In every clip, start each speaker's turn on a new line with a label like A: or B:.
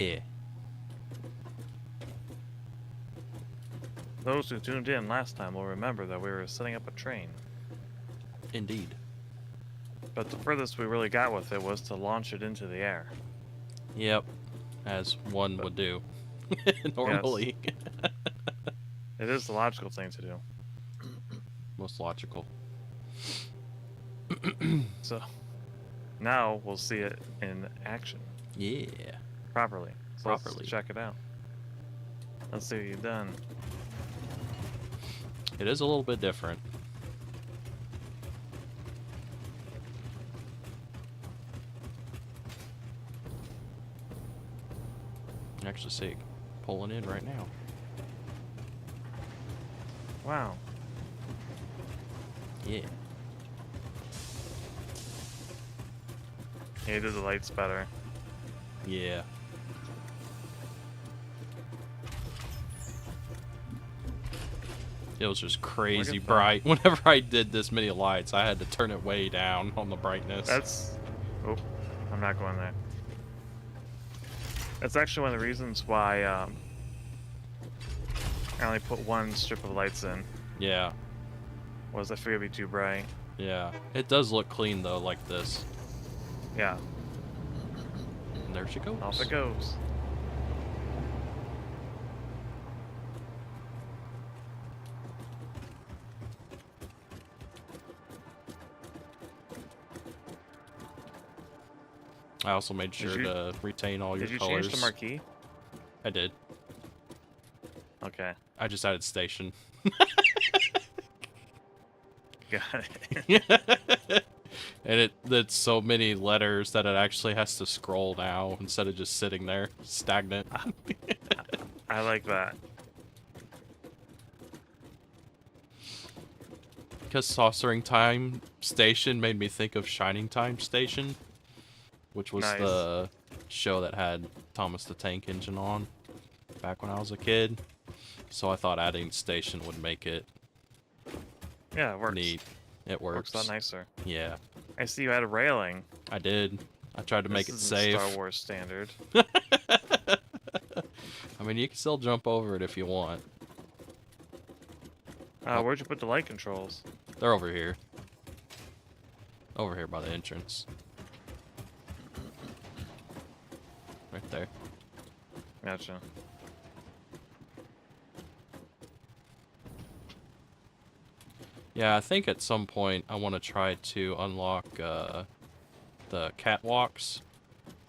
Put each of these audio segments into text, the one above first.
A: Yeah.
B: Those who tuned in last time will remember that we were setting up a train.
A: Indeed.
B: But the furthest we really got with it was to launch it into the air.
A: Yep. As one would do. Normally.
B: Yes. It is the logical thing to do.
A: Most logical.
B: So, now we'll see it in action.
A: Yeah.
B: Properly. So
A: Properly.
B: Let's check it out. Let's see what you've done.
A: It is a little bit different. Actually, see, pulling in right now.
B: Wow.
A: Yeah.
B: Yeah, you did the lights better.
A: Yeah. It was just crazy bright. Whenever I did this many lights, I had to turn it way down on the brightness.
B: That's... Oh, I'm not going there. That's actually one of the reasons why I only put one strip of lights in.
A: Yeah.
B: Was I figured it'd be too bright.
A: Yeah. It does look clean, though, like this.
B: Yeah.
A: And there she goes.
B: Off it goes.
A: I also made sure to retain all your colors.
B: Did you change the marquee?
A: I did.
B: Okay.
A: I just added station.
B: Got it.
A: And it's so many letters that it actually has to scroll now instead of just sitting there stagnant.
B: I like that.
A: Because Saucering Time Station made me think of Shining Time Station, which was the show that had Thomas the Tank Engine on back when I was a kid. So I thought adding station would make it
B: Yeah, it works.
A: neat. It works.
B: Works a lot nicer.
A: Yeah.
B: I see you had a railing.
A: I did. I tried to make it safe.
B: Star Wars standard.
A: I mean, you can still jump over it if you want.
B: Where'd you put the light controls?
A: They're over here. Over here by the entrance. Right there.
B: Gotcha.
A: Yeah, I think at some point I want to try to unlock the catwalks,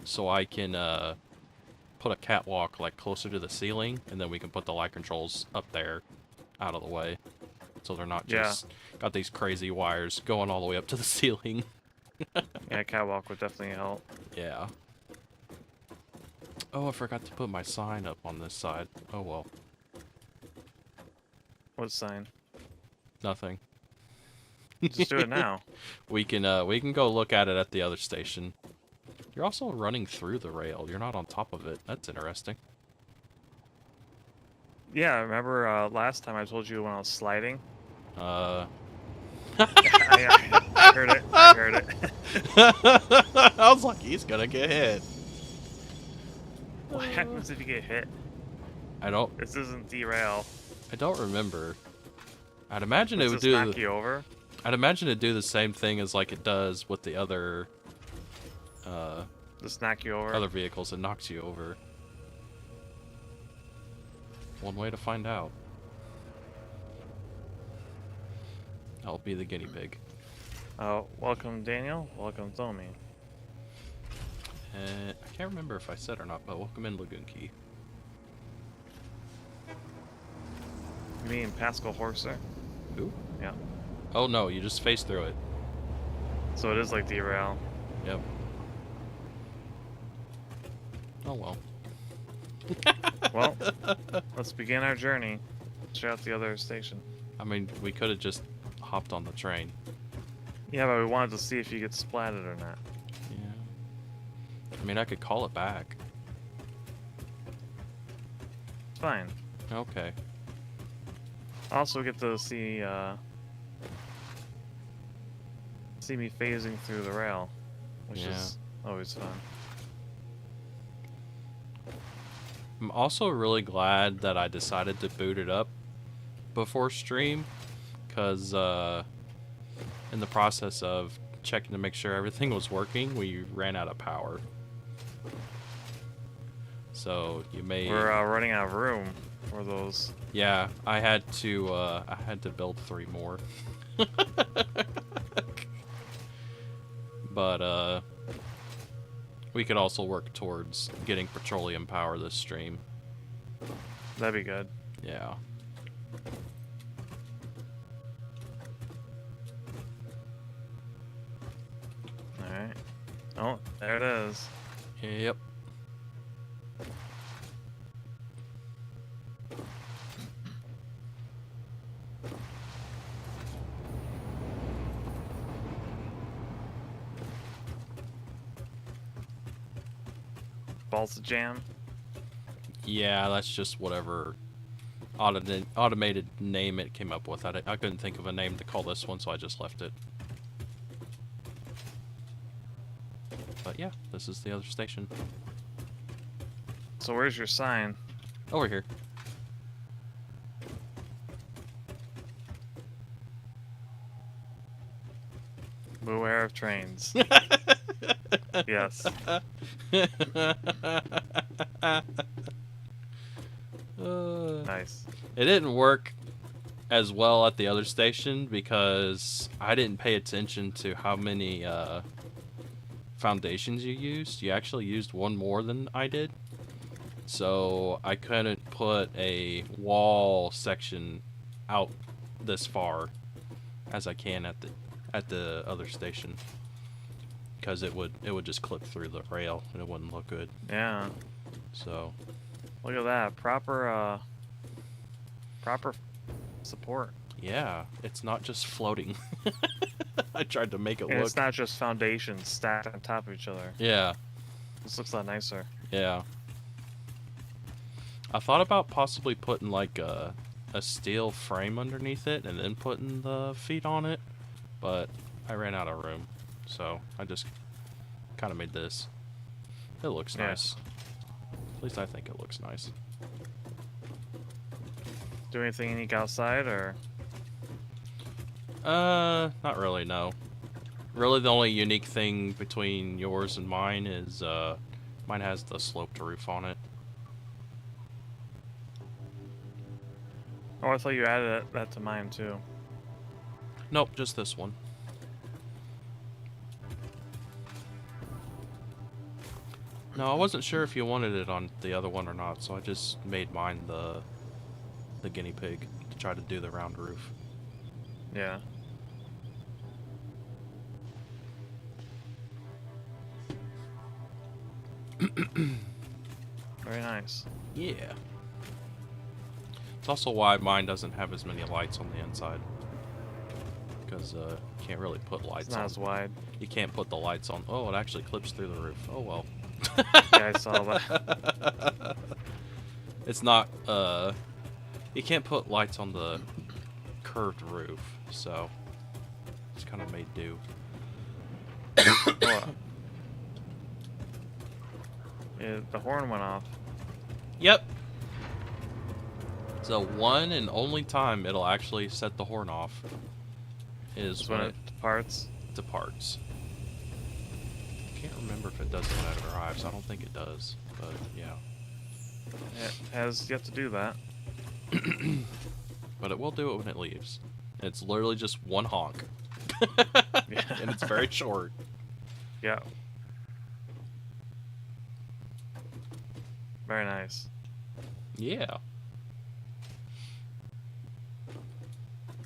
A: so I can put a catwalk like closer to the ceiling, and then we can put the light controls up there, out of the way, so they're not just got these crazy wires going all the way up to the ceiling.
B: Yeah, catwalk would definitely help.
A: Yeah. Oh, I forgot to put my sign up on this side. Oh well.
B: What sign?
A: Nothing.
B: Just do it now.
A: We can go look at it at the other station. You're also running through the rail. You're not on top of it. That's interesting.
B: Yeah, remember last time I told you when I was sliding?
A: I
B: heard it. I heard it.
A: I was like, he's gonna get hit.
B: What happens if you get hit?
A: I don't.
B: This isn't derail.
A: I don't remember. I'd imagine it would
B: do.
A: knock
B: you over?
A: I'd imagine it'd do the same thing as like it does with the other.
B: Just knock you over.
A: Other vehicles. It knocks you over. One way to find out. I'll be the guinea pig.
B: Welcome Daniel. Welcome Tommy.
A: I can't remember if I said or not, but welcome in Lagoon Key.
B: You mean Pascal Horser?
A: Who?
B: Yeah.
A: Oh no, you just face through it.
B: So it is like derail.
A: Yep. Oh well.
B: Well, let's begin our journey. Straight out the other station.
A: I mean, we could have just hopped on the train.
B: Yeah, but we wanted to see if you get splatted or not.
A: Yeah. I mean, I could call it back.
B: It's fine.
A: Okay.
B: Also get to see me phasing through the rail, which is always fun.
A: I'm also really glad that I decided to boot it up before stream, because in the process of checking to make sure everything was working, we ran out of power. So you may...
B: We're running out of room for those.
A: Yeah, I had to build 3 more. But we could also work towards getting petroleum power this stream.
B: That'd be good.
A: Yeah.
B: Alright. Oh, there it is.
A: Yep.
B: Balsa jam.
A: Yeah, that's just whatever automated name it came up with. I couldn't think of a name to call this one, so I just left it. But yeah, this is the other station.
B: So where's your sign?
A: Over here.
B: Beware of trains. Yes. Nice.
A: It didn't work as well at the other station because I didn't pay attention to how many foundations you used. You actually used 1 more than I did. So I couldn't put a wall section out this far as I can at the other station, because it would just clip through the rail and it wouldn't look good.
B: Yeah.
A: So
B: Look at that. Proper support.
A: yeah, it's not just floating. I tried to make it
B: And
A: look.
B: it's not just foundations stacked on top of each other.
A: Yeah,
B: This looks a lot nicer.
A: yeah. I thought about possibly putting like a steel frame underneath it and then putting the feet on it, but I ran out of room, so I just kind of made this. It looks
B: Yeah.
A: nice. At least I think it looks nice.
B: Do anything unique outside, or?
A: Not really, no. Really, the only unique thing between yours and mine is mine has the sloped roof on it.
B: Oh, I thought you added that to mine too.
A: Nope, just this one. No, I wasn't sure if you wanted it on the other one or not, so I just made mine the guinea pig to try to do the round roof.
B: Yeah. Very nice.
A: Yeah. It's also why mine doesn't have as many lights on the inside. Because you can't really put lights
B: It's not
A: on.
B: as wide.
A: You can't put the lights on. Oh, it actually clips through the roof. Oh well.
B: Yeah, I saw that.
A: It's not, you can't put lights on the curved roof, so it's kind of made do.
B: Oh, yeah, the horn went off.
A: Yep. So one and only time it'll actually set the horn off is
B: Just
A: when
B: when
A: it
B: it departs.
A: departs. Can't remember if it does it when it arrives. I don't think it does, but yeah.
B: It has yet to do that.
A: But it will do it when it leaves. It's literally just one honk.
B: Yeah.
A: And it's very short.
B: Yeah. Very nice.
A: Yeah.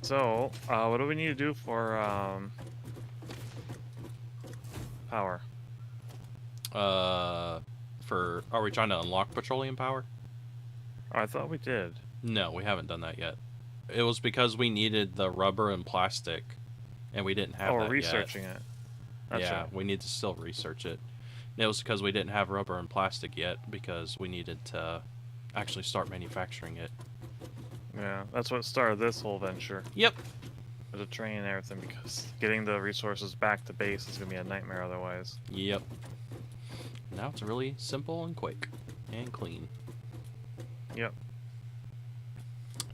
B: So, what do we need to do for power?
A: Are we trying to unlock petroleum power?
B: Oh, I thought we did.
A: No, we haven't done that yet. It was because we needed the rubber and plastic, and we didn't have
B: Oh,
A: that
B: we're researching it. That's
A: yeah,
B: right.
A: we need to still research it. And it was because we didn't have rubber and plastic yet, because we needed to actually start manufacturing it.
B: Yeah, that's what started this whole venture.
A: Yep.
B: With the train and everything, because getting the resources back to base is going to be a nightmare otherwise.
A: Yep. Now it's really simple and quick and clean.
B: Yep.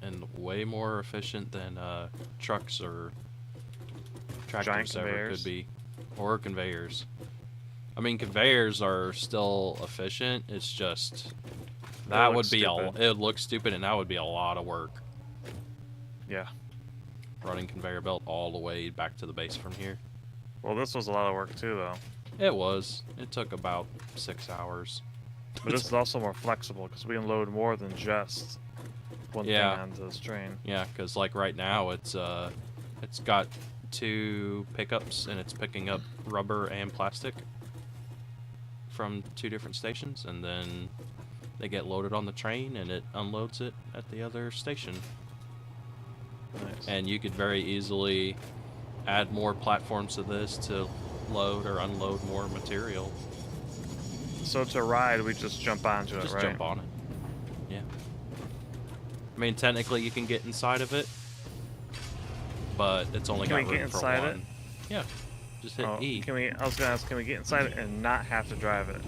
A: And way more efficient than trucks or
B: Giant
A: tractors ever
B: conveyors.
A: could be. Or conveyors. I mean, conveyors are still efficient. It's just that would be
B: stupid.
A: it would look stupid, and that would be a lot of work.
B: Yeah.
A: Running conveyor belt all the way back to the base from here.
B: Well, this was a lot of work too, though.
A: It was. It took about 6 hours.
B: But this is also more flexible because we can load more than just one thing onto this train.
A: Yeah, because like right now it's got 2 pickups and it's picking up rubber and plastic from 2 different stations, and then they get loaded on the train and it unloads it at the other station.
B: Nice.
A: And you could very easily add more platforms to this to load or unload more material.
B: So to ride, we just jump onto it,
A: Just
B: right?
A: jump on it. Yeah. I mean, technically you can get inside of it, but it's only
B: Can
A: got
B: we
A: room
B: get
A: for
B: inside
A: one.
B: it?
A: Yeah. Just hit E.
B: Can we? I was gonna ask, can we get inside it and not have to drive it?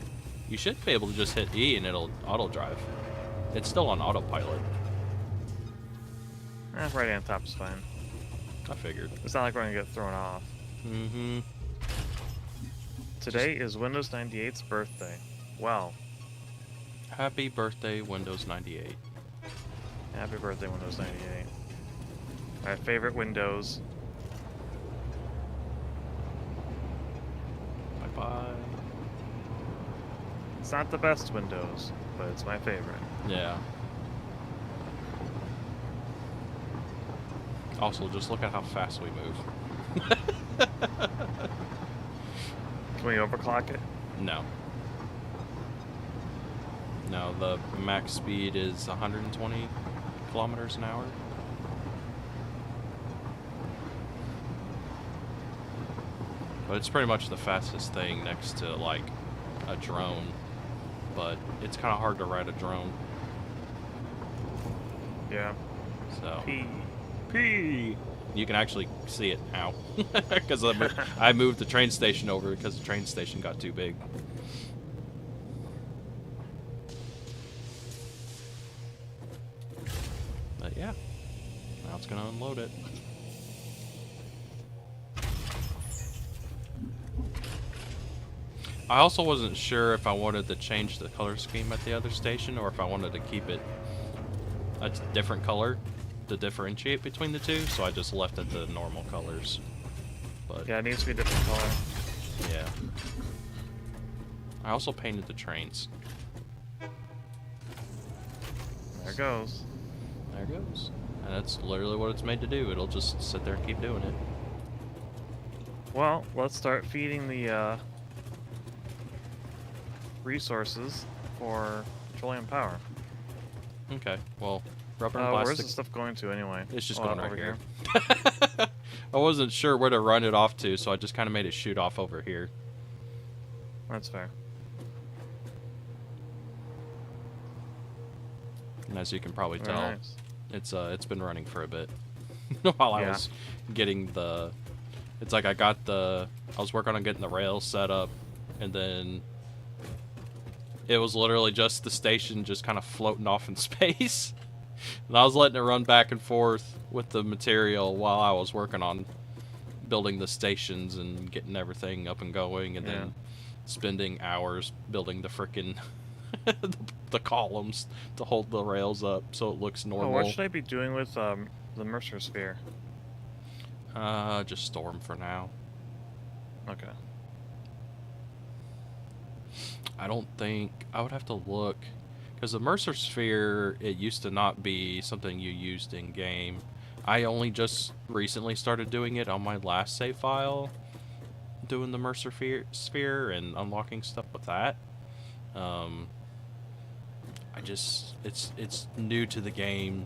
A: You should be able to just hit E and it'll auto drive. It's still on autopilot.
B: Right on top is fine.
A: I figured.
B: It's not like we're gonna get thrown off.
A: Mm-hmm.
B: Today is Windows 98's birthday. Well,
A: Happy birthday, Windows 98.
B: happy birthday, Windows 98. My favorite Windows.
A: Bye-bye.
B: It's not the best Windows, but it's my favorite.
A: Yeah. Also, just look at how fast we move.
B: Can we overclock it?
A: No. No, the max speed is 120 kilometers an hour. But it's pretty much the fastest thing next to, like, a drone. But it's kind of hard to ride a drone.
B: Yeah.
A: So.
B: P.
A: You can actually see it now. Because I moved the train station over because the train station got too big. But yeah, now it's gonna unload it. I also wasn't sure if I wanted to change the color scheme at the other station or if I wanted to keep it a different color to differentiate between the two, so I just left it the normal colors. But
B: Yeah, it needs to be a different color.
A: yeah. I also painted the trains.
B: There it goes.
A: There it goes. And that's literally what it's made to do. It'll just sit there and keep doing it.
B: Well, let's start feeding the resources for petroleum power.
A: Okay, well, rubber and
B: Where's
A: plastic.
B: the stuff going to anyway?
A: It's just
B: Oh,
A: going right
B: over
A: here. I wasn't sure where to run it off to, so I just kind of made it shoot off over here.
B: That's fair.
A: And as you can probably
B: Very
A: tell,
B: nice.
A: it's been running for a bit. While I
B: Yeah.
A: was getting the, it's like I was working on getting the rails set up, and then it was literally just the station just kind of floating off in space. And I was letting it run back and forth with the material while I was working on building the stations and getting everything up and going, and then spending hours building the frickin' the columns to hold the rails up so it looks normal.
B: Oh, what should I be doing with the Mercer sphere?
A: Just store them for now.
B: Okay.
A: I don't think I would have to look, because the Mercer sphere, it used to not be something you used in game. I only just recently started doing it on my last save file, doing the Mercer sphere and unlocking stuff with that. It's new to the game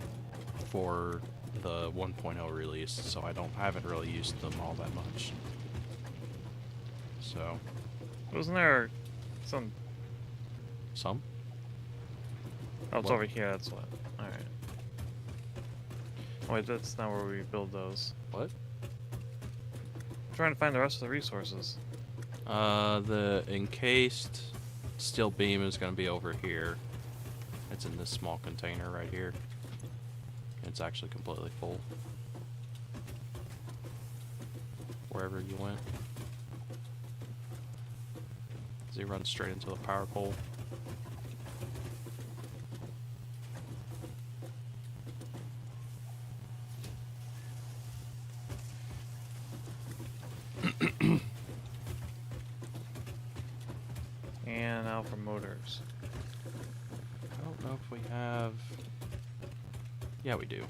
A: for the 1.0 release, so I haven't really used them all that much. So.
B: Wasn't there some?
A: Some?
B: Oh, it's
A: What?
B: over here. That's what. All right. Oh, wait, that's not where we build those.
A: What?
B: I'm trying to find the rest of the resources.
A: The encased steel beam is going to be over here. It's in this small container right here. It's actually completely full. Wherever you went. Does he run straight into the power pole?
B: And now for motors.
A: I don't know if we have... Yeah, we do.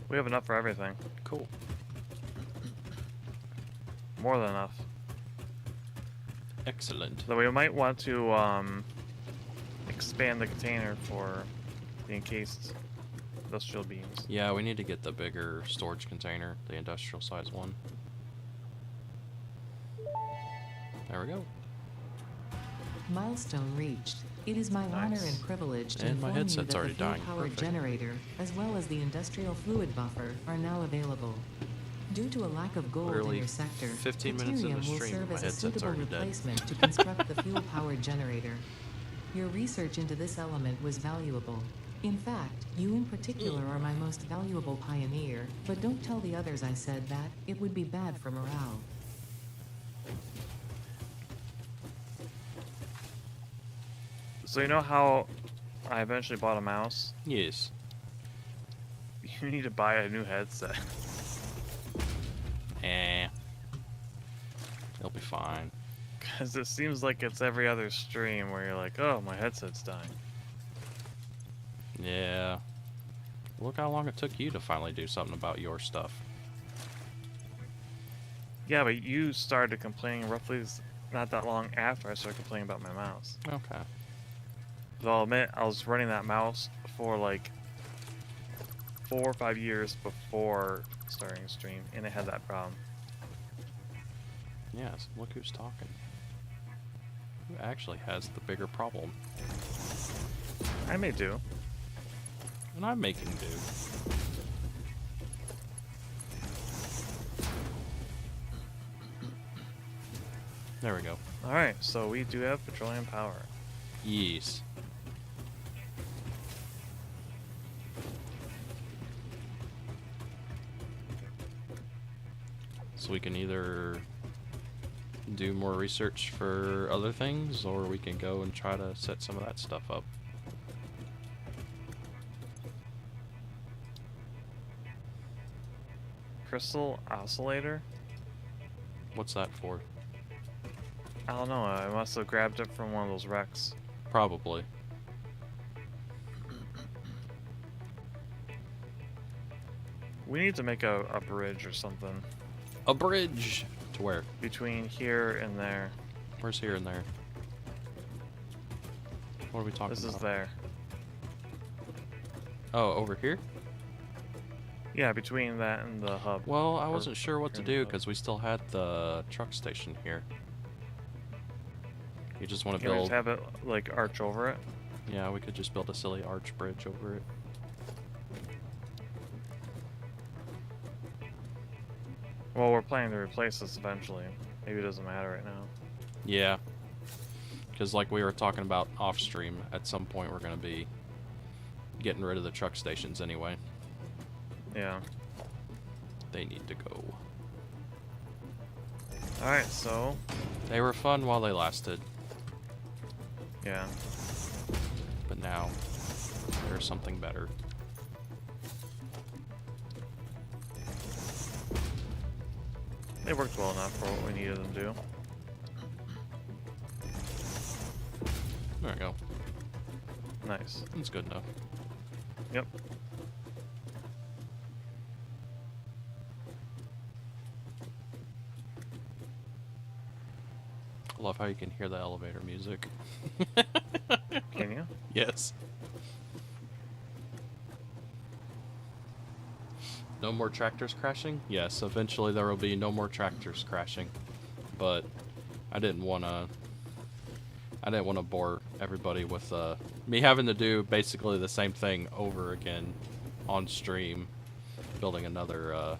B: We have enough for everything.
A: Cool.
B: More than enough.
A: Excellent.
B: Though we might want to expand the container for the encased industrial beams.
A: Yeah, we need to get the bigger storage container, the industrial size one. There we go.
C: Milestone reached. It is my honor
B: Nice.
C: and privilege to
A: And my
C: inform you
A: headset's
C: that
A: already
C: the
A: dying.
C: fuel-powered
A: Perfect.
C: generator, as well as the industrial fluid buffer, are now available. Due to a lack of gold in
A: Literally
C: your sector,
A: 15 minutes into
C: deuterium
A: the
C: will
A: stream,
C: serve
A: my
C: as a
A: headset's
C: suitable
A: already dead.
C: replacement to construct the fuel-powered generator. Your research into this element was valuable. In fact, you in particular are my most valuable pioneer, but don't tell the others I said that. It would be bad for morale.
B: So you know how I eventually bought a mouse?
A: Yes.
B: You need to buy a new headset.
A: It'll be fine.
B: Because it seems like it's every other stream where you're like, oh, my headset's dying.
A: Yeah. Look how long it took you to finally do something about your stuff.
B: Yeah, but you started complaining roughly not that long after I started complaining about my mouse.
A: Okay.
B: But I'll admit, I was running that mouse for like 4 or 5 years before starting a stream, and it had that problem.
A: Yes, look who's talking. Who actually has the bigger problem?
B: I may do.
A: And I'm making do. There we go.
B: Alright, so we do have petroleum power.
A: Yes. So we can either do more research for other things, or we can go and try to set some of that stuff up.
B: Crystal oscillator?
A: What's that for?
B: I don't know, I must have grabbed it from one of those wrecks.
A: Probably.
B: We need to make a bridge or something
A: A bridge! To where?
B: between here and there.
A: Where's here and there? What are we talking
B: This
A: about?
B: is there.
A: Oh, over here?
B: Yeah, between that and the hub.
A: Well, I
B: Or
A: wasn't sure what to
B: here and
A: do
B: the hub.
A: because we still had the truck station here. You just want to
B: Can we
A: build...
B: just have it, like, arch over it?
A: Yeah, we could just build a silly arch bridge over it.
B: Well, we're planning to replace this eventually. Maybe it doesn't matter right now.
A: Yeah. Because like we were talking about off stream, at some point we're going to be getting rid of the truck stations anyway.
B: Yeah.
A: They need to go.
B: Alright, so...
A: They were fun while they lasted,
B: Yeah.
A: but now there's something better.
B: They worked well enough for what we needed them to do.
A: There we go.
B: Nice.
A: That's good enough.
B: Yep.
A: I love how you can hear the elevator music.
B: Can you?
A: Yes. No more tractors crashing? Yes, eventually there will be no more tractors crashing. But I didn't want to bore everybody with me having to do basically the same thing over again on stream, building another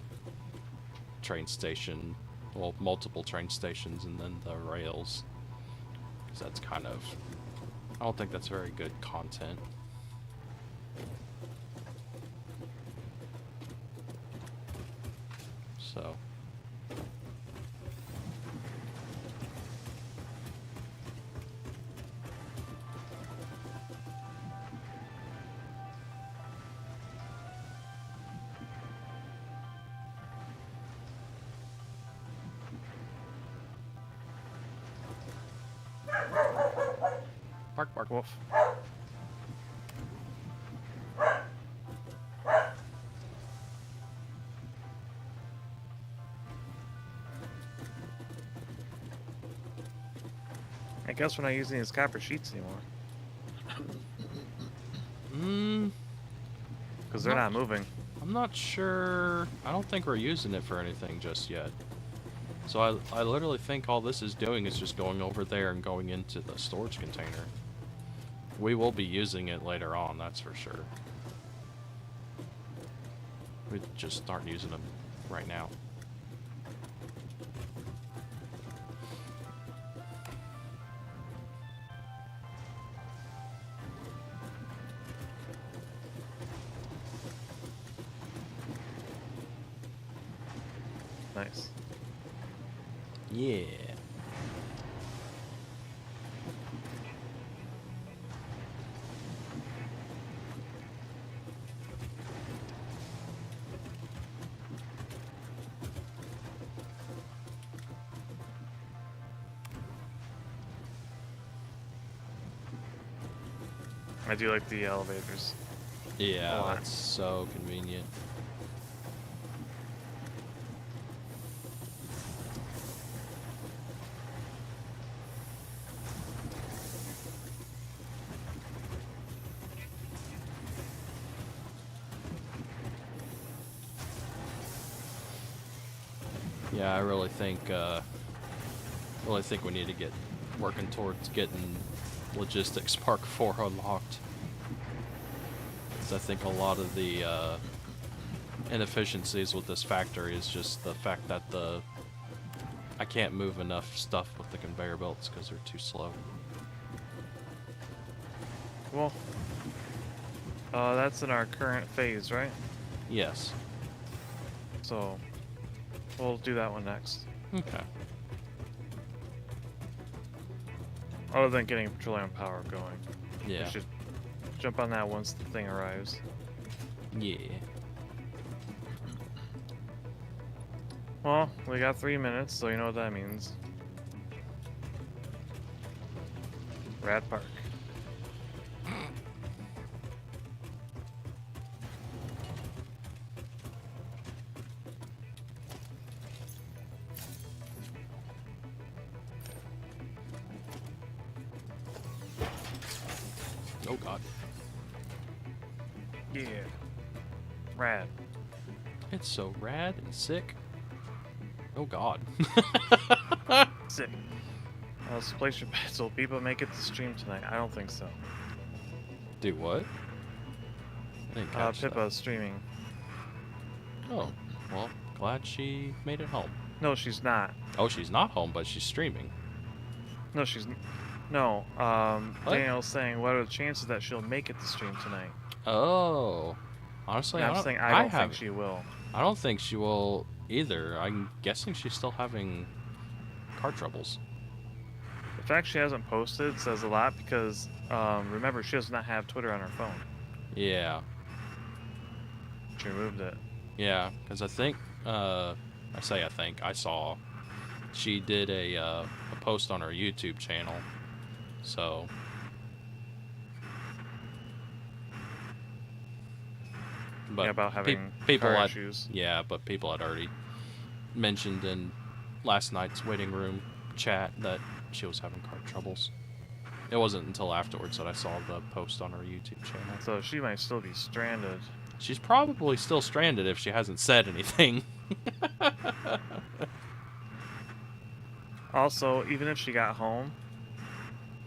A: train station, well, multiple train stations and then the rails. 'Cause that's kind of I don't think that's very good content. So. Bark, bark.
B: Wolf. I guess we're not using these copper sheets anymore. Because they're not moving.
A: I'm not sure. I don't think we're using it for anything just yet. So I literally think all this is doing is just going over there and going into the storage container. We will be using it later on, that's for sure. We just aren't using them right now.
B: Nice.
A: Yeah.
B: I do like the elevators.
A: Yeah,
B: A lot.
A: that's so convenient. Yeah, I really think we need to get working towards getting Logistics Park 4 unlocked. 'Cause I think a lot of the inefficiencies with this factory is just the fact that I can't move enough stuff with the conveyor belts because they're too slow.
B: Well, that's in our current phase, right?
A: Yes.
B: So, we'll do that one next.
A: Okay.
B: Other than getting petroleum power going.
A: Yeah.
B: We should jump on that once the thing arrives.
A: Yeah.
B: Well, we got 3 minutes, so you know what that means. Rat Park.
A: Oh god.
B: Yeah. Rad.
A: It's so rad and sick. Oh god.
B: Sick. Let's place your bets. Will people make it to stream tonight? I don't think so.
A: Do what? I didn't catch that.
B: Pippa's streaming.
A: Oh, well, glad she made it home.
B: No, she's not.
A: Oh, she's not home, but she's streaming.
B: No, she's... No,
A: What?
B: Daniel's saying, what are the chances that she'll make it to stream tonight?
A: Oh. Honestly,
B: And I'm saying I don't think
A: haven't-
B: she will.
A: I don't think she will either. I'm guessing she's still having car troubles.
B: The fact she hasn't posted says a lot because, remember, she does not have Twitter on her phone.
A: Yeah.
B: She removed it.
A: Yeah, because I think, I saw she did a post on her YouTube channel. So. But
B: Yeah, about having
A: people
B: car
A: had,
B: issues.
A: yeah, but people had already mentioned in last night's waiting room chat that she was having car troubles. It wasn't until afterwards that I saw the post on her YouTube channel.
B: So she might still be stranded.
A: She's probably still stranded if she hasn't said anything.
B: Also, even if she got home,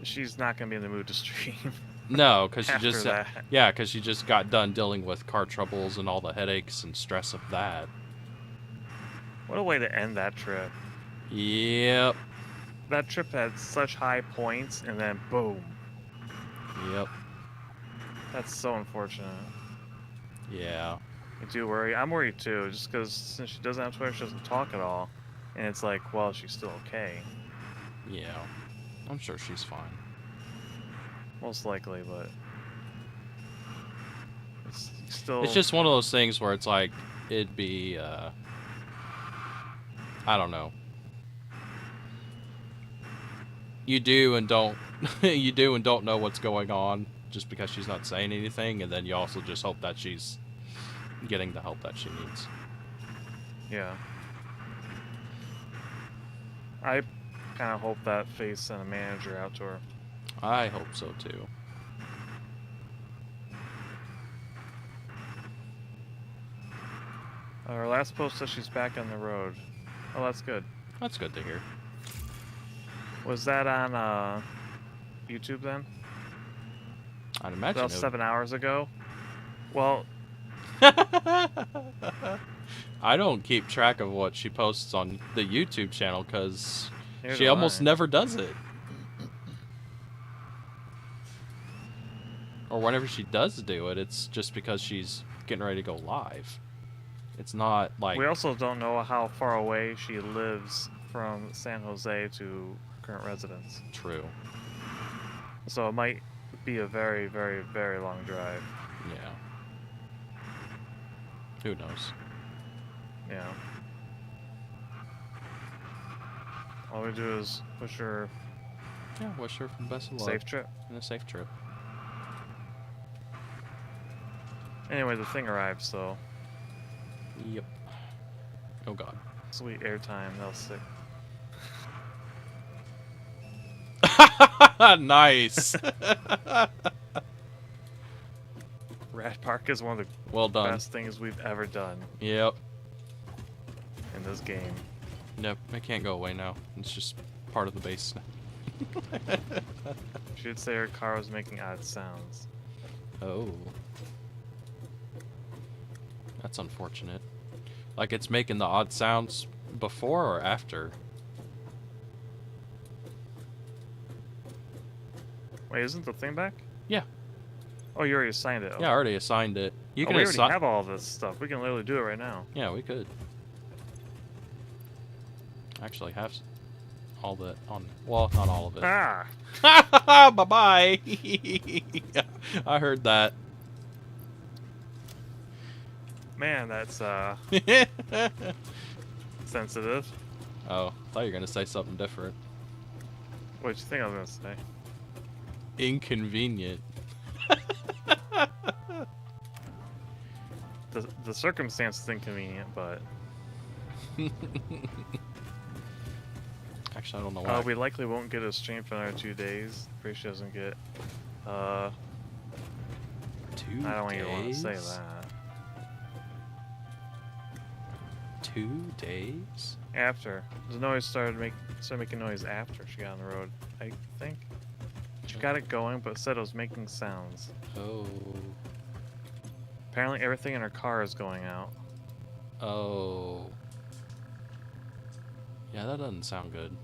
B: she's not going to be in the mood to stream.
A: No, because she
B: After
A: just
B: that.
A: yeah, because she just got done dealing with car troubles and all the headaches and stress of that.
B: What a way to end that trip.
A: Yep.
B: That trip had such high points, and then boom.
A: Yep.
B: That's so unfortunate.
A: Yeah.
B: I do worry. I'm worried too, just because since she doesn't have Twitter, she doesn't talk at all. And it's like, well, she's still okay.
A: Yeah. I'm sure she's fine.
B: Most likely, but it's still.
A: It's just one of those things where it's like, it'd be, I don't know. You do and don't, you do and don't know what's going on just because she's not saying anything, and then you also just hope that she's getting the help that she needs.
B: Yeah. I kind of hope that Face sent a manager out to her.
A: I hope so too.
B: Our last post says she's back on the road. Oh, that's good.
A: That's good to hear.
B: Was that on YouTube then?
A: I'd imagine
B: About
A: it would-
B: 7 hours ago? Well,
A: I don't keep track of what she posts on the YouTube channel because
B: neither
A: she
B: do
A: almost
B: I.
A: never does it. Or whenever she does do it, it's just because she's getting ready to go live. It's not like...
B: We also don't know how far away she lives from San Jose to current residence.
A: True.
B: So it might be a very, very, very long drive.
A: Yeah. Who knows?
B: Yeah. All we do is wish her
A: Yeah, wish her the best of luck.
B: safe trip.
A: And a safe trip.
B: Anyway, the thing arrived, so
A: Yep. Oh god.
B: sweet airtime. That was sick.
A: Nice.
B: Rat Park is one of the
A: Well done.
B: best things we've ever done
A: Yep.
B: in this game.
A: Nope. It can't go away now. It's just part of the base now.
B: She did say her car was making odd sounds.
A: Oh. That's unfortunate. Like it's making the odd sounds before or after?
B: Wait, isn't the thing back?
A: Yeah.
B: Oh, you already assigned it.
A: Yeah, I already assigned it. You
B: Oh,
A: can
B: we already
A: assign.
B: have all this stuff. We can literally do it right now.
A: Yeah, we could. Actually have all that on. Well, not all of it.
B: Ah!
A: Bye bye. I heard that.
B: Man, that's sensitive.
A: Oh, I thought you were gonna say something different.
B: What'd you think I was gonna say?
A: Inconvenient.
B: The circumstance is inconvenient, but
A: Actually, I don't know why.
B: we likely won't get a stream for another 2 days. Pretty sure she doesn't get.
A: 2
B: I don't even want to say
A: days?
B: that.
A: 2 days?
B: After the noise started making noise after she got on the road. I think she got it going, but said it was making sounds.
A: Oh.
B: Apparently, everything in her car is going out.
A: Oh. Yeah, that doesn't sound good.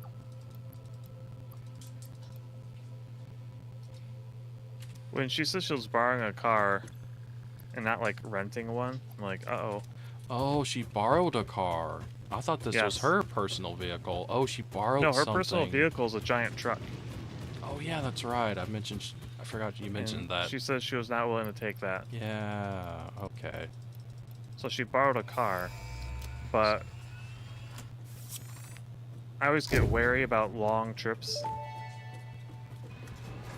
B: When she said she was borrowing a car and not like renting one, I'm like, uh-oh.
A: Oh, she borrowed a car. I thought this was
B: Yes.
A: her personal vehicle. Oh, she borrowed
B: No, her
A: something.
B: personal vehicle is a giant truck.
A: Oh, yeah, that's right. I mentioned... I forgot you mentioned
B: And
A: that.
B: She said she was not willing to take that.
A: Yeah, okay.
B: So she borrowed a car, but I always get wary about long trips.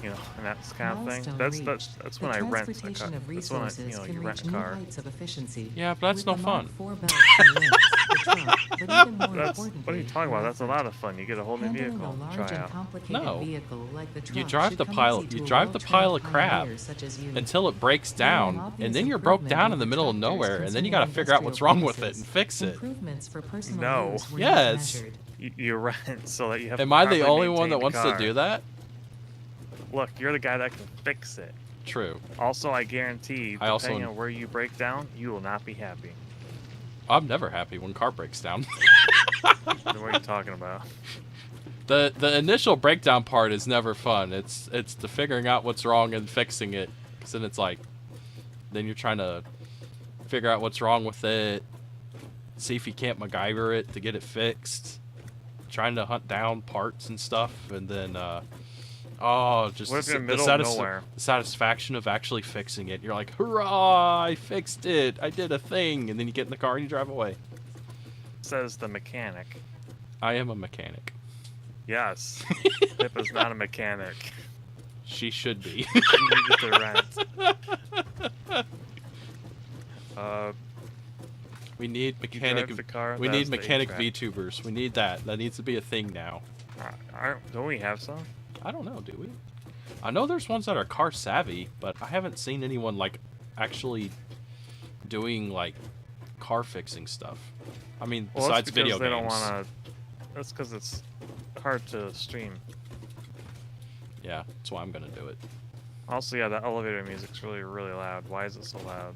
B: You know, and that's kind of thing.
C: Milestone
B: That's
C: The
B: when I rent a car.
C: transportation of
B: That's when
C: resources
B: you
C: can
B: rent
C: reach
B: a
C: new
B: car.
C: heights of efficiency.
A: Yeah, but that's
C: With
A: no
C: the
A: fun.
C: Mod 4 belts and links, the truck, but even more
B: That's what are you
C: importantly,
B: talking about? That's a
C: effort.
B: lot of fun. You get a whole new
C: Handling
B: vehicle.
C: a large
B: Try
C: and
B: out.
C: complicated
A: No.
C: vehicle like the truck
A: You drive
C: should
A: the
C: come
A: pile.
C: easy
A: You
C: to a
A: drive the pile of
C: well-trained
A: crap
C: pioneer such as you.
A: until it breaks
C: There are
A: down,
C: obvious
A: and then you're broke
C: improvement
A: down
C: with
A: in the middle of
C: tractors
A: nowhere, and then you
C: concerning
A: gotta figure out what's wrong with it
C: industrial
A: and fix it.
C: Improvements for personal
B: No.
C: use were not
A: Yes.
C: measured.
B: You rent so that you have.
A: Am
B: a
A: I the
B: properly
A: only one that
B: maintained
A: wants
B: car.
A: to do that?
B: Look, you're the guy that can fix it.
A: True.
B: Also, I guarantee,
A: I also-
B: depending on where you break down, you will not be happy.
A: I'm never happy when car breaks down.
B: What are you talking about?
A: The initial breakdown part is never fun. It's the figuring out what's wrong and fixing it. Cause then it's like, then you're trying to figure out what's wrong with it, see if you can't MacGyver it to get it fixed, trying to hunt down parts and stuff, and then just
B: What if you're in the middle of nowhere?
A: the satisfaction of actually fixing it. You're like, hurrah! I fixed it. I did a thing, and then you get in the car and you drive away.
B: Says the mechanic.
A: I am a mechanic.
B: Yes. Pippa's not a mechanic.
A: She should be.
B: She needed to rent.
A: We need
B: You
A: mechanic.
B: drive the car,
A: We
B: that's
A: need
B: the
A: mechanic
B: HVAC.
A: VTubers. We need that. That needs to be a thing now.
B: Don't we have some?
A: I don't know, do we? I know there's ones that are car savvy, but I haven't seen anyone like actually doing like car fixing stuff. I mean,
B: Well,
A: besides
B: that's
A: video
B: because they
A: games.
B: don't want to. That's because it's hard to stream.
A: Yeah, that's why I'm gonna do it.
B: Also, yeah, the elevator music's really, really loud. Why is it so loud?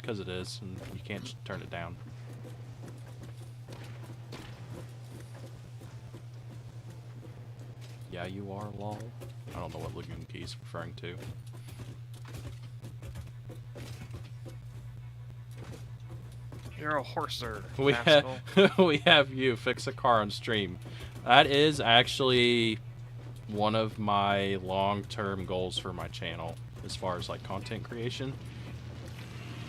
A: Because it is, and you can't just turn it down. Yeah, you are, lol. I don't know what Lagoon Key's referring to.
B: You're a horser.
A: We
B: Pascal.
A: we have you fix a car on stream. That is actually one of my long-term goals for my channel as far as like content creation.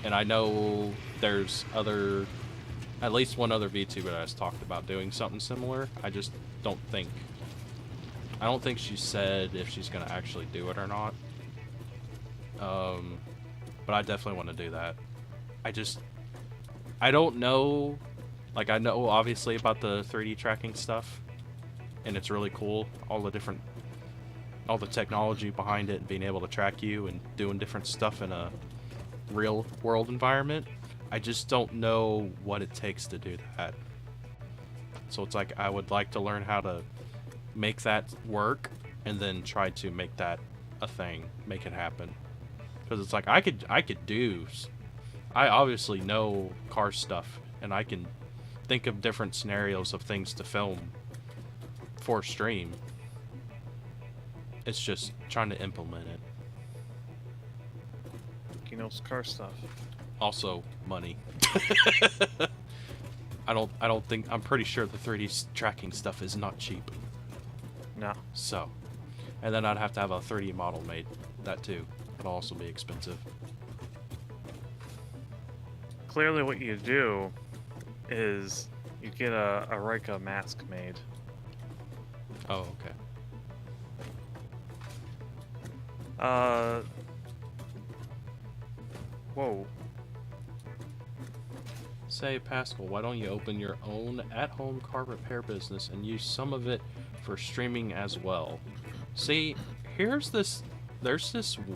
A: And I know there's at least one other VTuber that has talked about doing something similar. I just don't think she said if she's gonna actually do it or not. But I definitely want to do that. I don't know, like I know obviously about the 3D tracking stuff, and it's really cool, all the technology behind it and being able to track you and doing different stuff in a real world environment. I just don't know what it takes to do that. So it's like I would like to learn how to make that work and then try to make that a thing, make it happen. Because it's like I obviously know car stuff, and I can think of different scenarios of things to film for stream. It's just trying to implement it.
B: He knows car stuff.
A: Also, money. I'm pretty sure the 3D tracking stuff is not cheap.
B: No.
A: So, and then I'd have to have a 3D model made. That too. It'll also be expensive.
B: Clearly, what you do is you get a Rika mask made.
A: Oh, okay.
B: Whoa.
A: Say, Pascal, why don't you open your own at-home car repair business and use some of it for streaming as well? See, there's this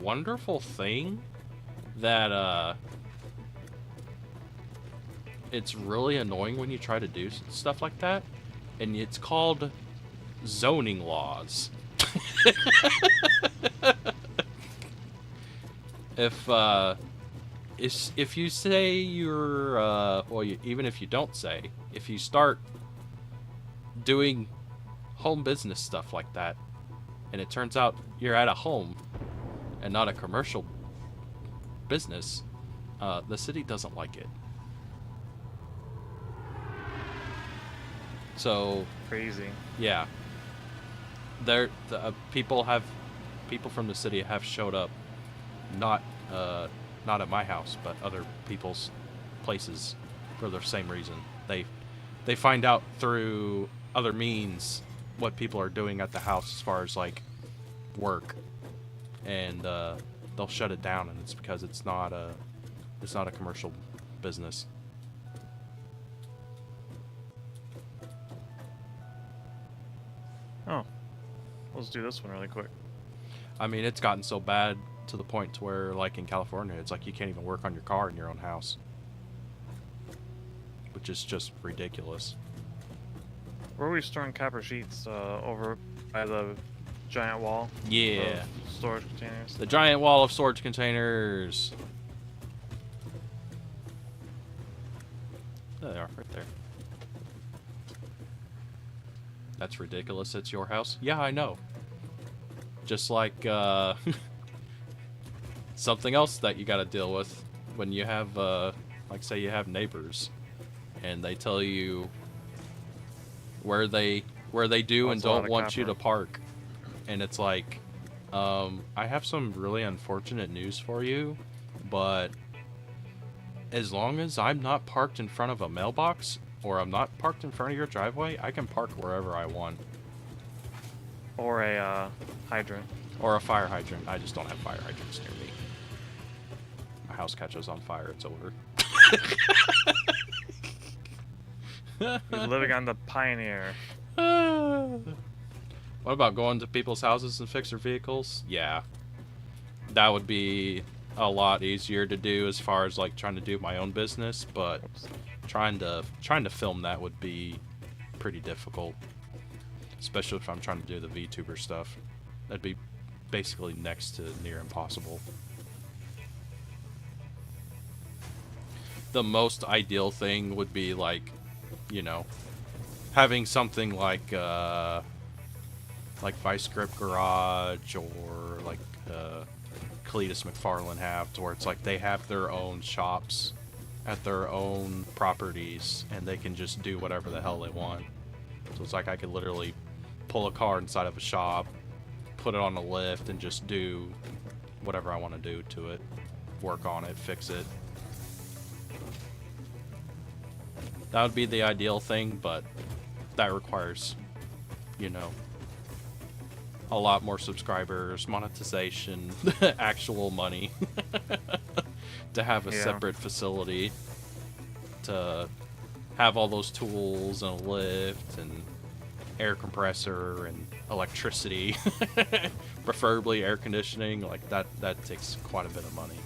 A: wonderful thing that, it's really annoying when you try to do stuff like that, and it's called zoning laws. If you say you're, even if you don't say, if you start doing home business stuff like that, and it turns out you're at a home and not a commercial business, the city doesn't like it. So
B: Crazy.
A: yeah, people from the city have showed up, not at my house, but other people's places for the same reason. They find out through other means what people are doing at the house as far as like work, and they'll shut it down, and it's because it's not a commercial business.
B: Oh. Let's do this one really quick.
A: I mean, it's gotten so bad to the point to where, like in California, it's like you can't even work on your car in your own house, which is just ridiculous.
B: Where are we storing copper sheets? Over by the giant wall?
A: Yeah,
B: Of storage containers?
A: the giant wall of storage containers. There they are, right there. That's ridiculous. It's your house. Yeah, I know. Just like something else that you gotta deal with when you have, like, say you have neighbors, and they tell you where they do and don't want you to park, and it's like, I have some really unfortunate news for you, but as long as I'm not parked in front of a mailbox, or I'm not parked in front of your driveway, I can park wherever I want.
B: Or a hydrant.
A: Or a fire hydrant. I just don't have fire hydrants near me. My house catches on fire, it's over.
B: You're living on the Pioneer.
A: What about going to people's houses and fix their vehicles? Yeah. That would be a lot easier to do as far as like trying to do my own business, but trying to film that would be pretty difficult. Especially if I'm trying to do the VTuber stuff. That'd be basically next to near impossible. The most ideal thing would be like, you know, having something like Vice Grip Garage or like Cletus McFarlane have, to where it's like they have their own shops at their own properties and they can just do whatever the hell they want. So it's like I could literally pull a car inside of a shop, put it on a lift, and just do whatever I want to do to it. Work on it, fix it. That would be the ideal thing, but that requires, you know, a lot more subscribers, monetization, actual money to have a separate facility, to have all those tools and a lift and air compressor and electricity, preferably air conditioning. Like that takes quite a bit of money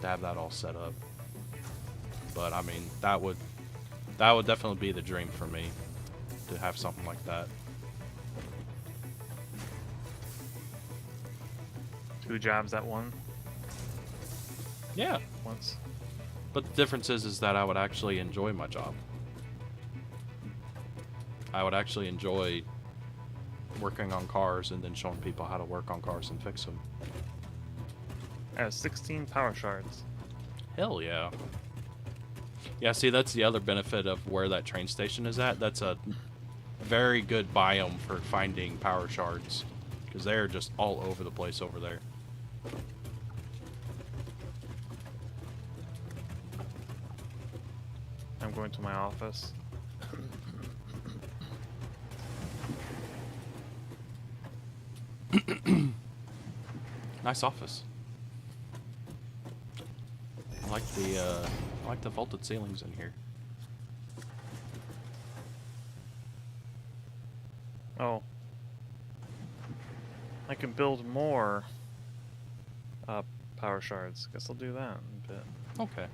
A: to have that all set up. But I mean, that would definitely be the dream for me, to have something like that.
B: 2 jobs at one.
A: Yeah.
B: Once.
A: But the difference is that I would actually enjoy my job. I would actually enjoy working on cars and then showing people how to work on cars and fix them.
B: I have 16 power shards.
A: Hell yeah. Yeah, see, that's the other benefit of where that train station is at. That's a very good biome for finding power shards, because they're just all over the place over there.
B: I'm going to my office.
A: Nice office. I like the vaulted ceilings in here.
B: Oh. I can build more power shards. Guess I'll do that in a bit.
A: Okay.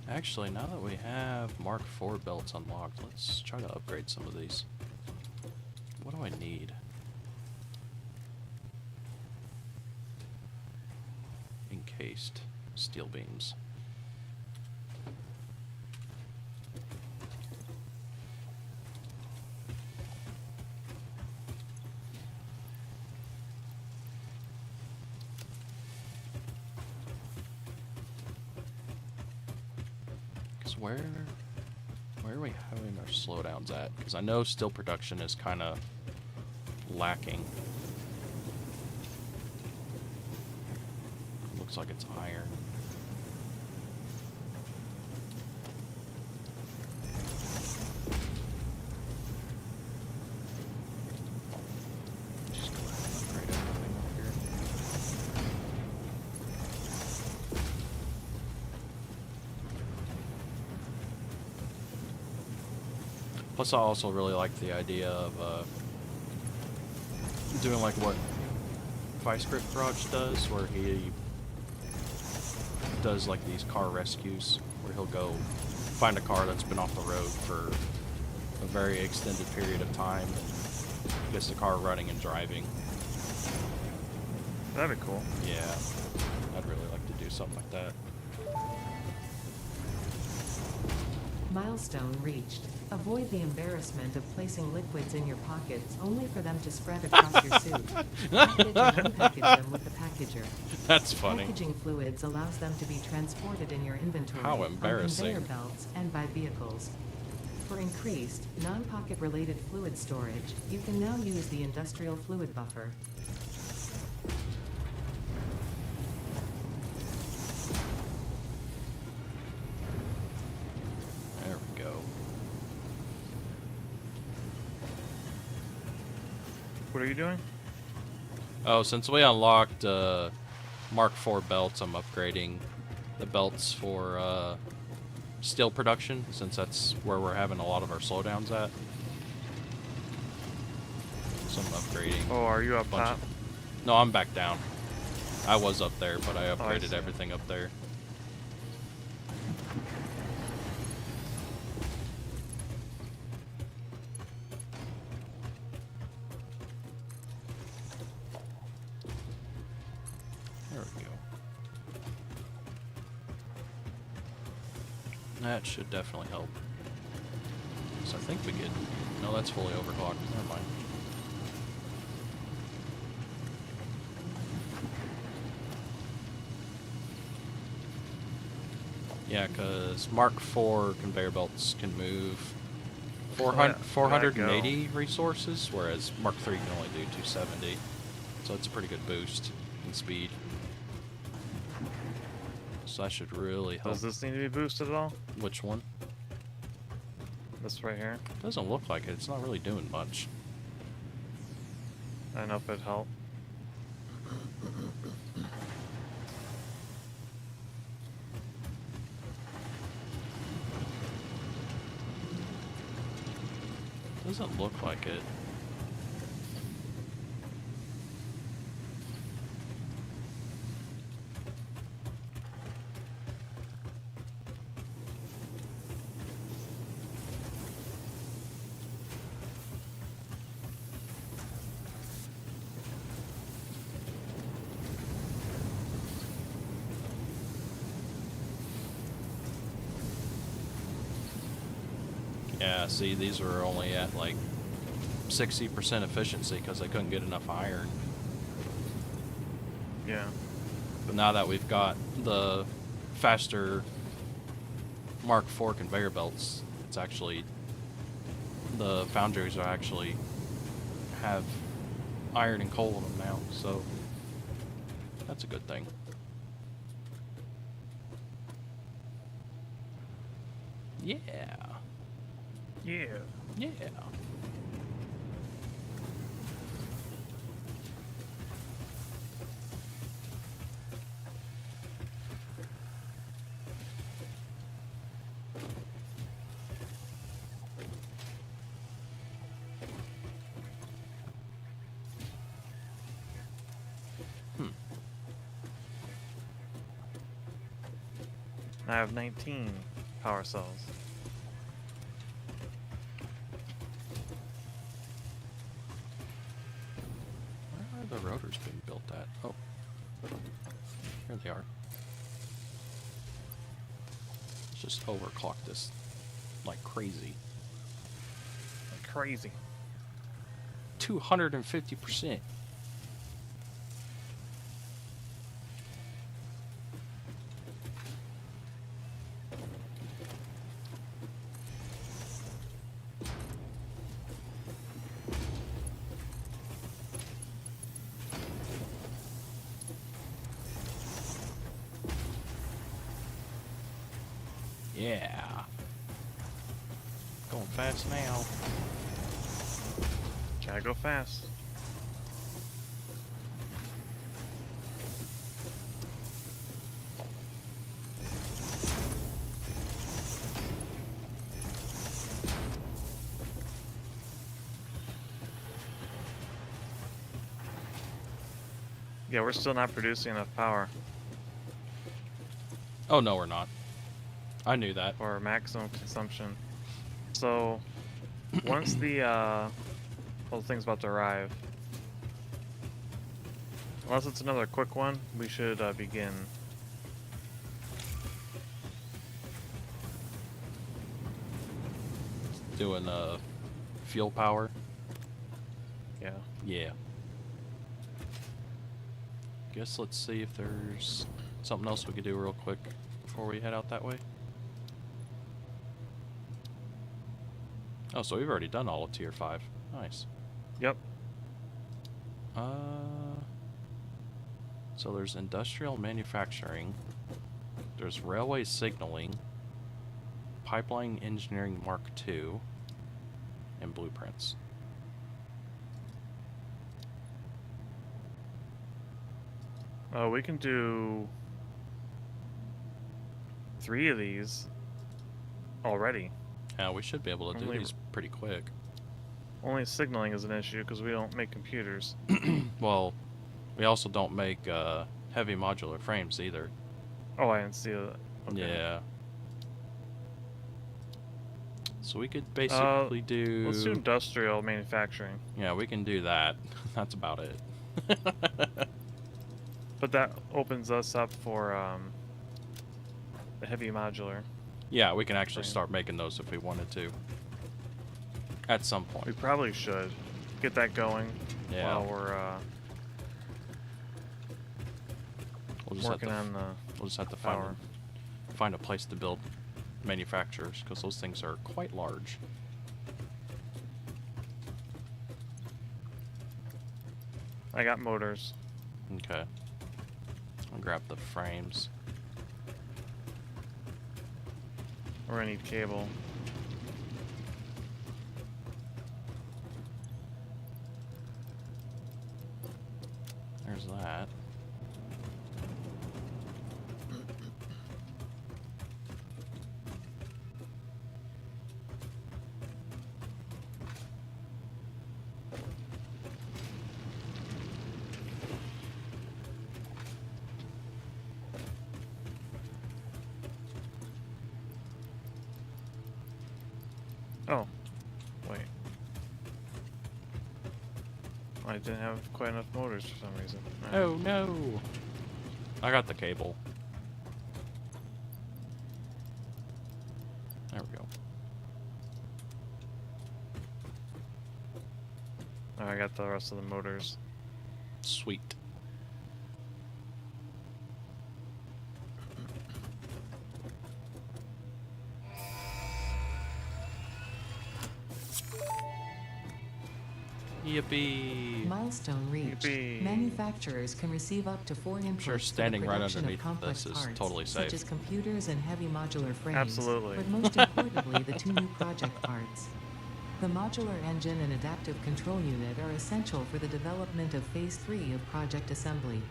A: Actually, now that we have Mark IV belts unlocked, let's try to upgrade some of these. What do I need? Encased steel beams. Where are we having our slowdowns at? Because I know steel production is kind of lacking. Looks like it's iron. Just go ahead and upgrade everything up here. Plus, I also really like the idea of doing like what Vice Grip Garage does, where he does like these car rescues, where he'll go find a car that's been off the road for a very extended period of time and gets the car running and driving.
B: That'd be cool.
A: Yeah, I'd really like to do something like that.
C: Milestone reached. Avoid the embarrassment of placing liquids in your pockets only for them to spread across your suit. Package and unpackage them with the packager.
A: That's funny.
C: Packaging fluids allows them to be transported in your inventory
A: How
C: on
A: embarrassing.
C: conveyor belts and by vehicles. For increased, non-pocket related fluid storage, you can now use the industrial fluid buffer.
A: There we go.
B: What are you doing?
A: Oh, since we unlocked Mark IV belts, I'm upgrading the belts for steel production, since that's where we're having a lot of our slowdowns at. So I'm upgrading.
B: Oh, are you
A: a
B: up
A: bunch
B: top?
A: No, I'm back down. I was up there, but I
B: I
A: upgraded
B: see.
A: everything up there. There we go. That should definitely help. So I think we could... No, that's fully overclocked. Never mind. Yeah, because Mark IV conveyor belts can move 400,
B: yeah,
A: 480 resources, whereas Mark III can only do 270. So it's a pretty good boost in speed. So that should really help.
B: Does this need to be boosted at all?
A: Which one?
B: This right here.
A: Doesn't look like it. It's not really doing much.
B: I don't know if it'd help.
A: Doesn't look like it. Yeah, see, these are only at like 60% efficiency because I couldn't get enough iron.
B: Yeah.
A: But now that we've got the faster Mark IV conveyor belts, it's actually... The foundries are actually have iron and coal in them now, so that's a good thing. Yeah.
B: Yeah.
A: Yeah.
B: I have 19 power cells.
A: Where are the rotors being built at? Oh. Here they are. Let's just overclock this like crazy.
B: Like crazy.
A: 250%. Yeah. Going fast now.
B: Gotta go fast. Yeah, we're still not producing enough power
A: Oh, no, we're not. I knew that.
B: for maximum consumption. So, once the thing's about to arrive, unless it's another quick one, we should begin.
A: Doing fuel power.
B: Yeah.
A: Yeah. Guess let's see if there's something else we could do real quick before we head out that way. Oh, so we've already done all of tier 5. Nice.
B: Yep.
A: So there's industrial manufacturing. There's railway signaling. Pipeline engineering Mark II. And blueprints.
B: We can do 3 of these already.
A: Yeah, we should be able to do
B: Only-
A: these pretty quick.
B: Only signaling is an issue because we don't make computers.
A: Well, we also don't make heavy modular frames either.
B: Oh, I didn't see that. Okay.
A: Yeah. So we could basically do...
B: Let's do industrial manufacturing.
A: Yeah, we can do that. That's about it.
B: But that opens us up for the heavy modular.
A: Yeah, we can actually
B: Frame.
A: start making those if we wanted to. At some point.
B: We probably should get that going
A: Yeah.
B: while we're
A: We'll just
B: working
A: have to,
B: on the
A: we'll just have to
B: power.
A: find a place to build manufacturers, because those things are quite large.
B: I got motors.
A: Okay. I'll grab the frames.
B: We're gonna need cable.
A: There's that.
B: Oh, wait. I didn't have quite enough motors for some reason. Alright.
A: Oh no! I got the cable. There we go.
B: Oh, I got the rest of the motors.
A: Sweet. Yippee!
C: Milestone reached.
B: Yippee.
C: Manufacturers can receive up to 4 inputs
A: Sure,
C: for
A: standing
C: the
A: right
C: production
A: underneath
C: of complex
A: this is
C: parts,
A: totally
C: such
A: safe.
C: as computers and heavy modular frames.
B: Absolutely.
C: But most importantly, the 2 new project parts. The modular engine and adaptive control unit are essential for the development of Phase 3 of Project Assembly.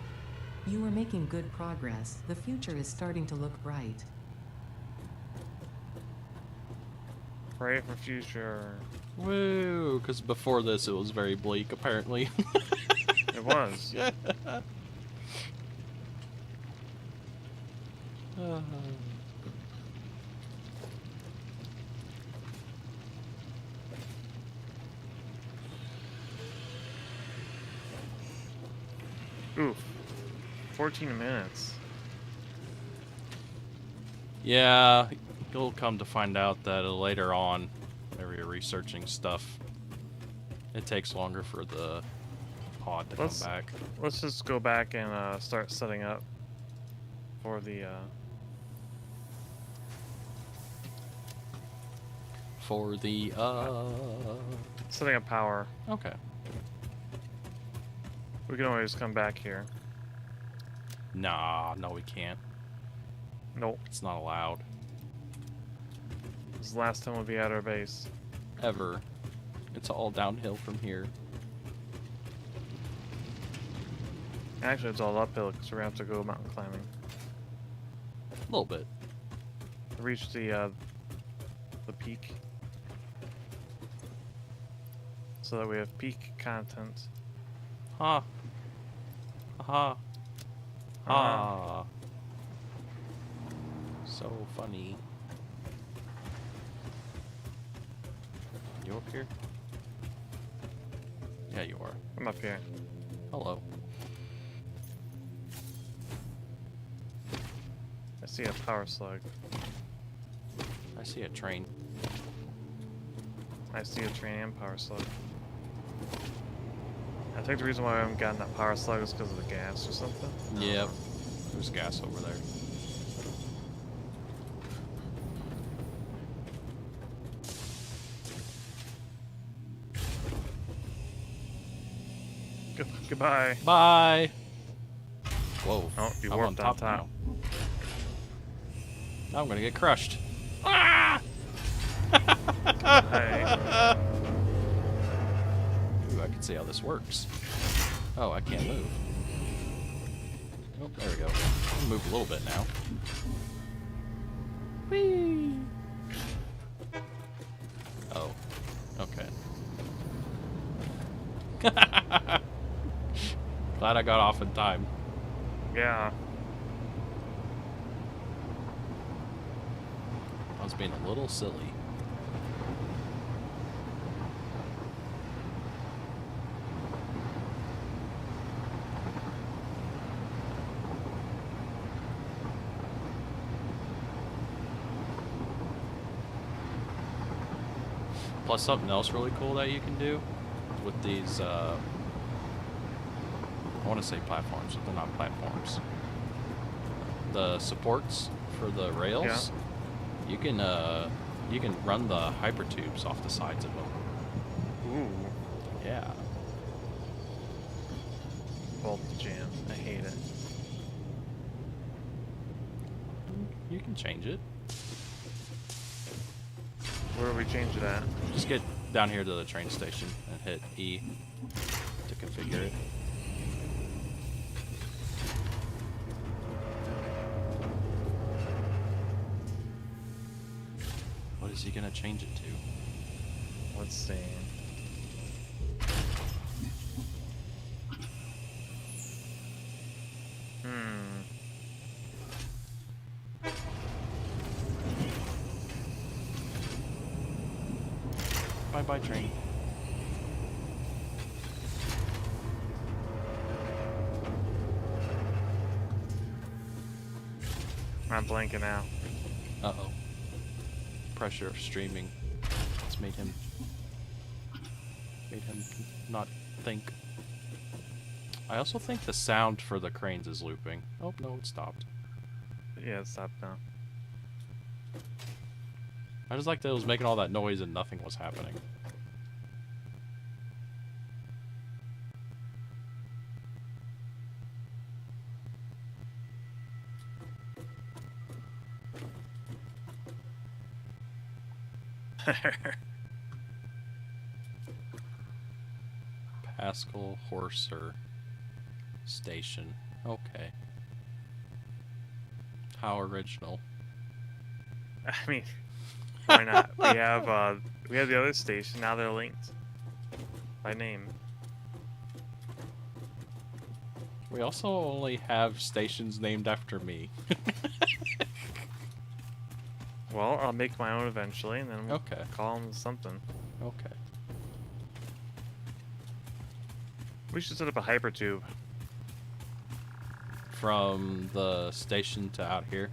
C: You are making good progress. The future is starting to look bright.
B: Pray for future.
A: Woo! Because before this it was very bleak, apparently.
B: It was. Oof. 14 minutes.
A: Yeah, you'll come to find out that later on, whenever you're researching stuff, it takes longer for the pod to
B: Let's-
A: come back.
B: Let's just go back and start setting up for the
A: For the,
B: setting up power.
A: okay.
B: We can always come back here.
A: Nah, no we can't.
B: Nope.
A: It's not allowed.
B: This is the last time we'll be at our base.
A: Ever. It's all downhill from here.
B: Actually, it's all uphill because we're gonna have to go mountain climbing
A: A little bit.
B: to reach the peak, so that we have peak content.
A: Ha. Ha. Ha. So funny. You up here? Yeah, you are.
B: I'm up here.
A: Hello.
B: I see a power slug.
A: I see a train.
B: I see a train and power slug. I think the reason why I haven't gotten that power slug is because of the gas or something.
A: Yep. There's gas over there.
B: Goodbye.
A: Bye. Whoa.
B: Oh, you
A: I'm
B: warped on top.
A: now. Now I'm gonna get crushed. Ah!
B: Hey.
A: Ooh, I can see how this works. Oh, I can't move. Oh, there we go. I can move a little bit now. Whee! Oh. Okay. Glad I got off in time.
B: Yeah.
A: I was being a little silly. Plus something else really cool that you can do with these, I want to say platforms, but they're not platforms. The supports for the rails, you can run the hypertubes off the sides of them.
B: Ooh.
A: Yeah.
B: Voltage jam. I hate it.
A: You can change it.
B: Where do we change it at?
A: Just get down here to the train station and hit E to configure it. What is he gonna change it to?
B: Let's see.
A: Bye-bye, train.
B: I'm blanking out.
A: Uh-oh. Pressure of streaming. It's made him not think. I also think the sound for the cranes is looping. Oh, no, it stopped.
B: Yeah, it stopped now.
A: I just like that it was making all that noise and nothing was happening. Pascal Horser Station. Okay. How original.
B: I mean, why not? We have the other station, now they're linked by name.
A: We also only have stations named after me.
B: Well, I'll make my own eventually, and then we'll
A: Okay.
B: call them something.
A: Okay.
B: We should set up a hypertube.
A: From the station to out here.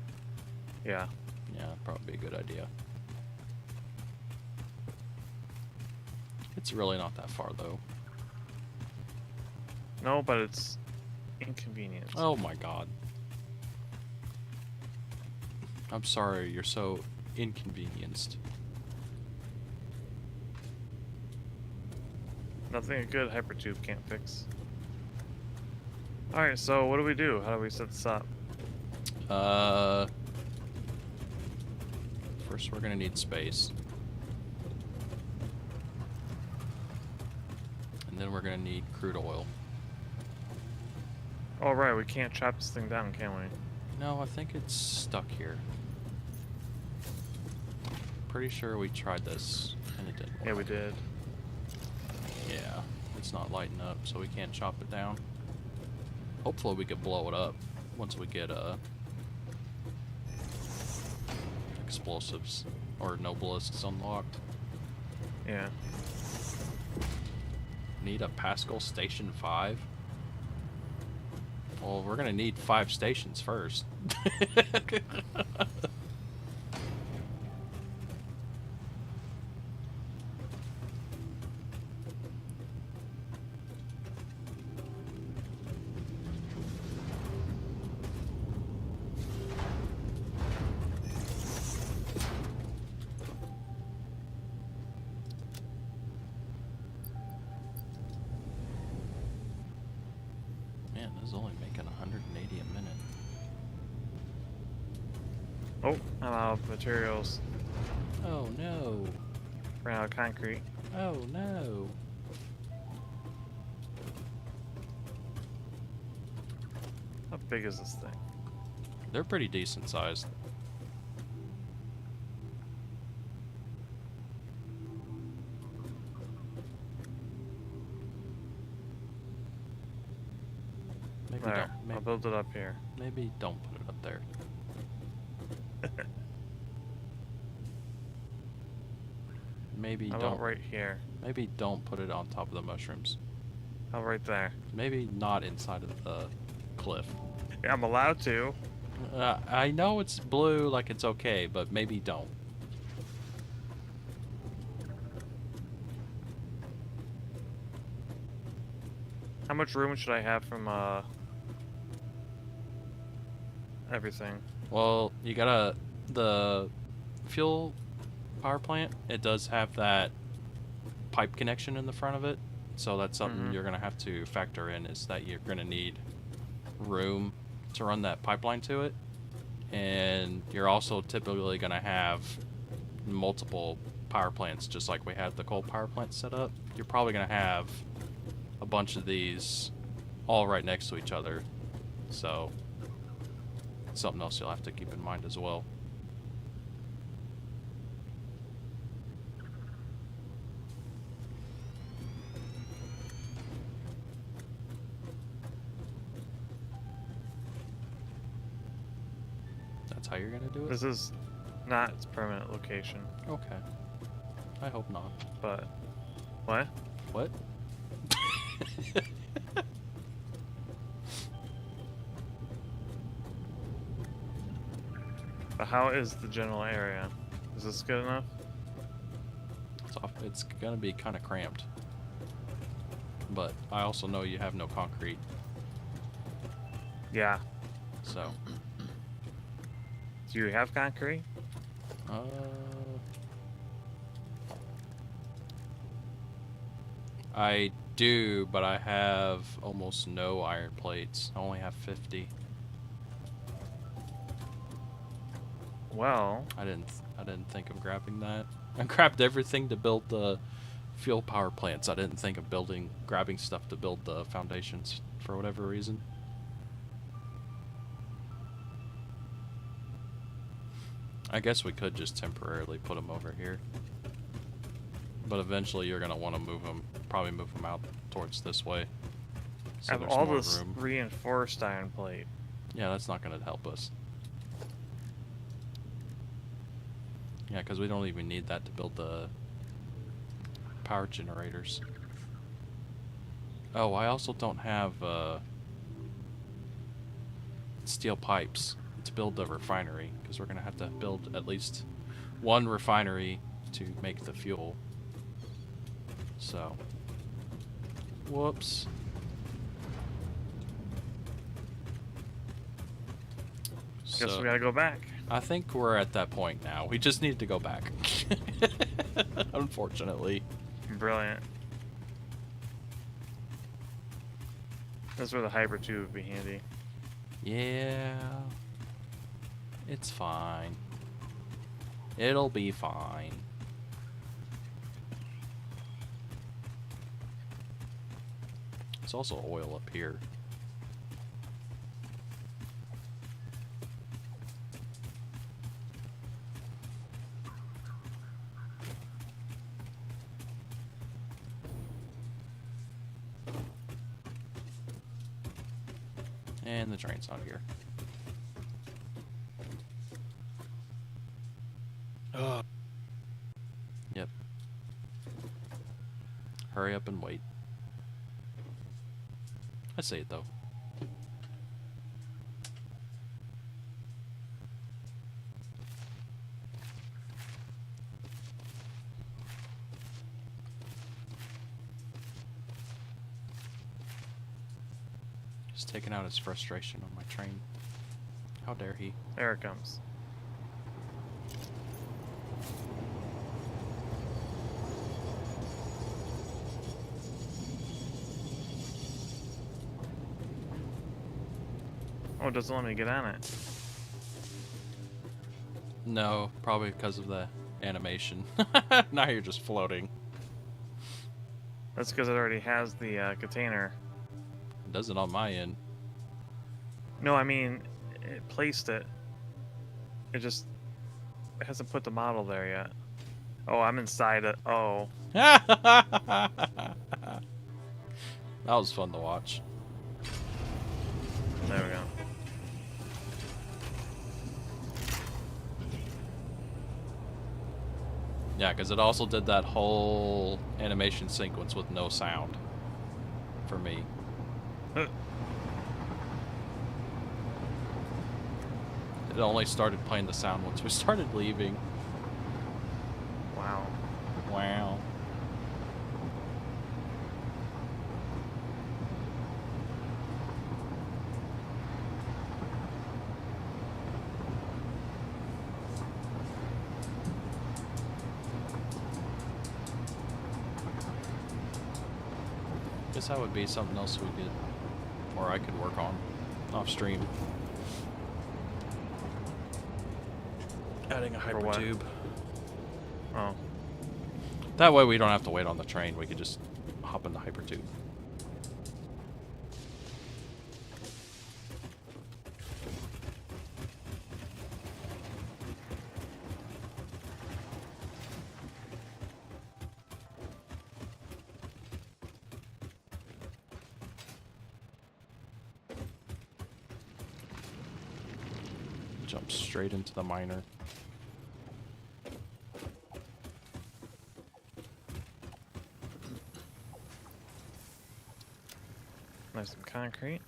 B: Yeah.
A: Yeah, probably a good idea. It's really not that far though.
B: No, but it's inconvenient.
A: Oh my god. I'm sorry, you're so inconvenienced.
B: Nothing a good hypertube can't fix. Alright, so what do we do? How do we set this up?
A: First we're gonna need space. And then we're gonna need crude oil.
B: Oh, right, we can't chop this thing down, can we?
A: No, I think it's stuck here. Pretty sure we tried this and it didn't work.
B: Yeah, we did.
A: Yeah, it's not lighting up, so we can't chop it down. Hopefully we could blow it up once we get explosives or nobelisks unlocked.
B: Yeah.
A: Need a Pascal Station 5? Well, we're gonna need 5 stations first. It's only making 180 a minute.
B: Oh, I'm out of materials.
A: Oh no.
B: Ran out of concrete.
A: Oh no.
B: How big is this thing?
A: They're pretty decent sized. Maybe
B: There,
A: don't.
B: I'll
A: Maybe,
B: build it up here.
A: maybe don't put it up there. Maybe
B: How
A: don't.
B: about right here?
A: Maybe don't put it on top of the mushrooms.
B: How about right there?
A: Maybe not inside of the cliff.
B: Yeah, I'm allowed to.
A: I know it's blue, like it's okay, but maybe don't.
B: How much room should I have from everything?
A: Well, you gotta, the fuel power plant, it does have that pipe connection in the front of it. So that's something you're gonna have to factor in, is that you're gonna need room to run that pipeline to it. And you're also typically gonna have multiple power plants, just like we had the coal power plant set up. You're probably gonna have a bunch of these all right next to each other. So something else you'll have to keep in mind as well. That's how you're gonna do it?
B: This is not its permanent location,
A: Okay. I hope not.
B: but what?
A: What?
B: But how is the general area? Is this good enough?
A: It's gonna be kind of cramped. But I also know you have no concrete,
B: Yeah.
A: so.
B: Do you have concrete?
A: Uh, I do, but I have almost no iron plates. I only have 50.
B: Well,
A: I didn't think of grabbing that. I grabbed everything to build the fuel power plants. I didn't think of grabbing stuff to build the foundations for whatever reason. I guess we could just temporarily put them over here. But eventually you're going to want to move them, probably move them out towards this way. So
B: I have
A: there's
B: all
A: more
B: this
A: room.
B: reinforced iron plate.
A: Yeah, that's not going to help us. Yeah, because we don't even need that to build the power generators. Oh, I also don't have steel pipes to build the refinery, because we're going to have to build at least one refinery to make the fuel. So, whoops.
B: Guess we gotta go back.
A: I think we're at that point now. We just need to go back. Unfortunately.
B: Brilliant. That's where the hyper tube would be handy.
A: Yeah. It's fine. It'll be fine. There's also oil up here. And the train's not here. Yep. Hurry up and wait. I say it though. Just taking out his frustration on my train. How dare he?
B: There it comes. Oh, it doesn't let me get on it.
A: No, probably because of the animation. Now you're just floating.
B: That's because it already has the container.
A: It does it on my end.
B: No, I mean, it placed it. It just it hasn't put the model there yet. Oh, I'm inside it. Oh.
A: That was fun to watch.
B: There we go.
A: Yeah, because it also did that whole animation sequence with no sound. For me. It only started playing the sound once we started leaving.
B: Wow.
A: Wow. Guess that would be something else we could, or I could work on off stream. Adding a
B: For what?
A: hypertube.
B: Oh.
A: That way we don't have to wait on the train. We could just hop in the hypertube. Jump straight into the miner.
B: Nice and concrete.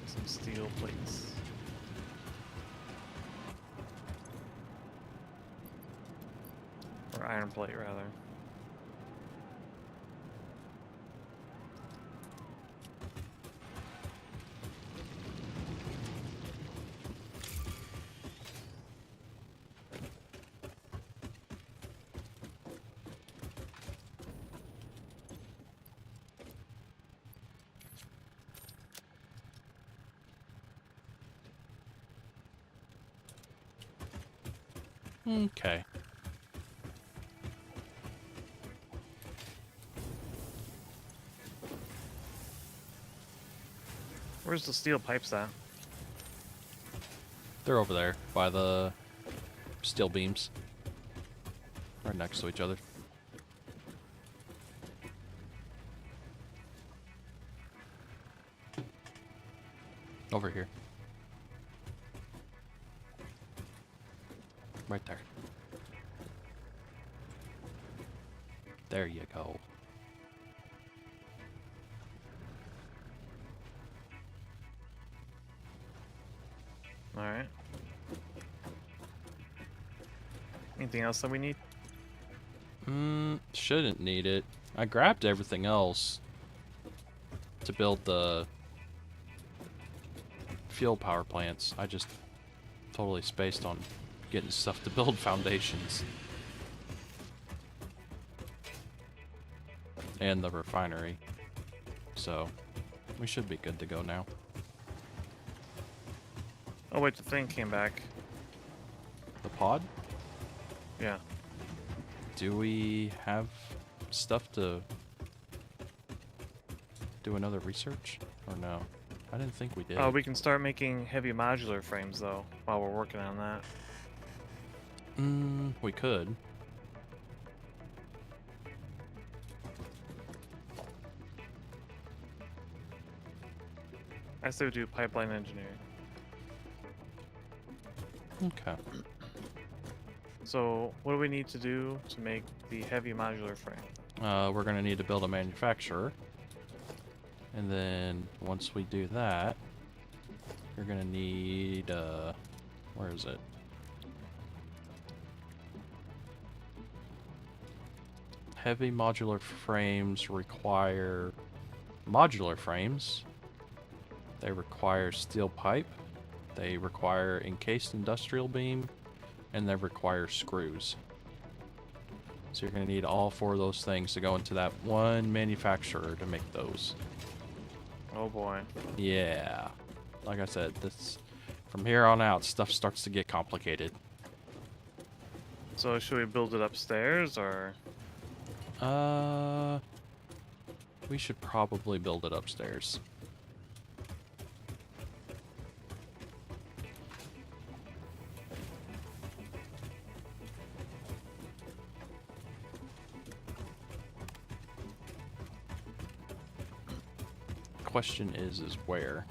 B: Some steel plates. Or iron plate, rather.
A: Okay.
B: Where's the steel pipes at?
A: They're over there by the steel beams. Right next to each other. Over here. Right there. There you go.
B: Alright. Anything else that we need?
A: Shouldn't need it. I grabbed everything else to build the fuel power plants. I just totally spaced on getting stuff to build foundations. And the refinery. So, we should be good to go now.
B: Oh wait, the thing came back.
A: The pod?
B: Yeah.
A: Do we have stuff to do another research? Or no? I didn't think we did.
B: Oh, we can start making heavy modular frames though, while we're working on that.
A: We could.
B: I still do pipeline engineering.
A: Okay.
B: So, what do we need to do to make the heavy modular frame?
A: We're gonna need to build a manufacturer. And then once we do that, you're gonna need, where is it? Heavy modular frames require modular frames. They require steel pipe. They require encased industrial beam. And they require screws. So you're going to need all 4 of those things to go into that one manufacturer to make those.
B: Oh boy.
A: Yeah. Like I said, this from here on out, stuff starts to get complicated.
B: So should we build it upstairs or?
A: We should probably build it upstairs. Question is where?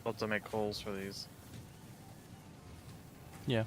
B: We'll have to make holes for these.
A: Yeah.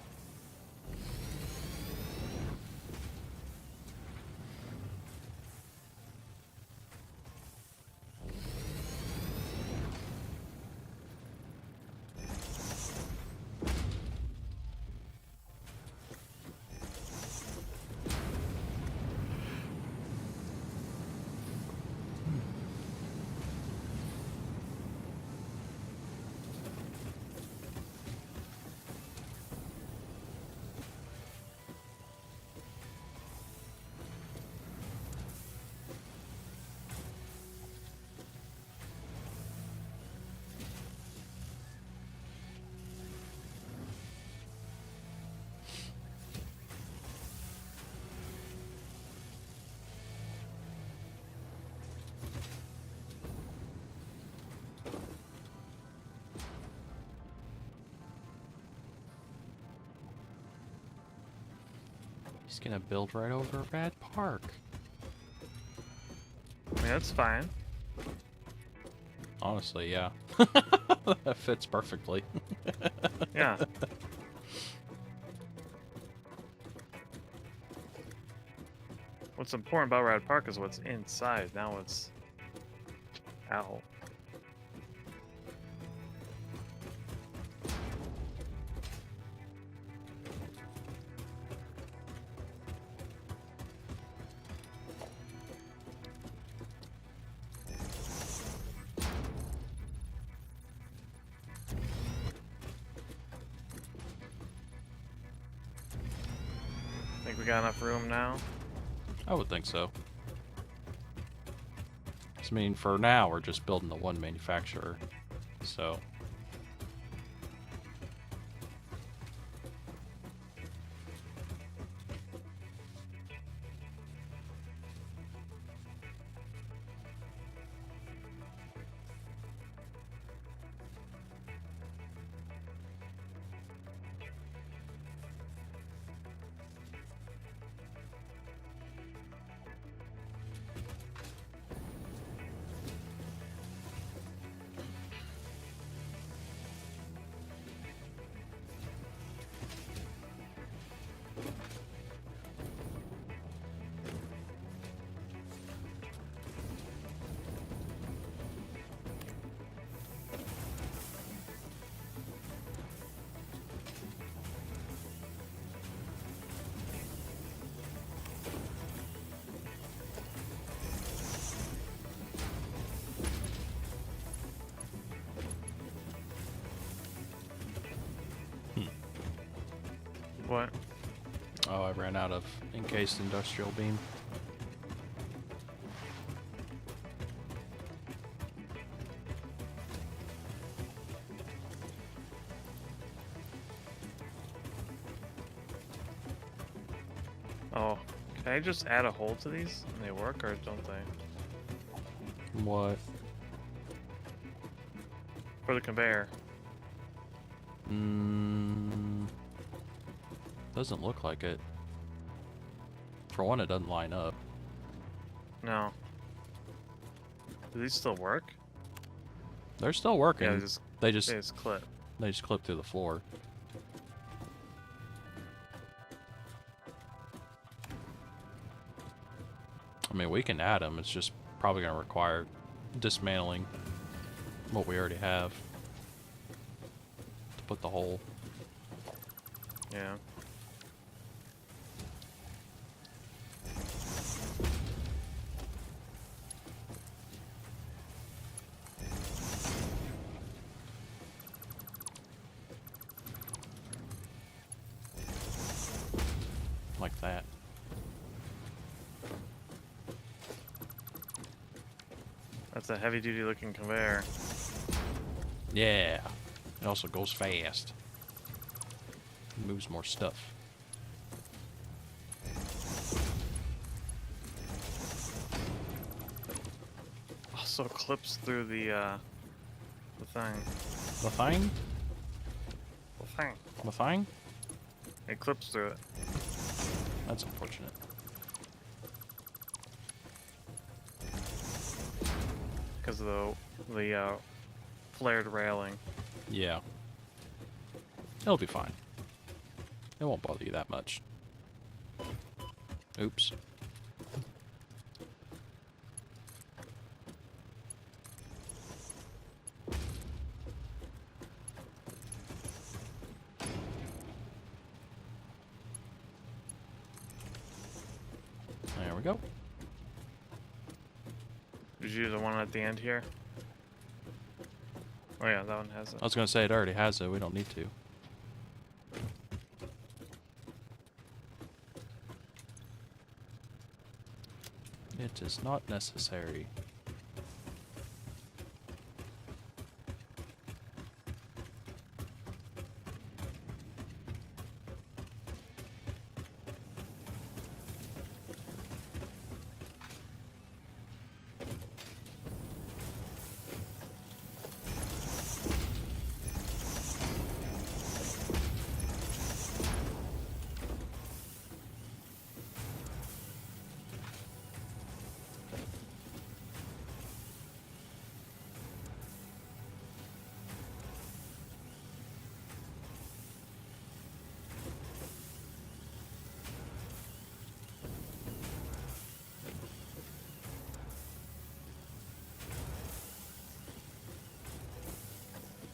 A: He's gonna build right over Rad Park.
B: I mean, that's fine.
A: Honestly, yeah. That fits perfectly.
B: Yeah. What's important about Rad Park is what's inside. Now it's out. Think we got enough room now?
A: I would think so. I mean, for now, we're just building the one manufacturer, so...
B: What?
A: Oh, I ran out of encased industrial beam.
B: Oh, can I just add a hole to these and they work or don't they?
A: What?
B: For the conveyor.
A: Doesn't look like it. For one, it doesn't line up.
B: No. Do these still work?
A: They're still working.
B: Yeah,
A: they just
B: clip.
A: they just clip through the floor. I mean, we can add them. It's just probably going to require dismantling what we already have to put the hole.
B: Yeah.
A: Like that.
B: That's a heavy-duty looking conveyor.
A: Yeah. It also goes fast. Moves more stuff.
B: Also clips through the thing.
A: The thing?
B: The thing.
A: The thing?
B: It clips through it.
A: That's unfortunate.
B: Because of the flared railing.
A: Yeah. It'll be fine. It won't bother you that much. Oops. There we go.
B: Did you do the one at the end here? Oh yeah, that one has it.
A: I was gonna say it already has it. We don't need to. It is not necessary.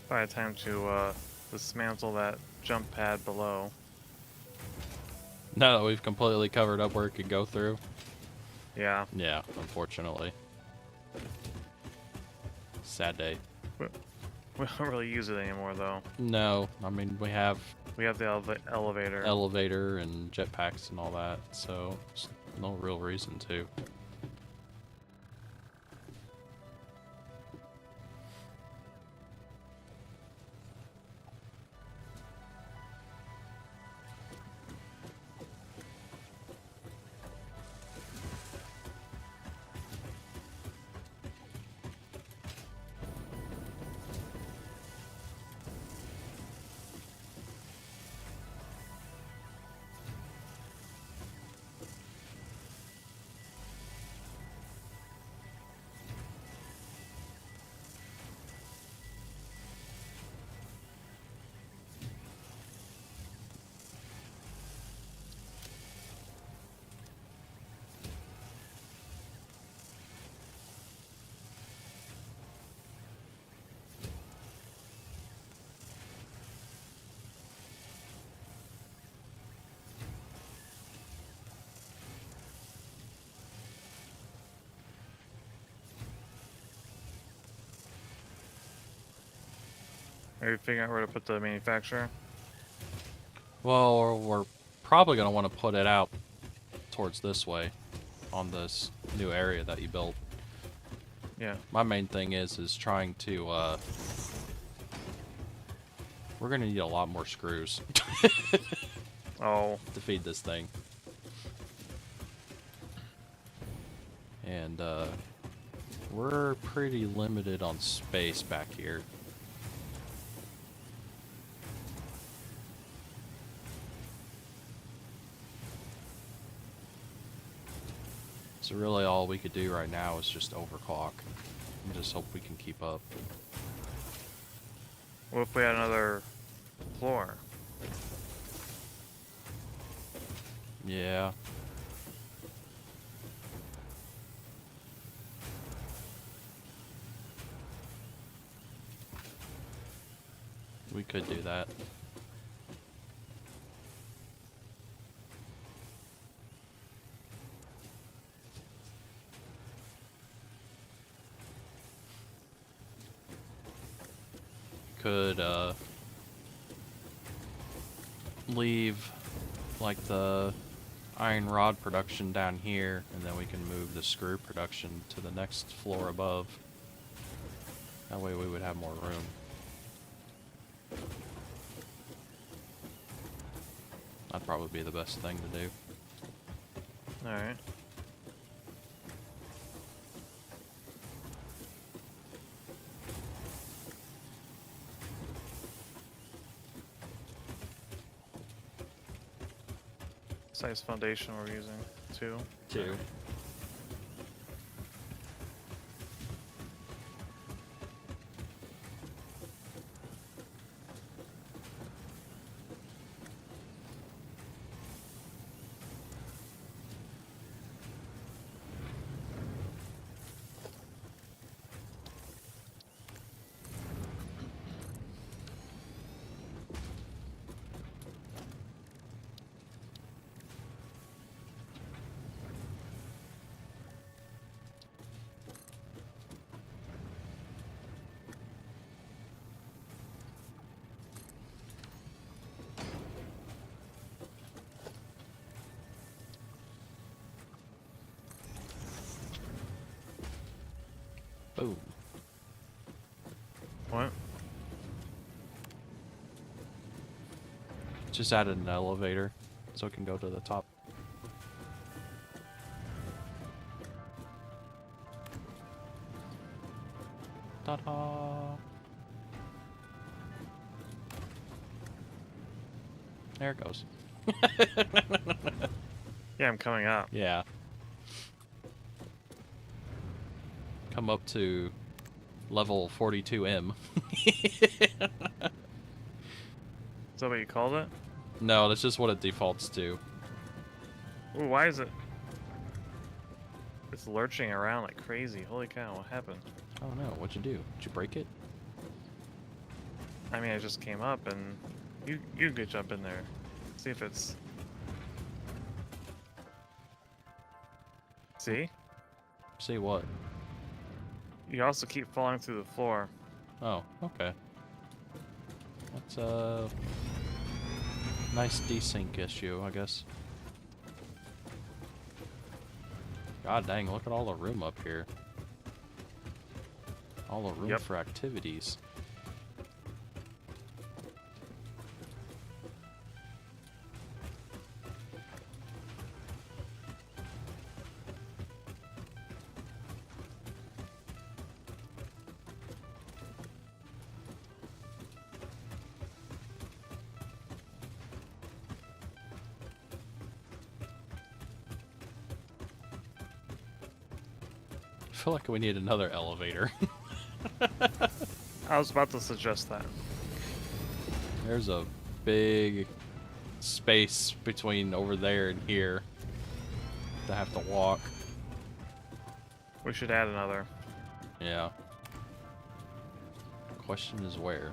B: Probably time to dismantle that jump pad below.
A: Now that we've completely covered up where it could go through.
B: Yeah.
A: Yeah, unfortunately. Sad day.
B: We don't really use it anymore though.
A: No, I mean we have
B: We have the elevator.
A: elevator and jetpacks and all that, so there's no real reason to.
B: Are you figuring out where to put the manufacturer?
A: Well, we're probably going to want to put it out towards this way on this new area that you built.
B: Yeah.
A: My main thing is trying to, we're going to need a lot more screws
B: Oh.
A: to feed this thing. And, we're pretty limited on space back here. So really all we could do right now is just overclock and just hope we can keep up.
B: What if we had another floor?
A: Yeah. We could do that. Could leave like the iron rod production down here, and then we can move the screw production to the next floor above. That way we would have more room. That'd probably be the best thing to do.
B: Alright. Size foundation we're using, 2.
A: 2. Boom.
B: What?
A: Just added an elevator so it can go to the top. Ta-da! There it goes.
B: Yeah, I'm coming up.
A: Yeah. Come up to level 42M.
B: Is that what you called it?
A: No, that's just what it defaults to.
B: Ooh, why is it? It's lurching around like crazy. Holy cow, what happened?
A: Oh no, what'd you do? Did you break it?
B: I mean, I just came up and you could jump in there. See if it's... See?
A: See what?
B: You also keep falling through the floor.
A: Oh, okay. That's a nice desync issue, I guess. God dang, look at all the room up here. All the room
B: Yep.
A: for activities. I feel like we need another elevator.
B: I was about to suggest that.
A: There's a big space between over there and here to have to walk.
B: We should add another.
A: Yeah. Question is where?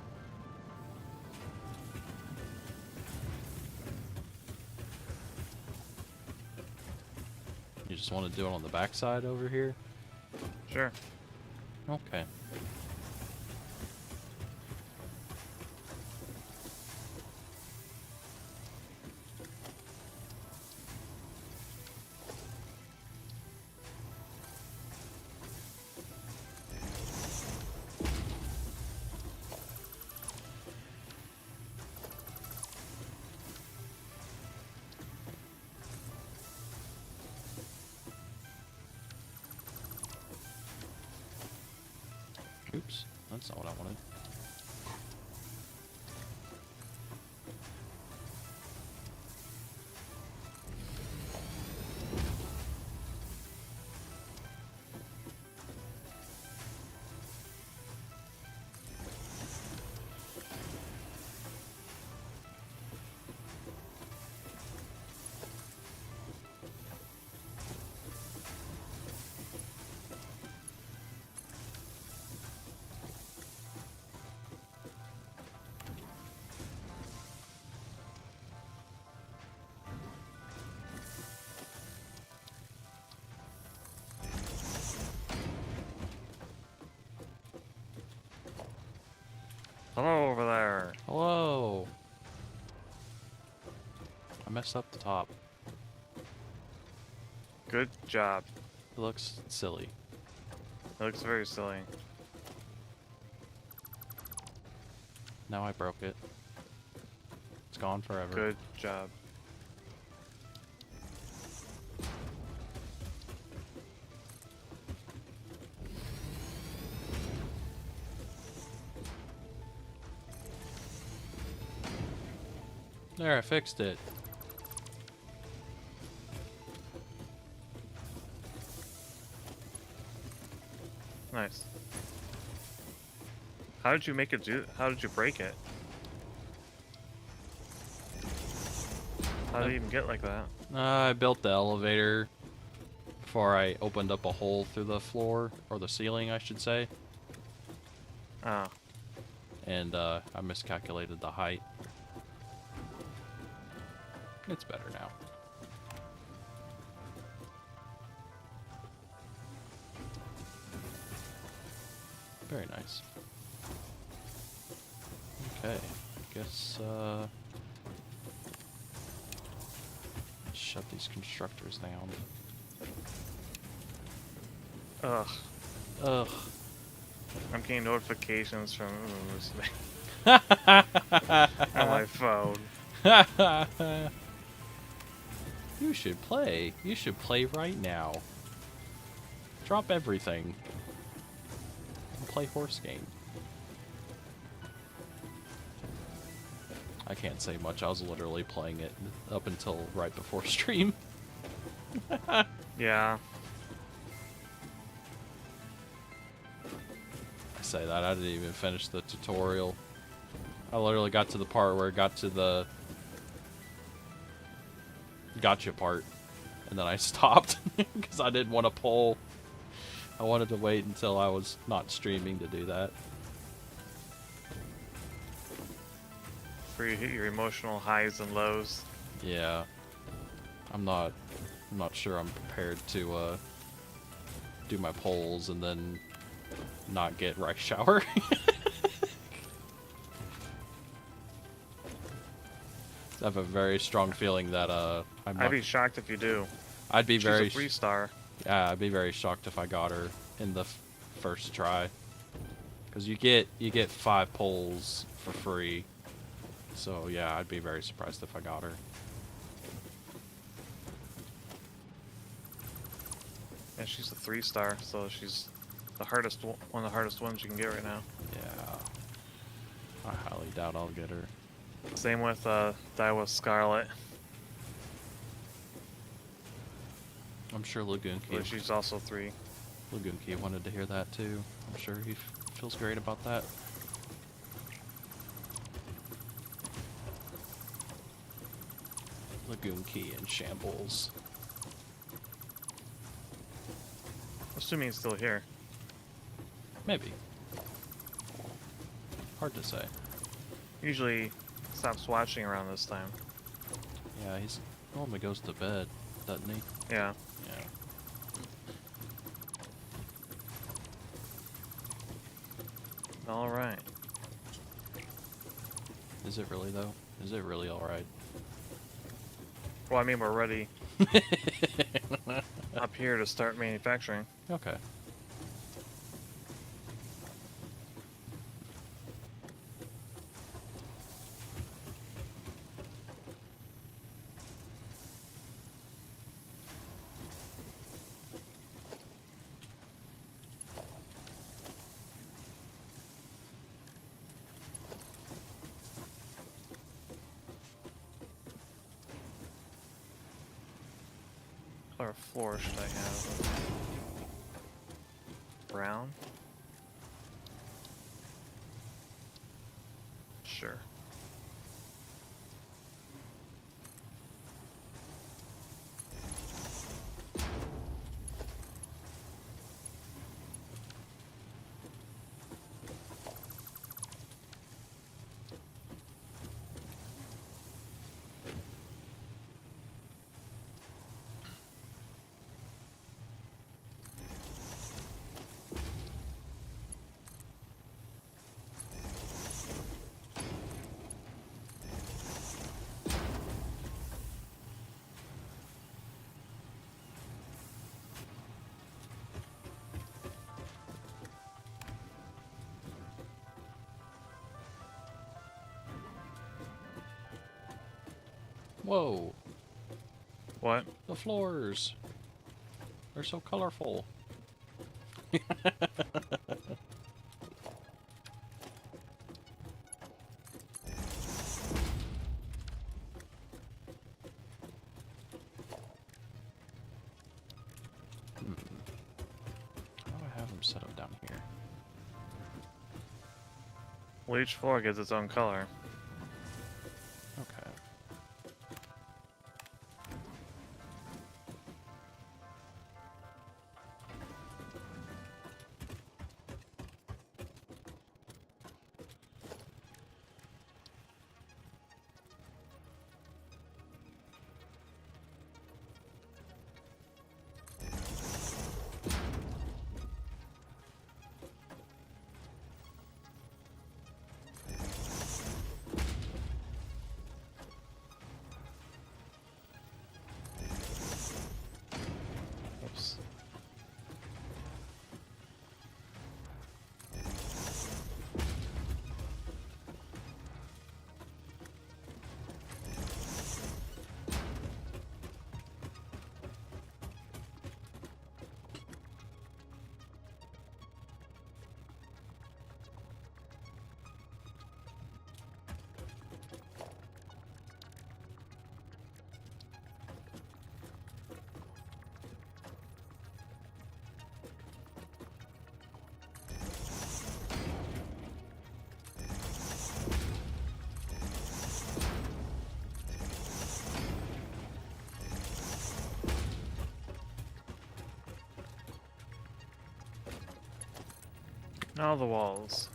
A: You just want to do it on the backside over here?
B: Sure.
A: Okay. Oops, that's not what I wanted. messed up the top.
B: Good job.
A: It looks silly.
B: It looks very silly.
A: Now I broke it. It's gone forever.
B: Good job.
A: There, I fixed it.
B: Nice. How did you make it do? How did you break it? How did you even get like that?
A: I built the elevator before I opened up a hole through the floor, or the ceiling, I should say.
B: Ah,
A: And I miscalculated the height. It's better now. Very nice. Okay, guess shut these constructors down.
B: ugh.
A: Ugh.
B: I'm getting notifications from on my phone.
A: You should play. You should play right now. Drop everything. And play horse game. I can't say much. I was literally playing it up until right before stream.
B: Yeah.
A: I say that. I didn't even finish the tutorial. I literally got to the part where it got to the gotcha part, and then I stopped because I didn't want to pull. I wanted to wait until I was not streaming to do that.
B: Where you hit your emotional highs and lows.
A: Yeah, I'm not sure I'm prepared to do my polls and then not get rush shower. I have a very strong feeling that
B: I'd be shocked if you do.
A: I'd be
B: She's
A: very
B: a 3-star.
A: Yeah, I'd be very shocked if I got her in the first try. Because you get 5 polls for free. So yeah, I'd be very surprised if I got her.
B: And she's a 3-star, so she's the hardest one of the hardest ones you can get right now.
A: Yeah. I highly doubt I'll get her.
B: Same with Daiwa Scarlet,
A: I'm sure Lagoon
B: where
A: Key
B: she's also 3.
A: wanted to hear that too. I'm sure he feels great about that. Lagoon Key in shambles.
B: Assuming he's still here.
A: Maybe. Hard to say.
B: Usually stops watching around this time.
A: Yeah, he's normally goes to bed, doesn't he?
B: Yeah.
A: Yeah.
B: Alright.
A: Is it really though? Is it really alright?
B: Well, I mean, we're ready up here to start manufacturing.
A: Okay.
B: What color floor should I have? Brown? Sure.
A: Whoa,
B: What?
A: the floors. They're so colorful. How do I have them set up down here?
B: Well, each floor gets its own color.
A: Okay.
B: Oops. Now the walls.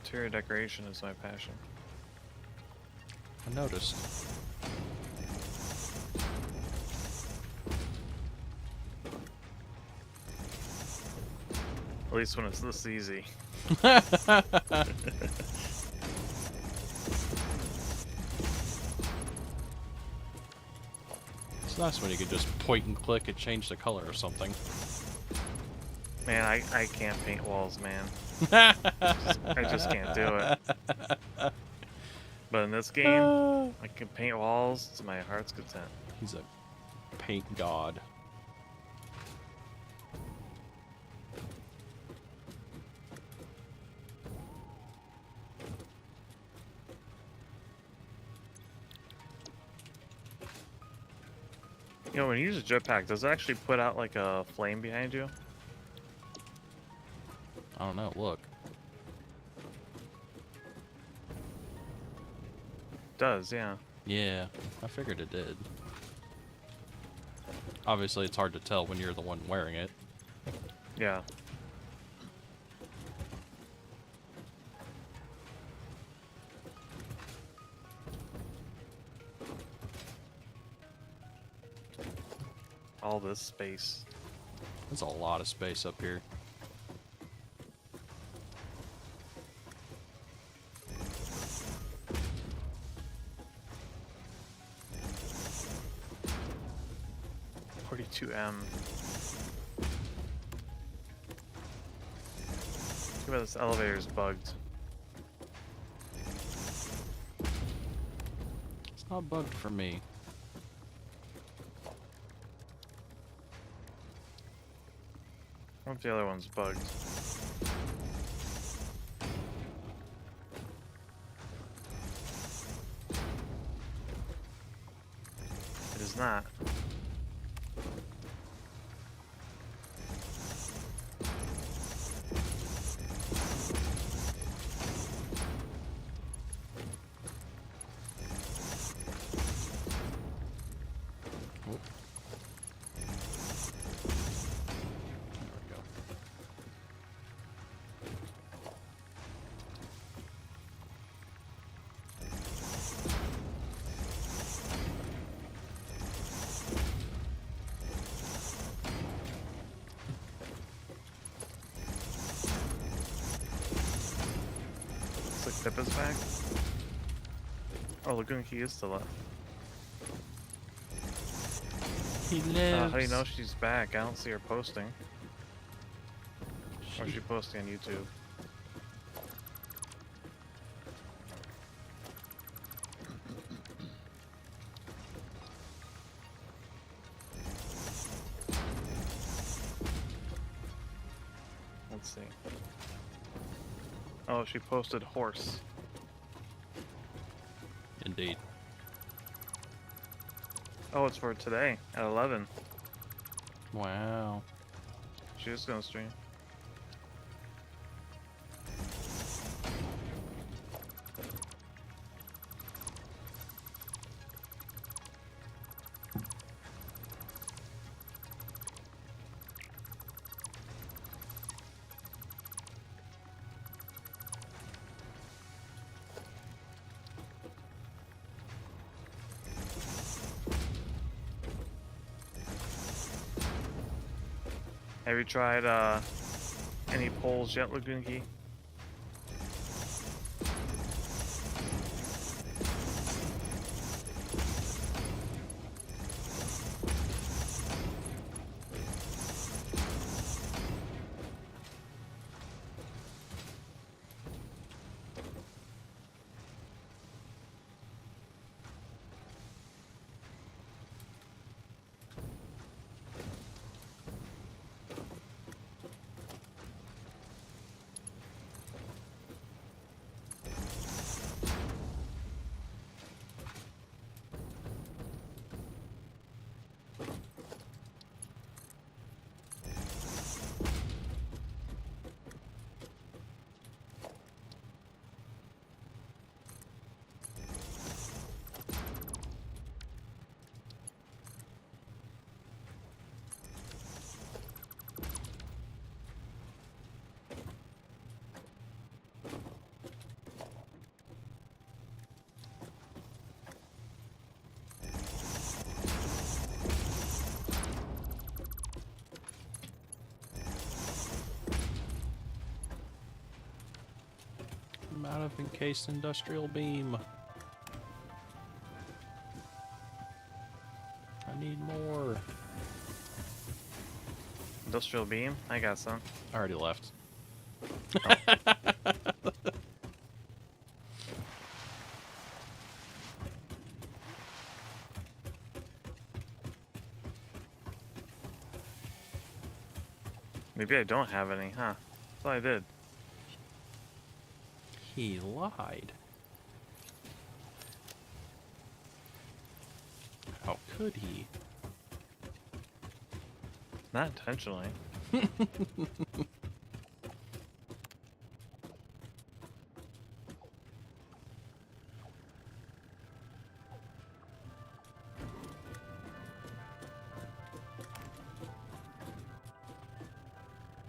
B: Interior decoration is my passion.
A: I noticed.
B: At least when it's this easy.
A: It's nice when you can just point and click and change the color or something.
B: Man, I can't paint walls, man. I just can't do it. But in this game, I can paint walls to my heart's content.
A: He's a paint god.
B: You know, when you use a jetpack, does it actually put out like a flame behind you?
A: I don't know, look.
B: It does, yeah.
A: Yeah, I figured it did. Obviously, it's hard to tell when you're the one wearing it.
B: Yeah. All this space.
A: There's a lot of space up here.
B: M. Too bad this elevator's bugged.
A: It's not bugged for me.
B: What if the other one's bugged? It is not. Tip is back. Oh, Lagoon Key is still up.
A: He lives.
B: How do you know she's back? I don't see her posting. Or is she posting on YouTube? Let's see. Oh, she posted horse.
A: Indeed.
B: Oh, it's for today at 11.
A: Wow.
B: She is gonna stream. Have you tried any polls yet, Lagoon Key?
A: I'm out of encased industrial beam. I need more.
B: Industrial beam? I got some.
A: I already left.
B: Maybe I don't have any, huh? Thought I did.
A: He lied. How could he?
B: Not intentionally.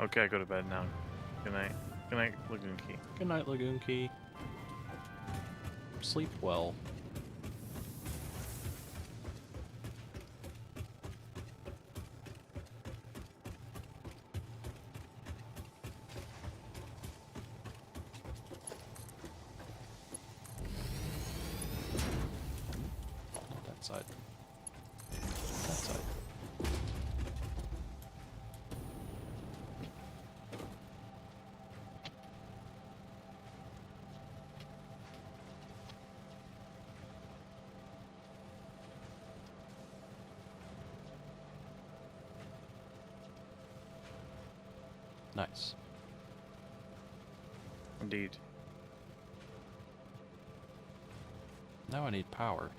B: Okay, I go to bed now. Good night. Good night, Lagoon Key.
A: Good night, Lagoon Key. Sleep well. Not that side. That side. Nice.
B: Indeed.
A: Now I need power.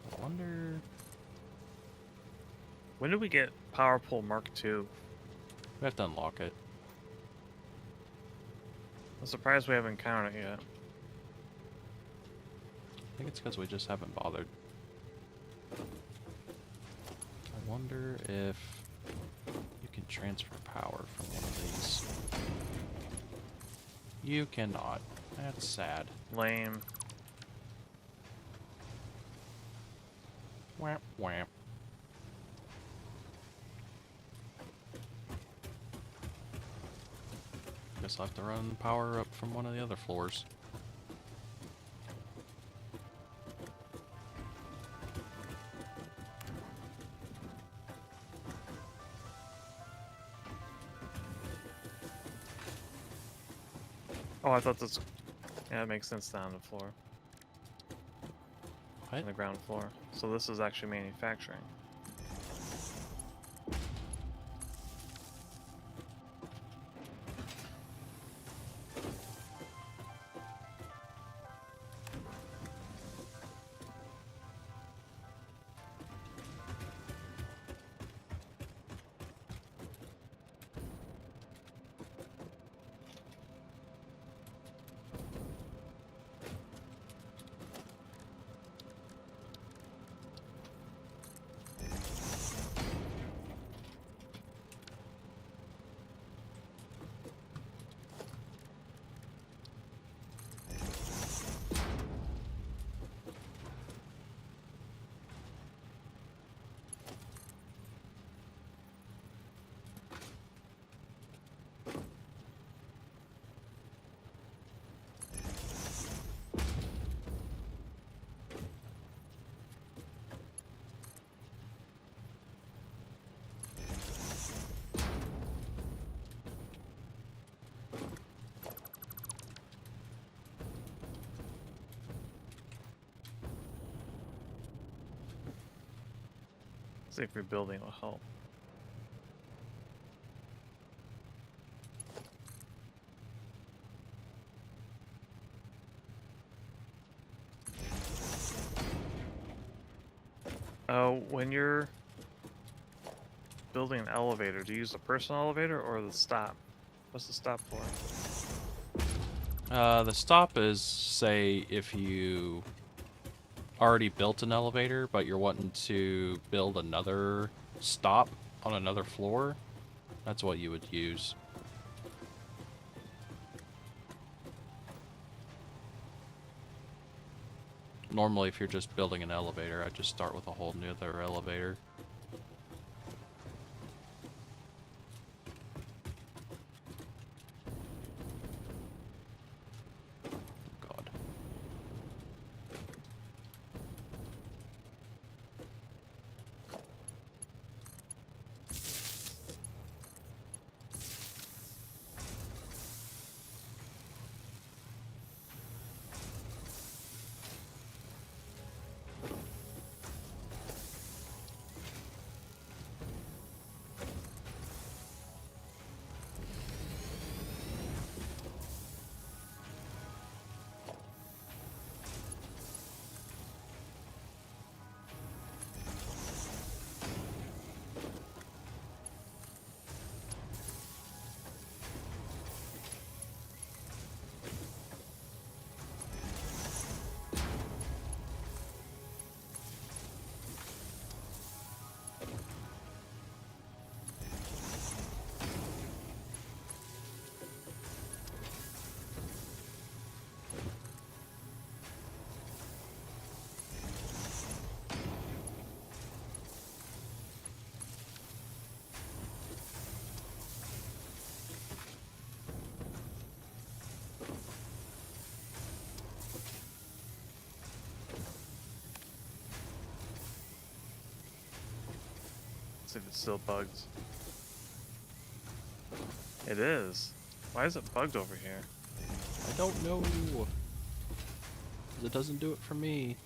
A: I wonder...
B: When did we get Power Pole Mark II?
A: We have to unlock it.
B: I'm surprised we haven't encountered it yet.
A: I think it's because we just haven't bothered. I wonder if you can transfer power from one of these. You cannot. That's sad.
B: Lame.
A: Wham, wham. Guess I'll have to run power up from one of the other floors.
B: Oh, I thought this. Yeah, it makes sense down the floor.
A: What?
B: On the ground floor. So this is actually manufacturing. See if rebuilding will help. When you're building an elevator, do you use the personal elevator or the stop? What's the stop for?
A: The stop is, say, if you already built an elevator, but you're wanting to build another stop on another floor. That's what you would use. Normally, if you're just building an elevator, I'd just start with a whole new other elevator. God.
B: See if it still bugs. It is. Why is it bugged over here?
A: I don't know. 'Cause it doesn't do it for me.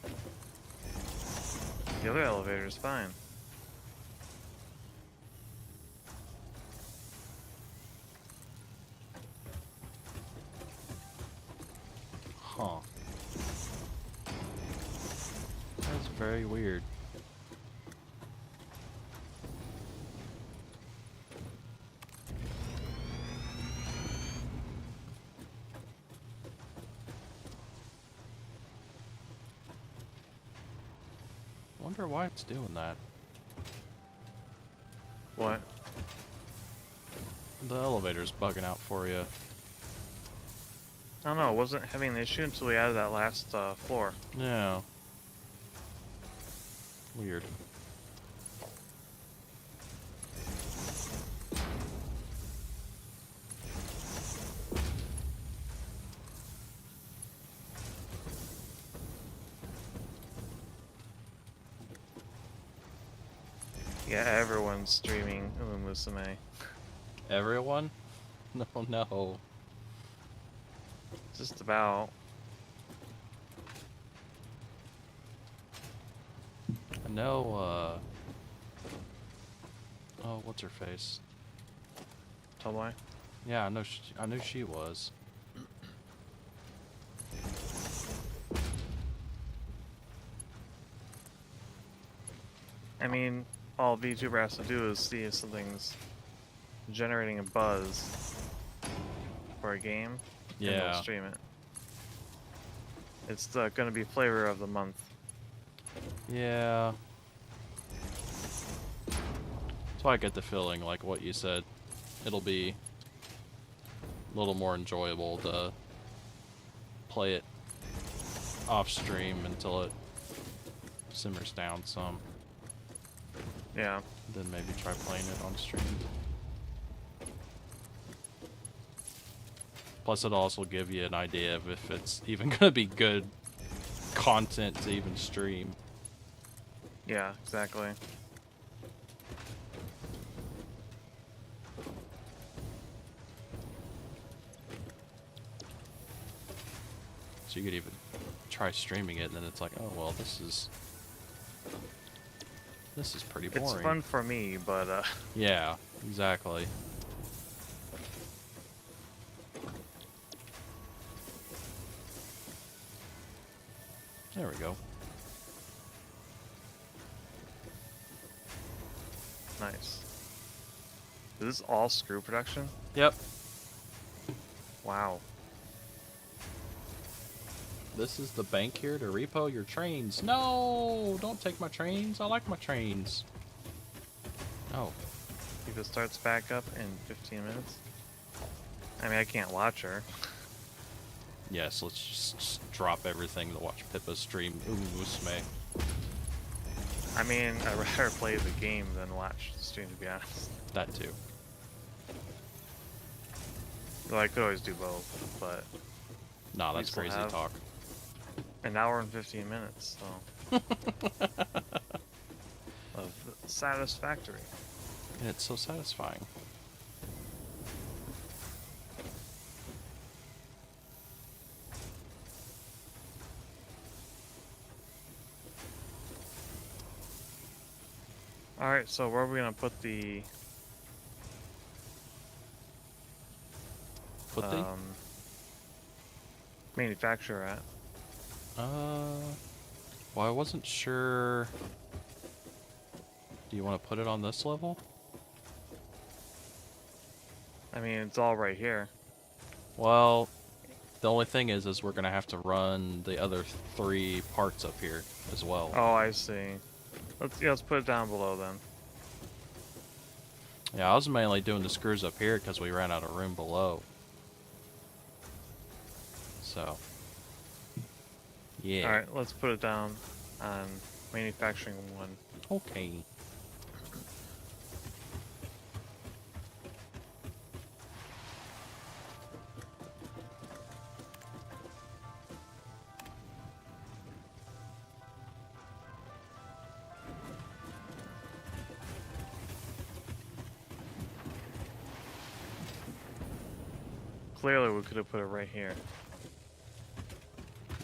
B: The other elevator is fine.
A: Huh. That's very weird. Wonder why it's doing that.
B: What?
A: The elevator's bugging out for you.
B: I don't know, it wasn't having an issue until we added that last floor.
A: Yeah. Weird.
B: Yeah, everyone's streaming Musume.
A: Everyone? No, no.
B: Just about.
A: I know, oh, what's her face?
B: Tomai.
A: Yeah, I knew she was.
B: I mean, all VTuber has to do is see if something's generating a buzz for a game, and they'll
A: Yeah.
B: stream it. It's gonna be flavor of the month.
A: Yeah. So I get the feeling, like what you said, it'll be a little more enjoyable to play it off stream until it simmers down some.
B: Yeah.
A: Then maybe try playing it on stream. Plus, it'll also give you an idea of if it's even gonna be good content to even stream.
B: Yeah, exactly.
A: So you could even try streaming it, and then it's like, oh well, this is pretty boring.
B: It's fun for me, but
A: Yeah, exactly. There we go.
B: nice. Is this all screw production?
A: Yep.
B: Wow.
A: This is the bank here to repo your trains. No! Don't take my trains. I like my trains. Oh.
B: If it starts back up in 15 minutes. I mean, I can't watch her.
A: Yes, let's just drop everything to watch Pippa stream Musume.
B: I mean, I'd rather play the game than watch the stream, to be honest.
A: That too.
B: Though I could always do both, but
A: Nah, that's
B: still
A: crazy
B: have-
A: talk.
B: an hour and 15 minutes, so. Of Satisfactory.
A: And it's so satisfying.
B: Alright, so where are we gonna put the
A: Put the
B: manufacturer at?
A: Well, I wasn't sure. Do you want to put it on this level?
B: I mean, it's all right here.
A: Well, the only thing is we're gonna have to run the other 3 parts up here as well.
B: Oh, I see. Let's put it down below then.
A: Yeah, I was mainly doing the screws up here because we ran out of room below. So, yeah.
B: Alright, let's put it down on manufacturing 1.
A: Okay.
B: Clearly, we could have put it right here.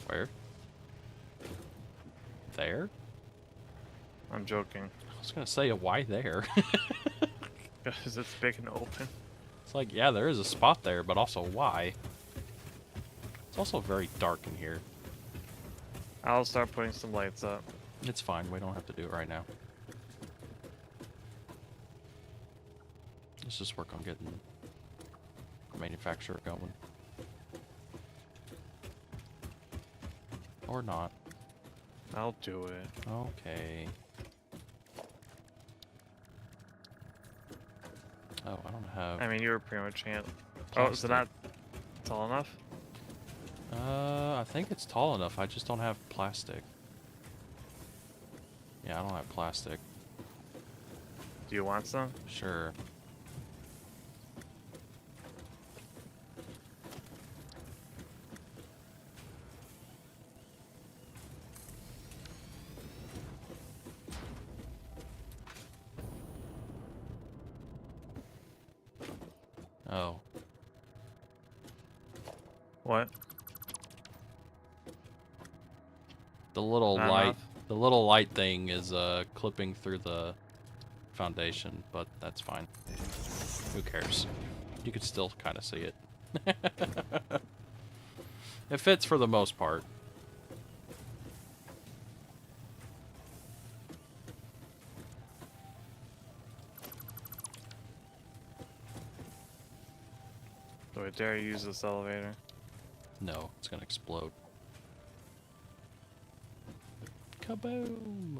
A: Where? There?
B: I'm joking.
A: I was gonna say, why there?
B: Because it's big and open.
A: It's like, yeah, there is a spot there, but also why? It's also very dark in here.
B: I'll start putting some lights up.
A: It's fine, we don't have to do it right now. Let's just work on getting the manufacturer going. Or not.
B: I'll do it.
A: Okay. Oh, I don't have...
B: I mean, you were pretty much Oh, is it not tall enough?
A: I think it's tall enough. I just don't have plastic. Yeah, I don't have plastic.
B: Do you want some?
A: Sure. Oh.
B: What?
A: The little
B: Not
A: light,
B: enough?
A: the little light thing is clipping through the foundation, but that's fine. Who cares? You could still kind of see it. It fits for the most part.
B: Do I dare use this elevator?
A: No, it's gonna explode. Kaboom!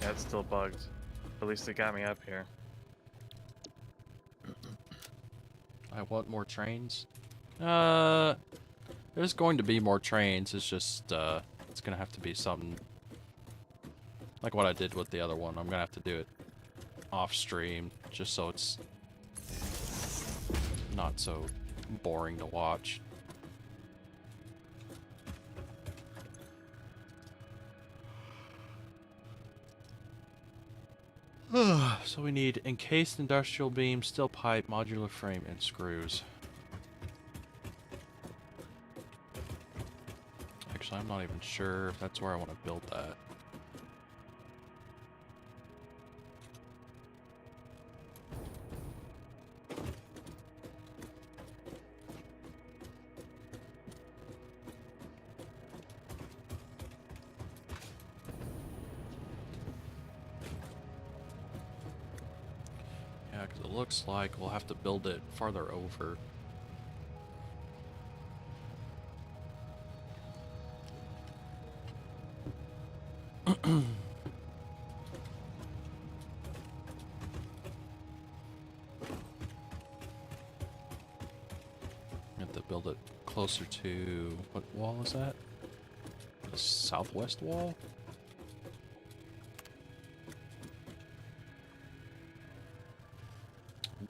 B: Yeah, it's still bugged. At least it got me up here.
A: I want more trains. There's going to be more trains. It's just, it's gonna have to be something like what I did with the other one. I'm gonna have to do it off stream, just so it's not so boring to watch. So we need encased industrial beam, steel pipe, modular frame, and screws. Actually, I'm not even sure if that's where I want to build that. Yeah, because it looks like we'll have to build it farther over. Have to build it closer to, what wall is that? The southwest wall?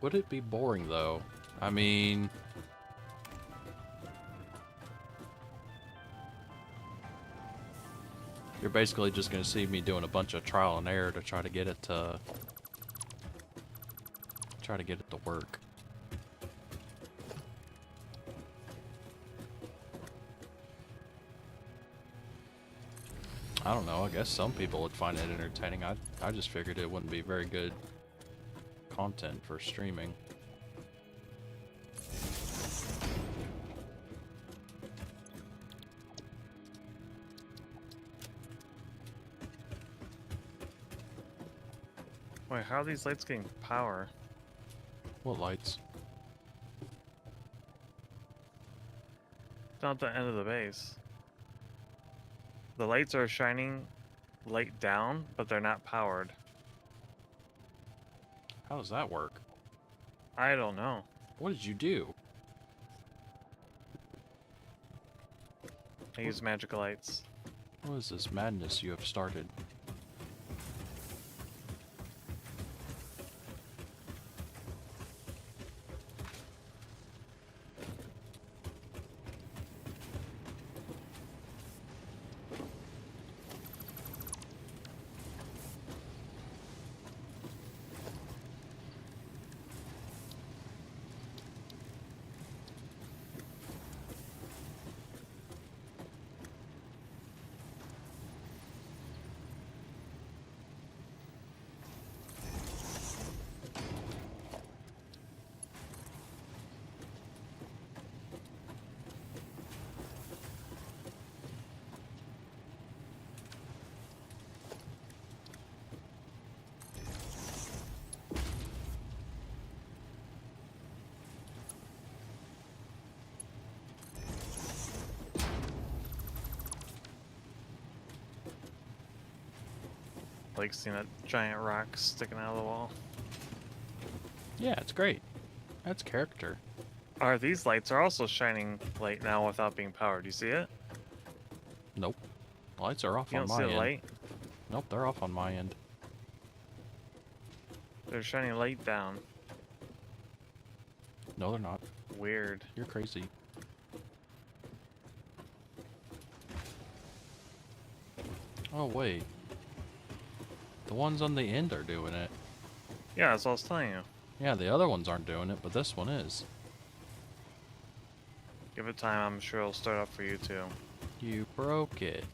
A: Would it be boring though? I mean, you're basically just gonna see me doing a bunch of trial and error to try to get it to work. I don't know, I guess some people would find it entertaining. I just figured it wouldn't be very good content for streaming.
B: Wait, how are these lights getting power?
A: What lights?
B: Down at the end of the base. The lights are shining light down, but they're not powered.
A: How does that work?
B: I don't know.
A: What did you do?
B: I use magical lights.
A: What is this madness you have started?
B: Like seeing that giant rock sticking out of the wall.
A: Yeah, it's great. That's character.
B: These lights are also shining light now without being powered. You see it?
A: Nope. Lights are off
B: You
A: on
B: don't
A: my
B: see the
A: end.
B: light?
A: Nope, they're off on my end.
B: They're shining light down.
A: No, they're not.
B: Weird.
A: You're crazy. Oh, wait. The ones on the end are doing it.
B: Yeah, that's what I was telling you.
A: Yeah, the other ones aren't doing it, but this one is.
B: Give it time, I'm sure it'll start up for you too.
A: You broke it.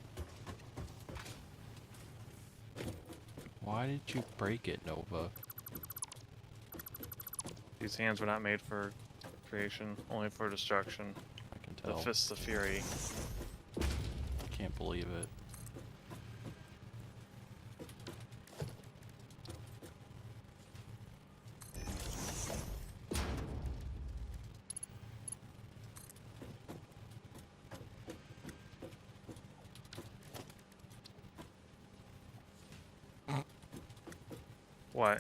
A: Why did you break it, Nova?
B: These hands were not made for creation, only for destruction.
A: I can
B: The
A: tell.
B: fists of fury.
A: Can't believe it.
B: What?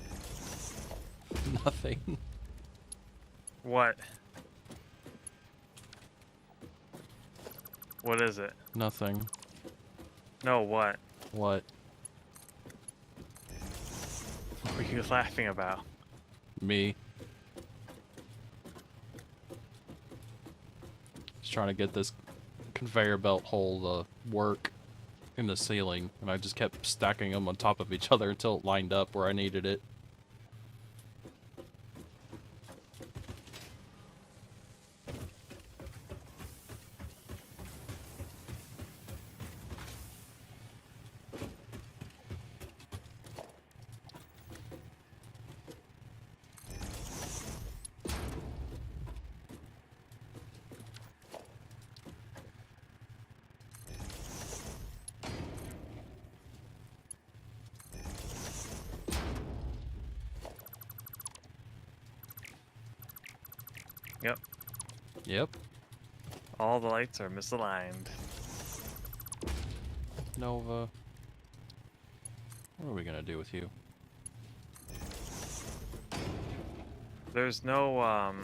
A: Nothing.
B: What? What is it?
A: Nothing.
B: No, what?
A: What?
B: What are you laughing about?
A: Me. Just trying to get this conveyor belt hole to work in the ceiling, and I just kept stacking them on top of each other until it lined up where I needed it.
B: Yep.
A: Yep.
B: All the lights are misaligned.
A: Nova. What are we gonna do with you?
B: There's no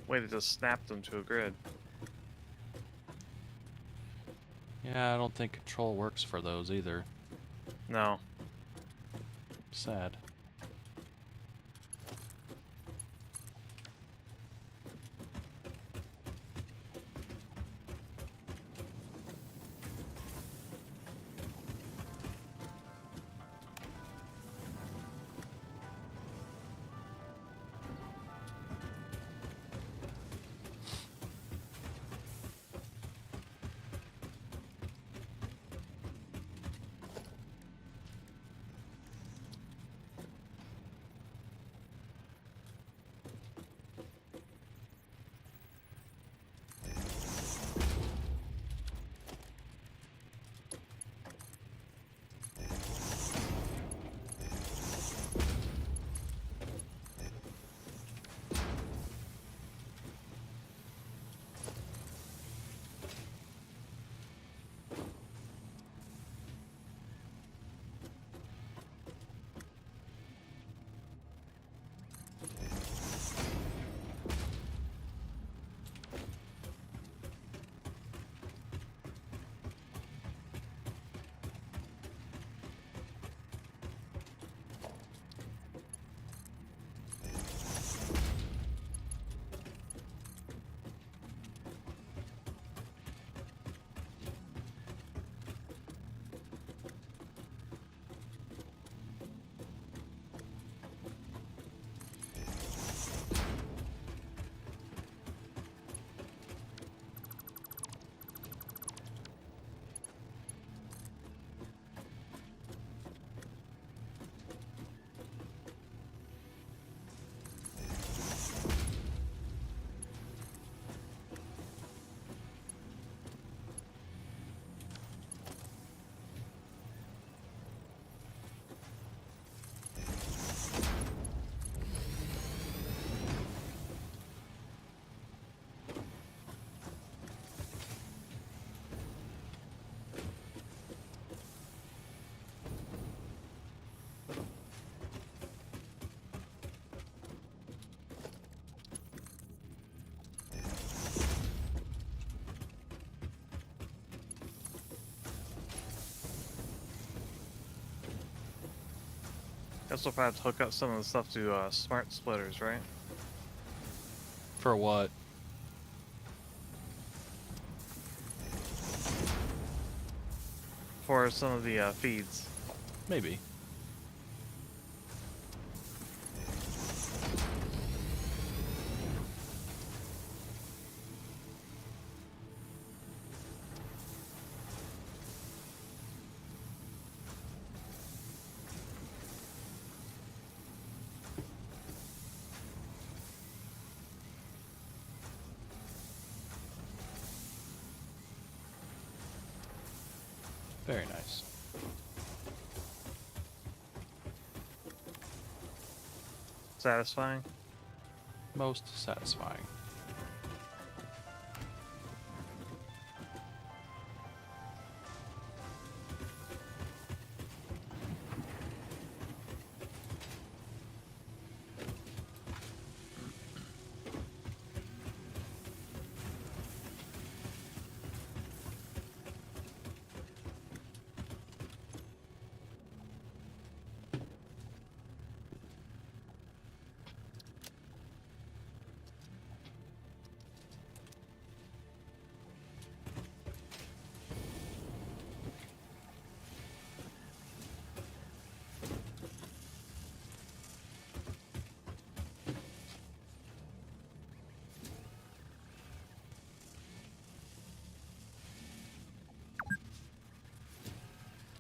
B: way to just snap them to a grid.
A: Yeah, I don't think control works for those either.
B: No.
A: Sad.
B: Guess we'll probably have to hook up some of the stuff to smart splitters, right?
A: For what?
B: For are some of the feeds?
A: Maybe. Very nice.
B: Satisfying?
A: Most satisfying.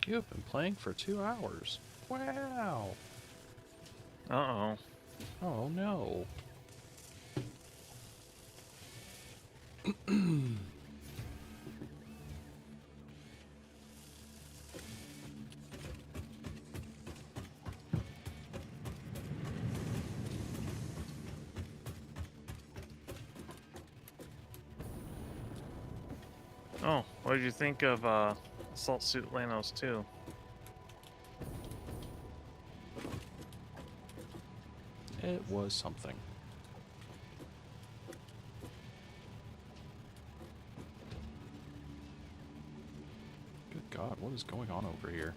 A: You have been playing for 2 hours. Wow.
B: Uh-oh.
A: Oh no.
B: Oh, what did you think of Salt Suit Lanos 2?
A: It was something. Good God, what is going on over here?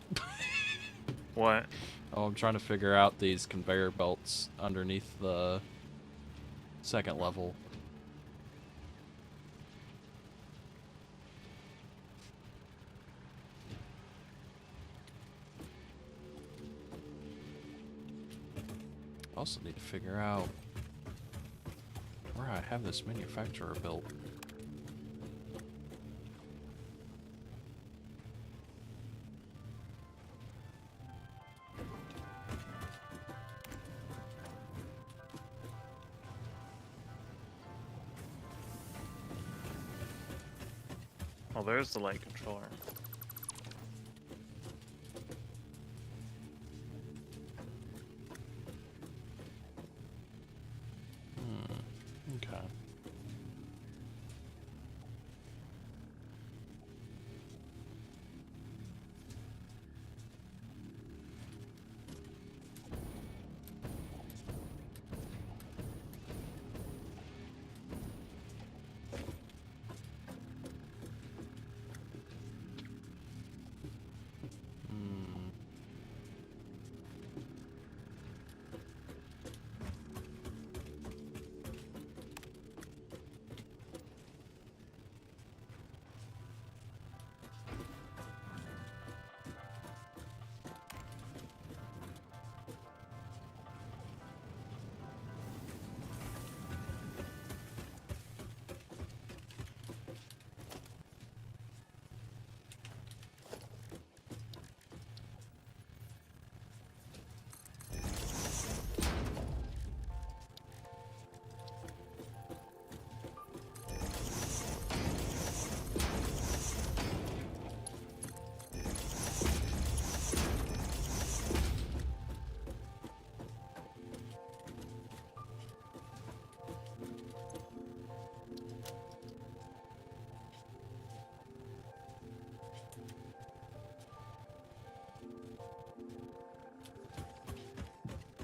B: What?
A: Oh, I'm trying to figure out these conveyor belts underneath the second level. I also need to figure out where I have this manufacturer built.
B: Oh, there's the light controller.
A: Okay.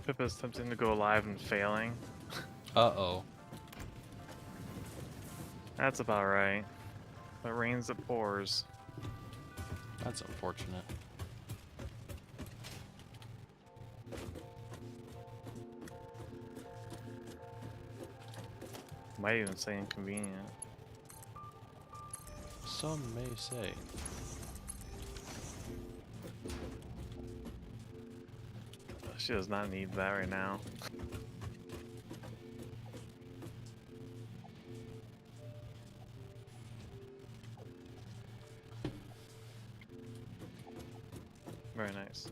B: Pippa's attempting to go live and failing.
A: Uh-oh.
B: That's about right. It rains, it pours.
A: That's unfortunate.
B: Might even say inconvenient.
A: Some may say.
B: She does not need that right now. Very nice.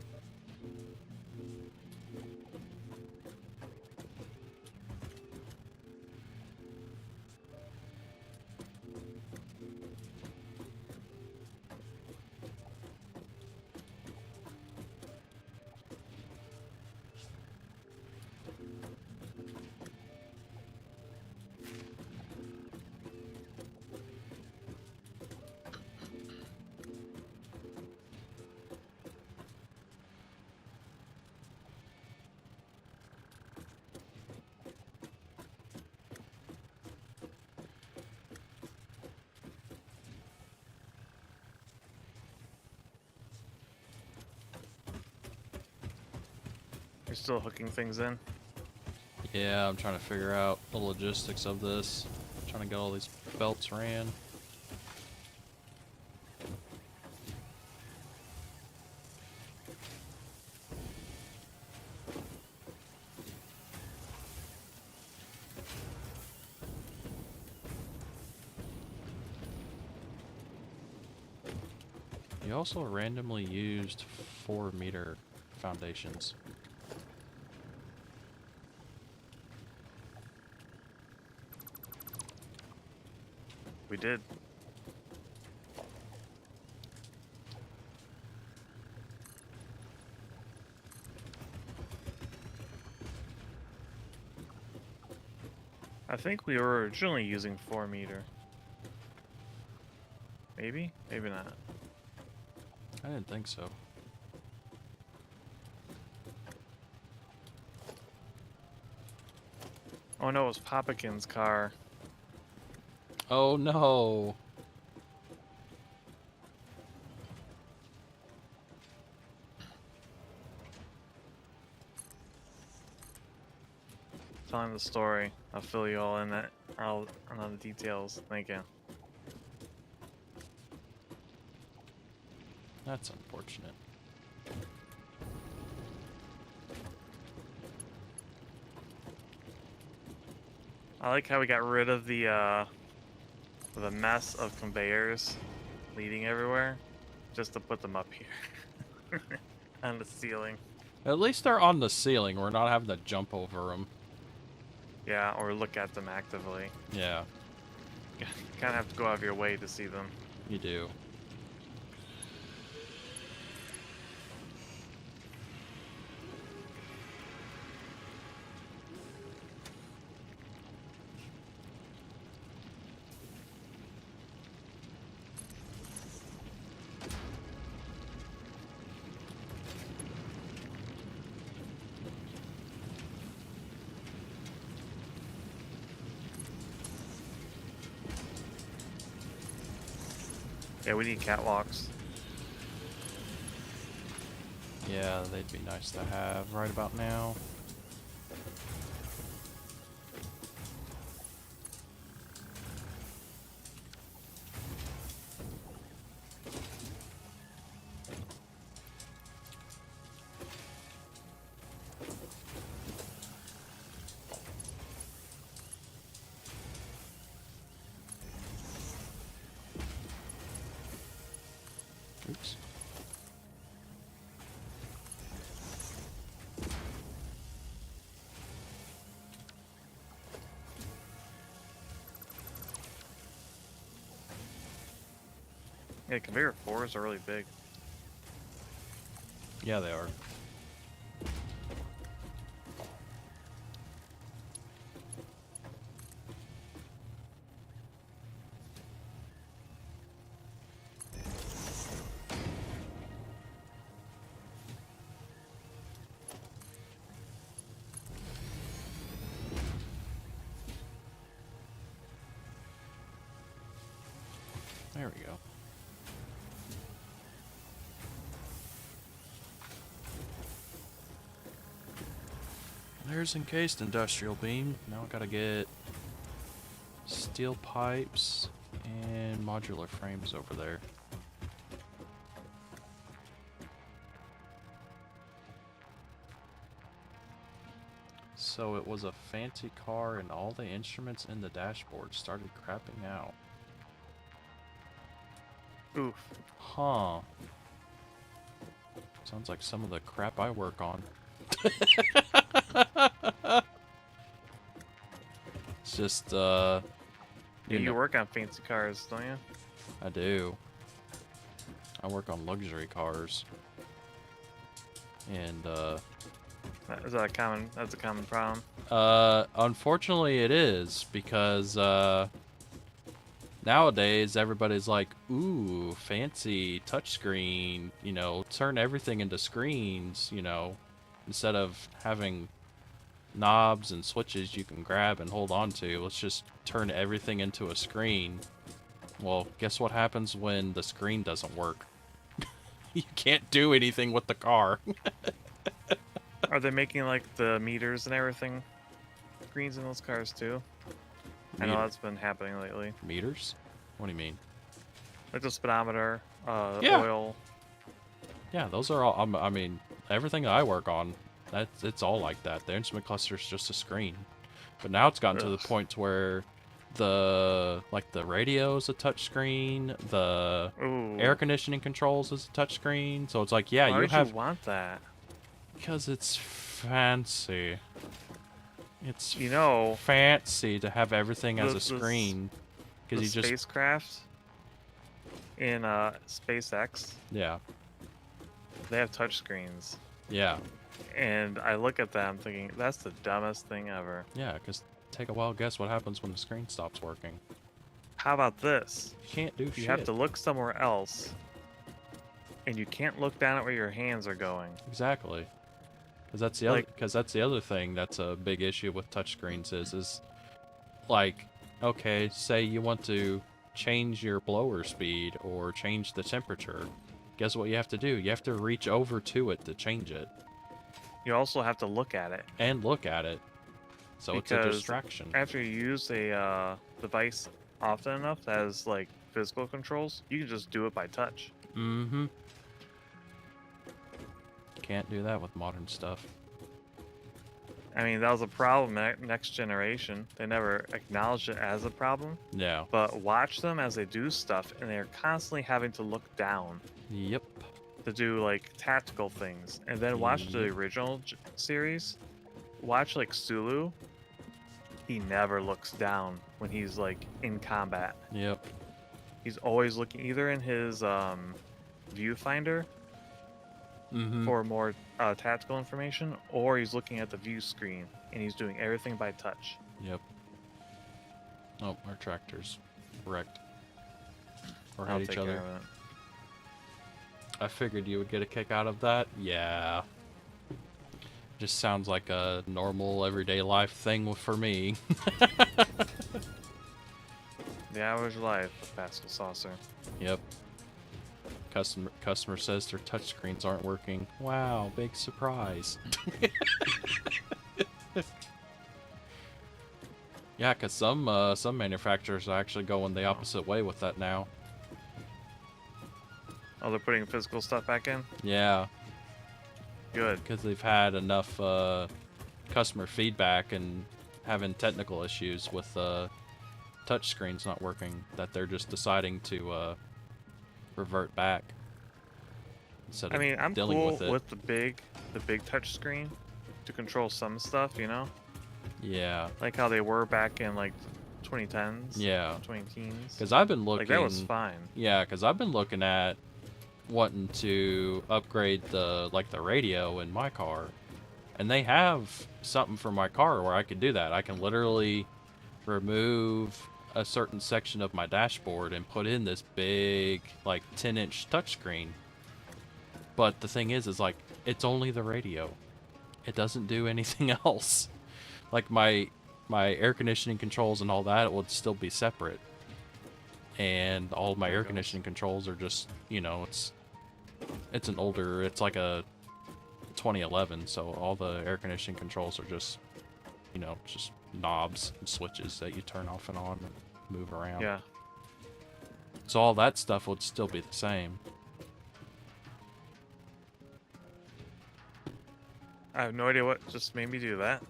B: You're still hooking things in?
A: Yeah, I'm trying to figure out the logistics of this. Trying to get all these belts ran. You also randomly used 4-meter foundations.
B: We did. I think we were originally using 4-meter. Maybe? Maybe not.
A: I didn't think so.
B: Oh no, it was Papakin's car.
A: Oh no!
B: Telling the story. I'll fill you all in that. On the details. Thank you.
A: That's unfortunate.
B: I like how we got rid of the mess of conveyors leading everywhere, just to put them up here on the ceiling.
A: At least they're on the ceiling. We're not having to jump over them.
B: Yeah, or look at them actively.
A: Yeah,
B: You kind of have to go out of your way to see them.
A: you do.
B: Yeah, we need catwalks.
A: Yeah, they'd be nice to have right about now. Oops.
B: Yeah, conveyor 4s are really big.
A: Yeah, they are. There we go. There's encased industrial beam. Now I gotta get steel pipes and modular frames over there. So it was a fancy car and all the instruments in the dashboard started crapping out.
B: Oof.
A: Huh. Sounds like some of the crap I work on. It's just,
B: Yeah,
A: you
B: you
A: know,
B: work on fancy cars, don't you?
A: I do. I work on luxury cars. And,
B: Is that a common? That's a common problem.
A: unfortunately it is, because, nowadays everybody's like, ooh, fancy touchscreen, you know, turn everything into screens, you know, instead of having knobs and switches you can grab and hold on to, let's just turn everything into a screen. Well, guess what happens when the screen doesn't work? You can't do anything with the car.
B: Are they making like the meters and everything screens in those cars too? I know
A: Meter-
B: that's been happening lately.
A: Meters? What do you mean?
B: Like the speedometer,
A: Yeah.
B: oil.
A: Yeah, those are all, I mean, everything that I work on, it's all like that. The instrument cluster is just a screen. But now it's gotten to the
B: Ugh.
A: point where the radio's a touchscreen, the
B: Ooh.
A: air conditioning controls is a touchscreen. So it's like, yeah,
B: Why
A: you
B: would
A: have,
B: you want that?
A: because it's fancy. It's
B: You know,
A: fancy to have everything as a
B: the
A: screen.
B: the
A: Because you just,
B: spacecraft in SpaceX,
A: yeah,
B: they have touch screens,
A: yeah,
B: and I look at them thinking that's the dumbest thing ever.
A: yeah. Because take a wild guess what happens when the screen stops working.
B: How about this?
A: You can't do shit.
B: You have to look somewhere else, and you can't look down at where your hands are going.
A: Exactly. Because that's the other thing that's a big issue with touchscreens is like, okay, say you want to change your blower speed or change the temperature. Guess what you have to do? You have to reach over to it to change it
B: You also have to look at it.
A: and look at it. So it's a
B: Because
A: distraction.
B: after you use a device often enough that has like physical controls, you can just do it by touch.
A: Mm-hmm. Can't do that with modern stuff.
B: I mean, that was a problem next generation. They never acknowledged it as a problem,
A: Yeah.
B: but watch them as they do stuff, and they're constantly having to look down
A: Yep.
B: to do like tactical things. And then watch the
A: Yep.
B: original series. Watch like Sulu. He never looks down when he's like in combat.
A: Yep.
B: He's always looking either in his viewfinder
A: Mm-hmm.
B: for more tactical information, or he's looking at the view screen and he's doing everything by touch.
A: Yep. Oh, our tractor's wrecked. Or
B: I'll
A: hit
B: take
A: each
B: care
A: other.
B: of it.
A: I figured you would get a kick out of that. Yeah. Just sounds like a normal everyday life thing for me.
B: The average life of Pascal Saucer.
A: Yep. Customer says their touchscreens aren't working. Wow, big surprise. Yeah, because some manufacturers are actually going the opposite way with that now.
B: Oh, they're putting physical stuff back in?
A: Yeah,
B: Good.
A: because they've had enough customer feedback and having technical issues with touchscreens not working that they're just deciding to revert back instead
B: I
A: of
B: mean, I'm
A: dealing
B: cool
A: with it.
B: with the big touch screen to control some stuff, you know?
A: Yeah,
B: Like how they were back in like 2010s,
A: yeah.
B: 2010s.
A: Because I've been looking.
B: Like that was fine.
A: Yeah, because I've been looking at wanting to upgrade the radio in my car, and they have something for my car where I could do that. I can literally remove a certain section of my dashboard and put in this big 10-inch touchscreen. But the thing is like it's only the radio. It doesn't do anything else. Like my air conditioning controls and all that would still be separate. And all of my
B: There it
A: air
B: goes.
A: conditioning controls are just, it's an older, it's like a 2011, so all the air conditioning controls are just, just knobs and switches that you turn off and on and move around.
B: Yeah.
A: So all that stuff would still be the same.
B: I have no idea what just made me do that.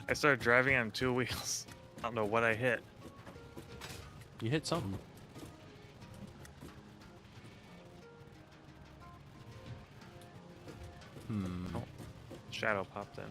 B: I started driving on 2 wheels. I don't know what I hit.
A: You hit something. Hmm.
B: Oh, shadow popped in.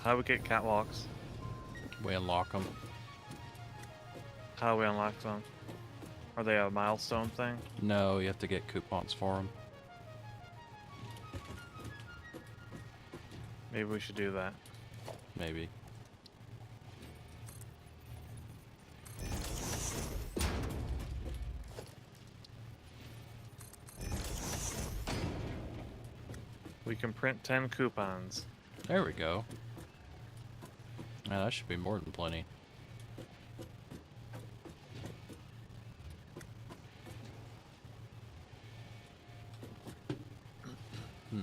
B: How do we get catwalks?
A: We unlock them.
B: How do we unlock them? Are they a milestone thing?
A: No, you have to get coupons for them.
B: Maybe we should do that.
A: Maybe.
B: We can print 10 coupons.
A: There we go. Man, that should be more than plenty. Hmm.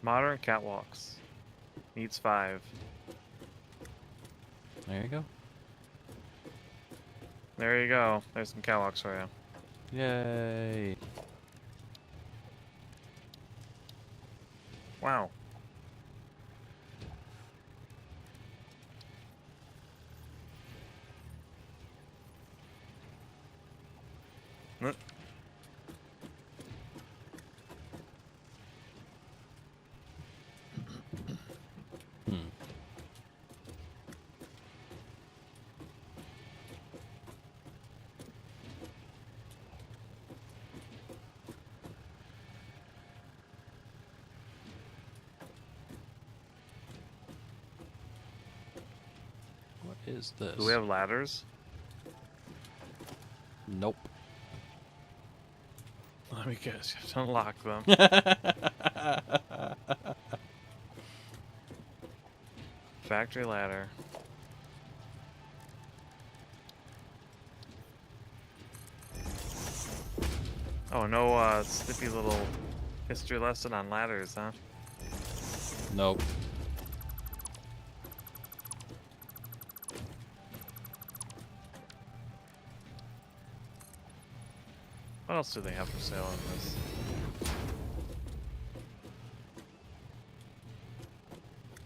B: Modern catwalks. Needs 5.
A: There you go.
B: There you go. There's some catwalks for you.
A: Yay.
B: Wow. Look.
A: Hmm. What is this?
B: Do we have ladders?
A: Nope.
B: Let me guess. You have to unlock them. Factory ladder. Oh, no snippy little history lesson on ladders, huh?
A: Nope.
B: What else do they have for sale in this?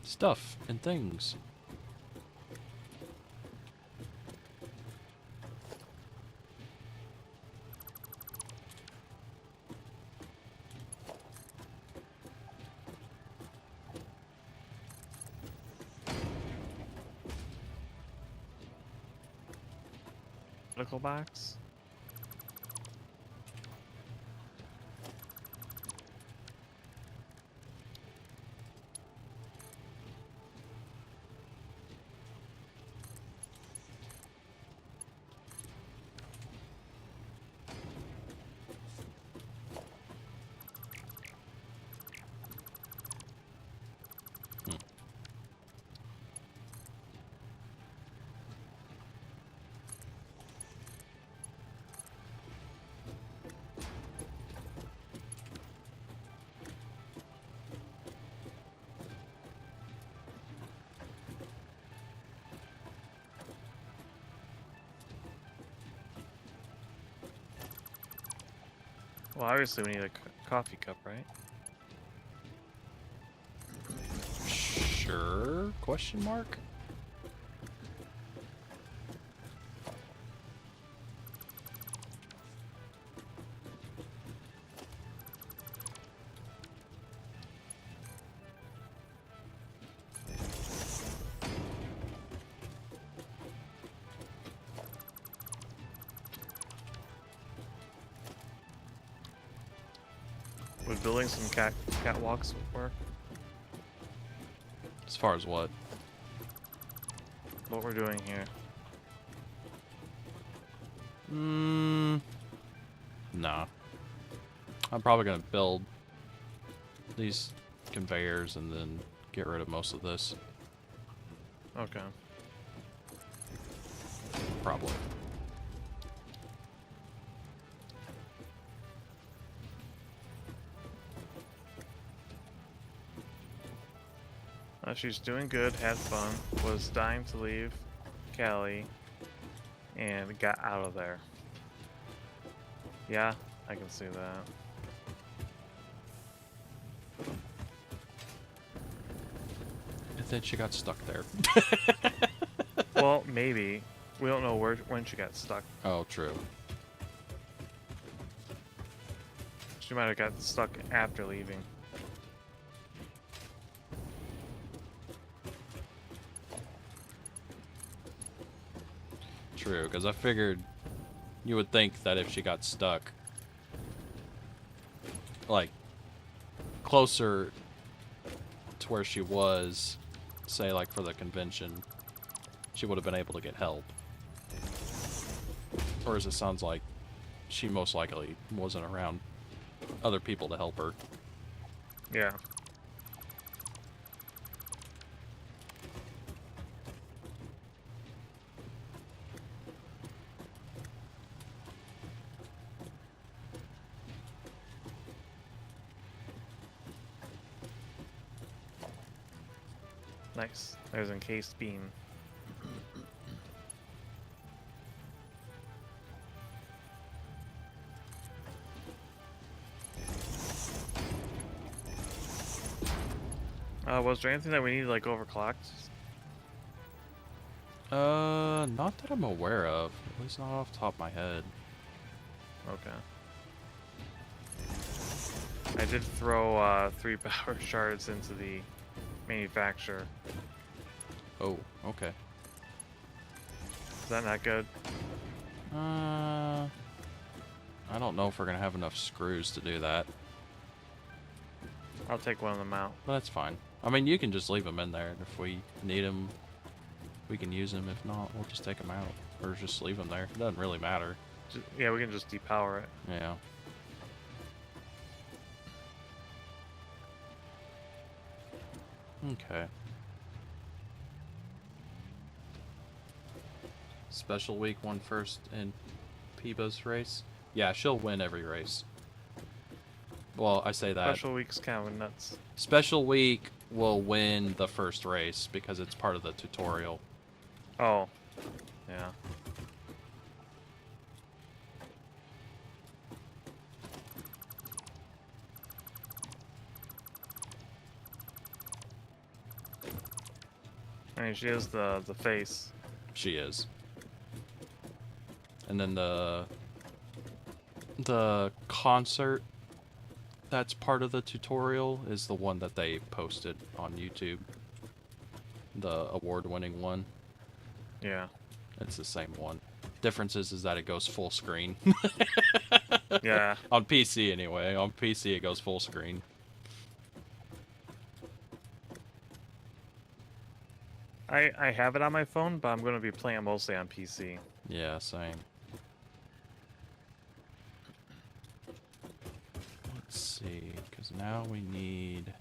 A: Stuff and things.
B: Medical box? Well, obviously we need a coffee cup, right?
A: Sure? Question mark?
B: Would building some catwalks work?
A: As far as what?
B: what we're doing here.
A: Nah. I'm probably gonna build these conveyors and then get rid of most of this.
B: Okay.
A: Probably.
B: She's doing good, had fun, was dying to leave Cali, and got out of there. Yeah, I can see that.
A: And then she got stuck there.
B: Well, maybe. We don't know when she got stuck.
A: Oh, true.
B: She might have got stuck after leaving.
A: True, because I figured you would think that if she got stuck, like, closer to where she was, say, like, for the convention, she would have been able to get help. Or as it sounds like, she most likely wasn't around other people to help her.
B: Yeah. Nice. There's encased beam. Was there anything that we need like overclocked?
A: Not that I'm aware of. At least not off the top of my head.
B: Okay. I did throw 3 power shards into the manufacturer.
A: Oh, okay.
B: Is that not good?
A: I don't know if we're gonna have enough screws to do that,
B: I'll take one of them out.
A: but that's fine. I mean, you can just leave them in there, and if we need them, we can use them. If not, we'll just take them out, or just leave them there. It doesn't really matter.
B: Yeah, we can just depower it.
A: Yeah. Okay. Special week won first in Peeba's race. Yeah, she'll win every race. Well, I say that.
B: Special week's kind of nuts.
A: Special week will win the first race because it's part of the tutorial.
B: Oh. Yeah. I mean, she is the face.
A: She is. And then the concert that's part of the tutorial is the one that they posted on YouTube. The award-winning one.
B: Yeah.
A: It's the same one. Difference is that it goes full screen.
B: Yeah.
A: On PC anyway. On PC it goes full screen.
B: I have it on my phone, but I'm going to be playing mostly on PC.
A: Yeah, same. Let's see, because now we need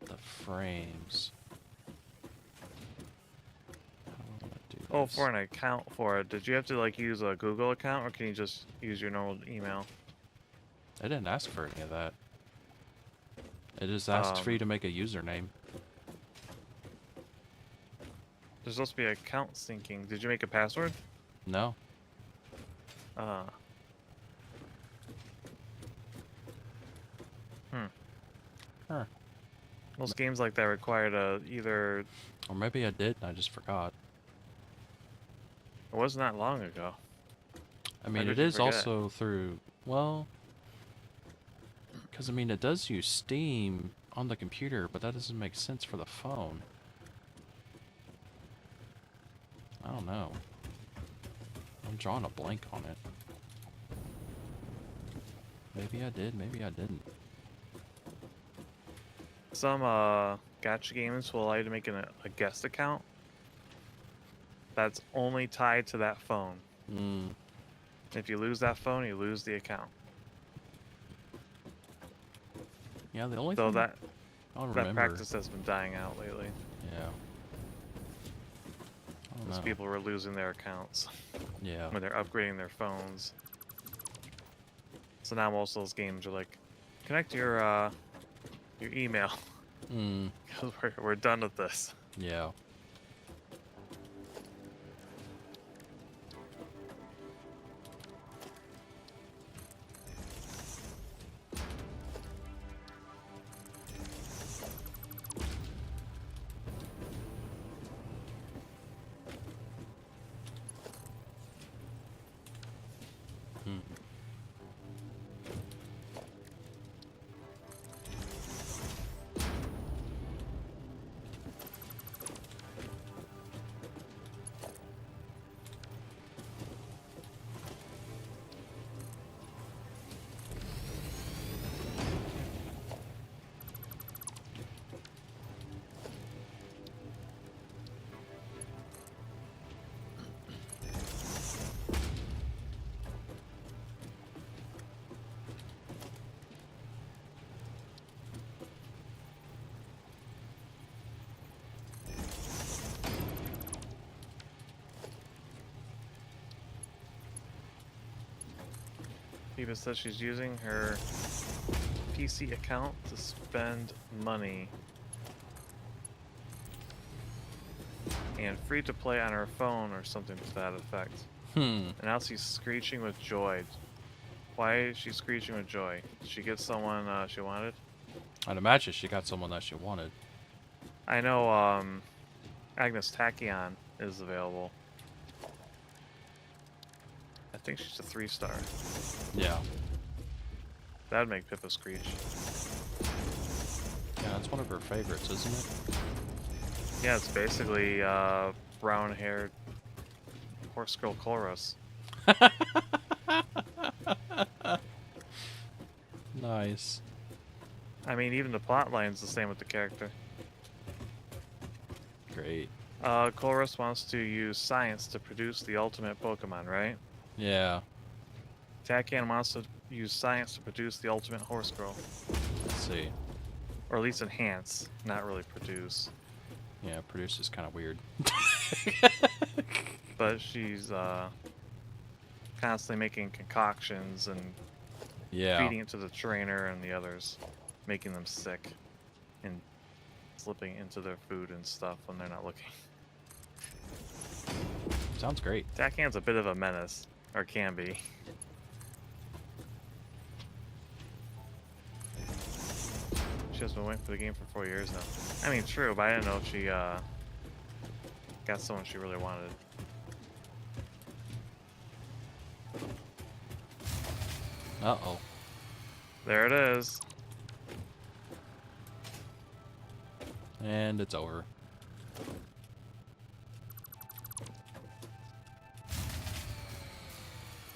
A: the frames. How do I wanna do
B: Oh,
A: this?
B: for an account for it, did you have to like use a Google account, or can you just use your normal email?
A: I didn't ask for any of that. It just asks for you to make a username.
B: There's supposed to be account syncing. Did you make a password?
A: No.
B: Hmm.
A: Huh.
B: Most games like that require to either...
A: Or maybe I did and I just forgot.
B: It wasn't that long ago.
A: I mean,
B: did
A: it
B: you
A: is
B: forget?
A: also through, well, because I mean, it does use Steam on the computer, but that doesn't make sense for the phone. I don't know. I'm drawing a blank on it. Maybe I did, maybe I didn't.
B: Some gacha games will allow you to make a guest account that's only tied to that phone.
A: Mm.
B: If you lose that phone, you lose the account.
A: Yeah, the only
B: So
A: thing
B: that
A: I don't
B: that
A: remember.
B: practice has been dying out lately.
A: Yeah. I don't
B: Because
A: know.
B: people were losing their accounts
A: Yeah.
B: when they're upgrading their phones. So now most of those games are like, connect your email
A: Mm.
B: because we're done with this.
A: Yeah. Mm.
B: Eva says she's using her PC account to spend money. And free to play on her phone or something to that effect.
A: Hmm.
B: And now she's screeching with joy. Why is she screeching with joy? Did she get someone she wanted?
A: I'd imagine she got someone that she wanted.
B: I know Agnes Tachyon is available. I think she's a 3-star.
A: Yeah.
B: That'd make Pippa screech.
A: Yeah, that's one of her favorites, isn't it?
B: Yeah, it's basically brown-haired horse girl chorus.
A: Nice.
B: I mean, even the plot line's the same with the character.
A: Great.
B: Chorus wants to use science to produce the ultimate Pokemon, right?
A: Yeah.
B: Tachyon wants to use science to produce the ultimate horse girl.
A: Let's see.
B: Or at least enhance, not really produce.
A: Yeah, produce is kind of weird.
B: But she's constantly making concoctions and
A: Yeah.
B: feeding it to the trainer and the others, making them sick and slipping into their food and stuff when they're not looking.
A: Sounds great.
B: Tachyon's a bit of a menace, or can be. She has been waiting for the game for 4 years now. I mean, true, but I didn't know if she got someone she really wanted.
A: Uh-oh.
B: There it is.
A: And it's over.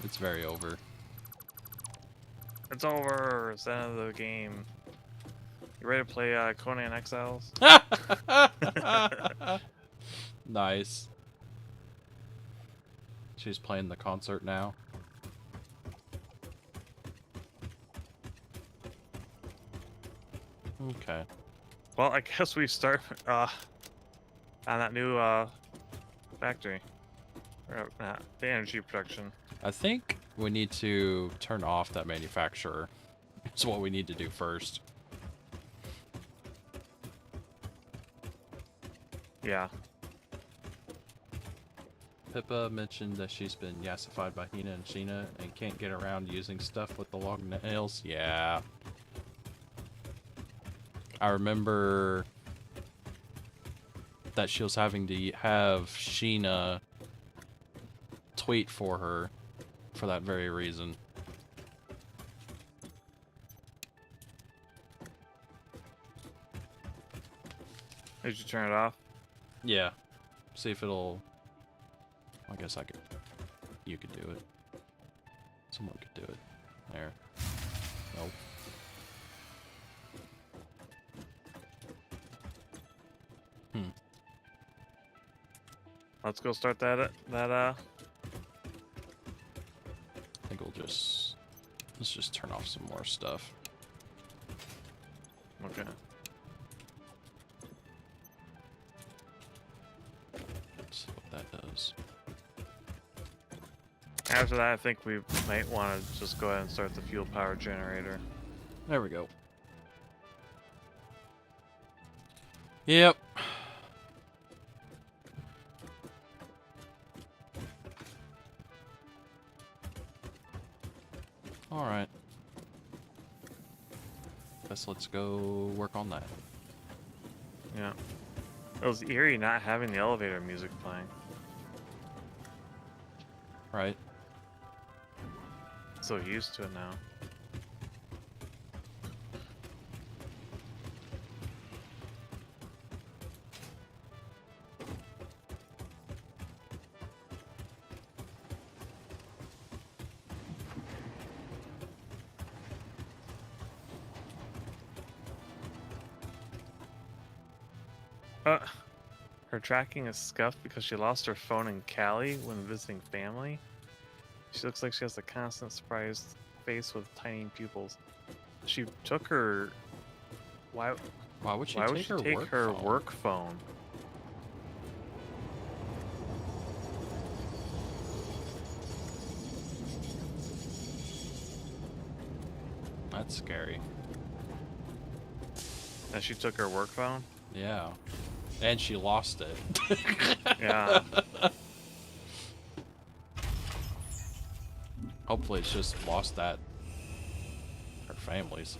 A: It's very over.
B: It's over. It's the end of the game. You ready to play Conan Exiles?
A: Nice. She's playing the concert now. Okay.
B: Well, I guess we start on that new factory. Or, the energy production.
A: I think we need to turn off that manufacturer. It's what we need to do first.
B: Yeah.
A: Pippa mentioned that she's been yassified by Hina and Sheena and can't get around using stuff with the long nails. Yeah. I remember that she was having to have Sheena tweet for her for that very reason.
B: Did you turn it off?
A: Yeah. See if it'll... I guess I could... You could do it. Someone could do it. There. Nope.
B: Let's go start that
A: I think let's just turn off some more stuff.
B: Okay.
A: Let's see what that does.
B: After that, I think we might want to just go ahead and start the fuel power generator.
A: There we go. Yep. Alright. Guess let's go work on that.
B: Yeah. It was eerie not having the elevator music playing.
A: Right.
B: So used to it now. Her tracking is scuffed because she lost her phone in Cali when visiting family. She looks like she has a constant surprised face with tiny pupils. She took her. Why
A: Why would she
B: would
A: take
B: she
A: her
B: take
A: work
B: her
A: phone?
B: work phone?
A: That's scary.
B: And she took her work phone?
A: Yeah. And she lost it.
B: Yeah.
A: Hopefully it's just lost that. Her family's.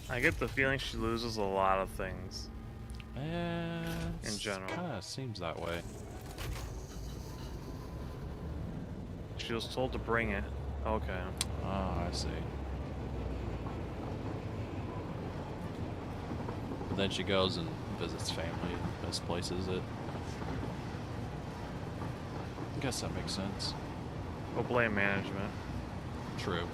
B: I get the feeling she loses a lot of things.
A: In
B: general.
A: Kinda seems that way.
B: She was told to bring it. Okay.
A: Oh, I see. But then she goes and visits family, misplaces it. I guess that makes sense.
B: We'll blame management.
A: True.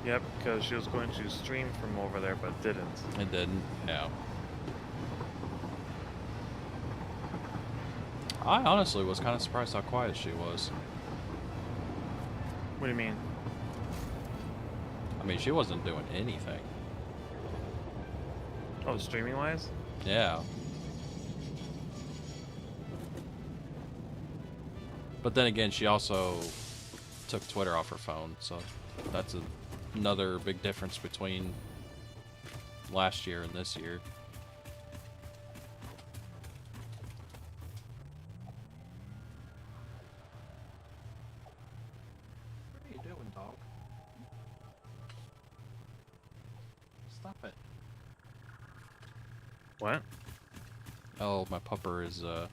B: Yep, because she was going to stream from over there, but didn't.
A: It didn't, yeah. I honestly was kind of surprised how quiet she was.
B: What do you mean?
A: I mean, she wasn't doing anything.
B: Oh, streaming wise?
A: Yeah. But then again, she also took Twitter off her phone, so that's another big difference between last year and this year. What are you doing, dog? Stop it.
B: What?
A: Oh, my pupper is, for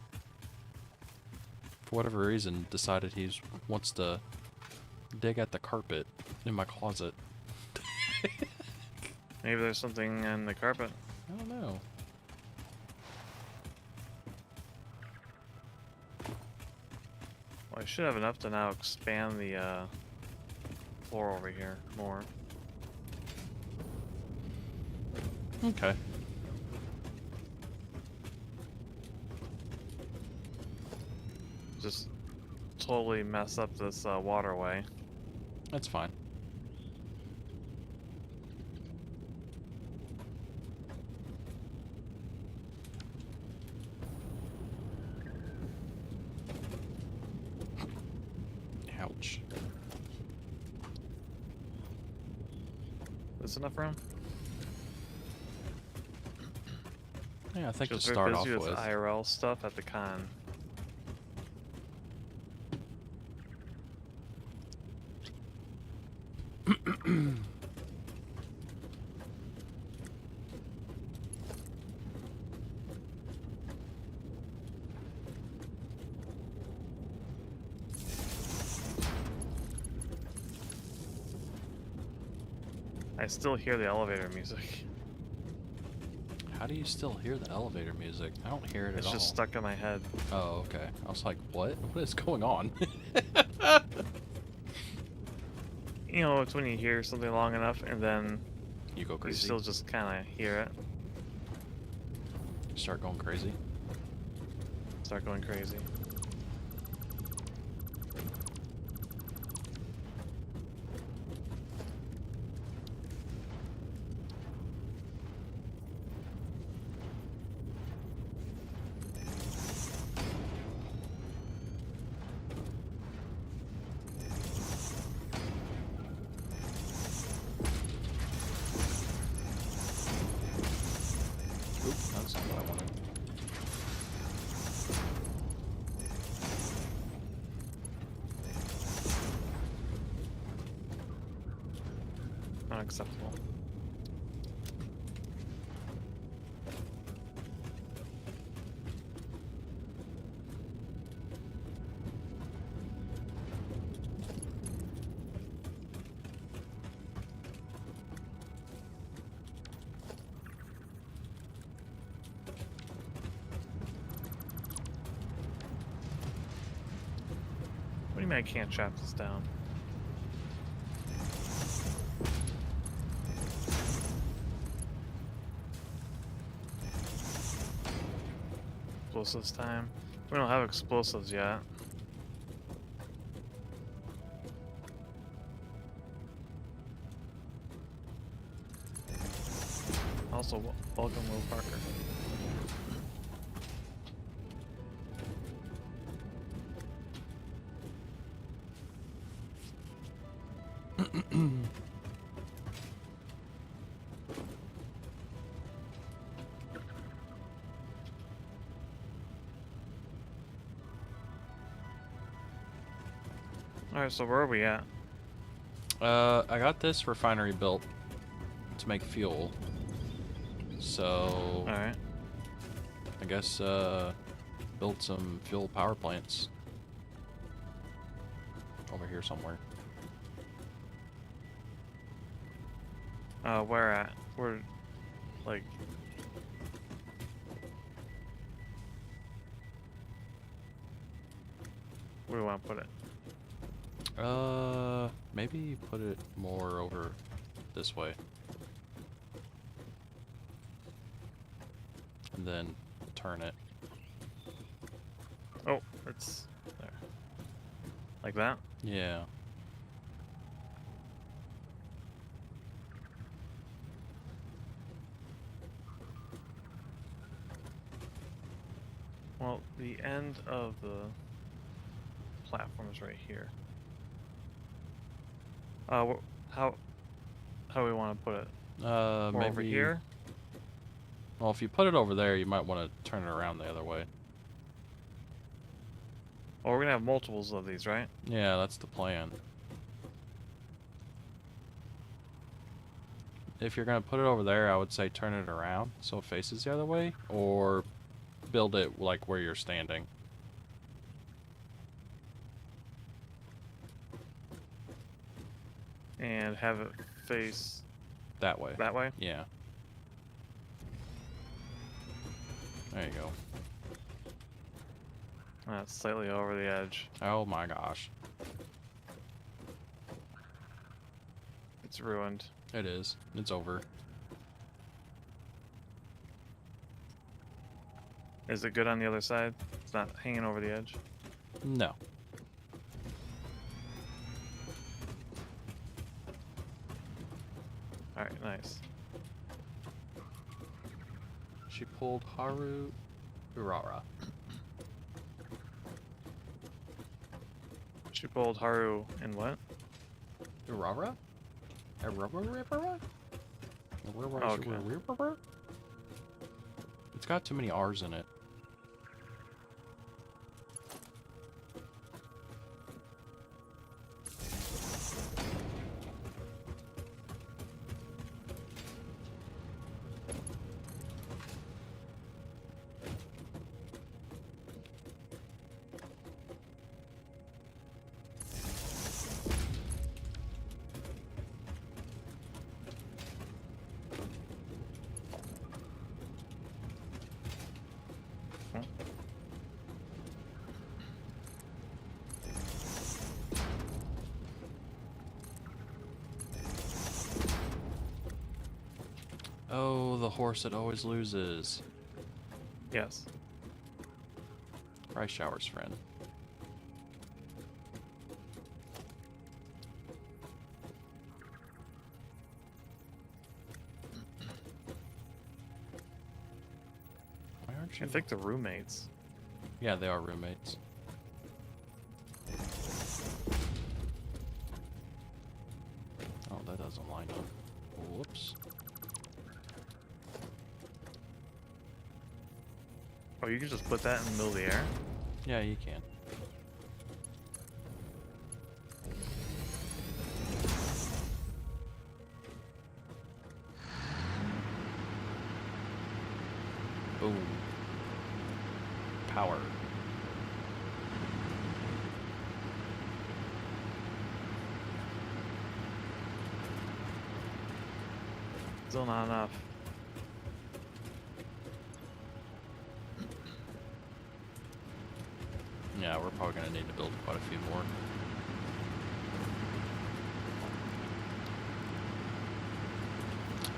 A: whatever reason, decided he wants to dig at the carpet in my closet.
B: Maybe there's something in the carpet.
A: I don't know.
B: Well, I should have enough to now expand the floor over here more.
A: Okay.
B: Just totally mess up this waterway.
A: That's fine. Ouch.
B: Is enough room?
A: Yeah, I think
B: She
A: to
B: was very
A: start off
B: busy
A: with.
B: with IRL stuff at the con. I still hear the elevator music.
A: How do you still hear the elevator music? I don't hear it
B: It's
A: at all.
B: just stuck in my head.
A: Oh, okay. I was like, what? What is going on?
B: You know, it's when you hear something long enough and then
A: You go
B: you
A: crazy?
B: still just kind of hear it.
A: Start going crazy?
B: Start going crazy.
A: Oop, that's not what I wanted.
B: Unacceptable. What do you mean I can't chop this down? Explosives time. We don't have explosives yet. Also, welcome Will Parker. Alright, so where are we at?
A: I got this refinery built to make fuel. So,
B: Alright.
A: I guess, build some fuel power plants. Over here somewhere.
B: Where at? We're, like... Where do we want to put it?
A: Maybe put it more over this way. And then turn it.
B: Oh, it's there. Like that?
A: Yeah.
B: Well, the end of the platform is right here. How do we want to put it? More
A: Maybe
B: over here?
A: Well, if you put it over there, you might want to turn it around the other way.
B: Oh, we're gonna have multiples of these, right?
A: Yeah, that's the plan. If you're gonna put it over there, I would say turn it around so it faces the other way, or build it like where you're standing.
B: And have it face
A: That way.
B: that way?
A: Yeah. There you go.
B: That's slightly over the edge.
A: Oh my gosh.
B: It's ruined.
A: It is. It's over.
B: Is it good on the other side? It's not hanging over the edge?
A: No.
B: Alright, nice.
A: She pulled Haru Urara.
B: She pulled Haru in what?
A: Urara? Urara?
B: Okay.
A: It's got too many R's in it. Oh, the horse that always loses.
B: Yes.
A: Rice showers, friend. Why aren't you?
B: I think they're roommates.
A: Yeah, they are roommates. Oh, that doesn't line up. Whoops.
B: Oh, you can just put that in the middle of the air?
A: Yeah, you can. Boom. Power.
B: Still not enough.
A: Yeah, we're probably gonna need to build quite a few more.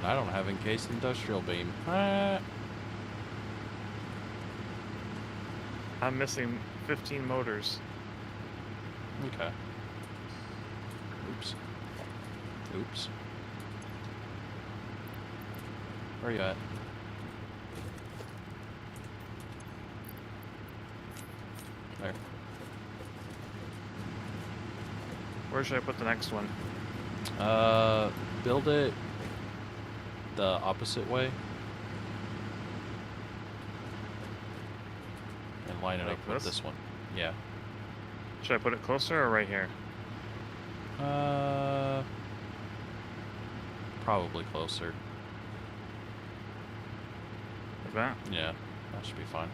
A: I don't have encased industrial beam.
B: I'm missing 15 motors.
A: Okay. Oops. Oops. Where are you at? There.
B: Where should I put the next one?
A: Build it the opposite way. And line it
B: Like
A: up with
B: this?
A: this one. Yeah.
B: Should I put it closer or right here?
A: Probably closer.
B: Like that?
A: Yeah, that should be fine.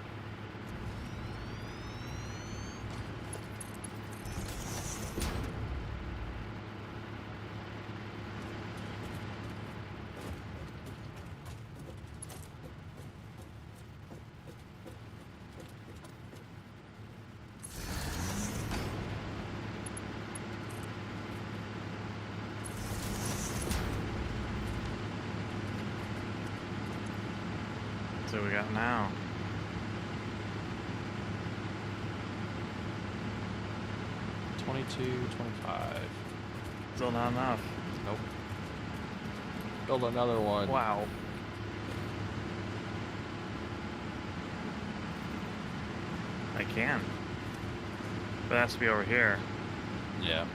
B: So what we got now.
A: $22, $25.
B: Still not enough.
A: Nope. Build another one.
B: Wow. I can. But it has to be over here,
A: Yeah.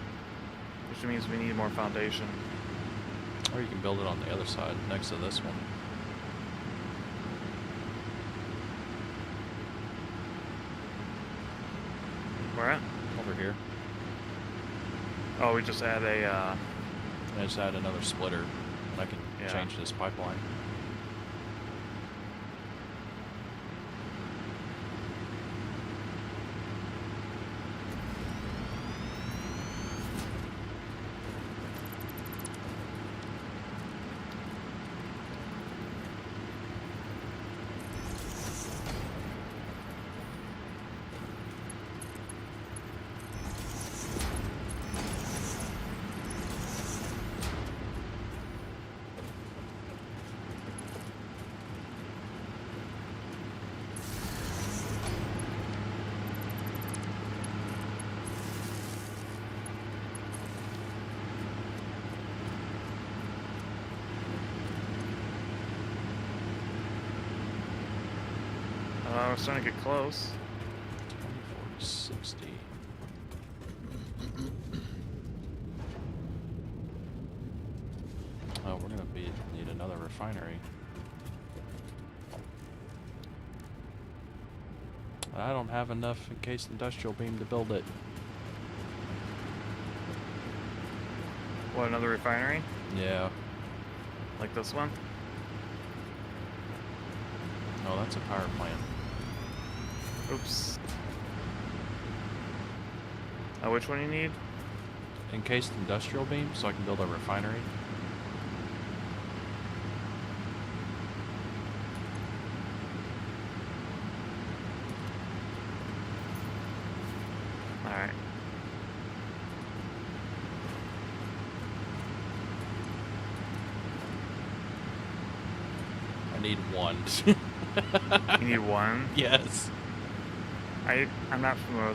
B: which means we need more foundation.
A: Or you can build it on the other side, next to this one.
B: Where at?
A: Over here.
B: Oh, we just add a,
A: And I just add another splitter, and I can
B: Yeah.
A: change this pipeline.
B: we're starting to get close.
A: 20, 40, 60. Oh, we're gonna need another refinery. I don't have enough encased industrial beam to build it.
B: What, another refinery?
A: Yeah.
B: Like this one?
A: Oh, that's a power plant.
B: Oops. Which one you need?
A: Encased industrial beam, so I can build a refinery.
B: Alright.
A: need one.
B: You need one.
A: Yes.
B: I'm not familiar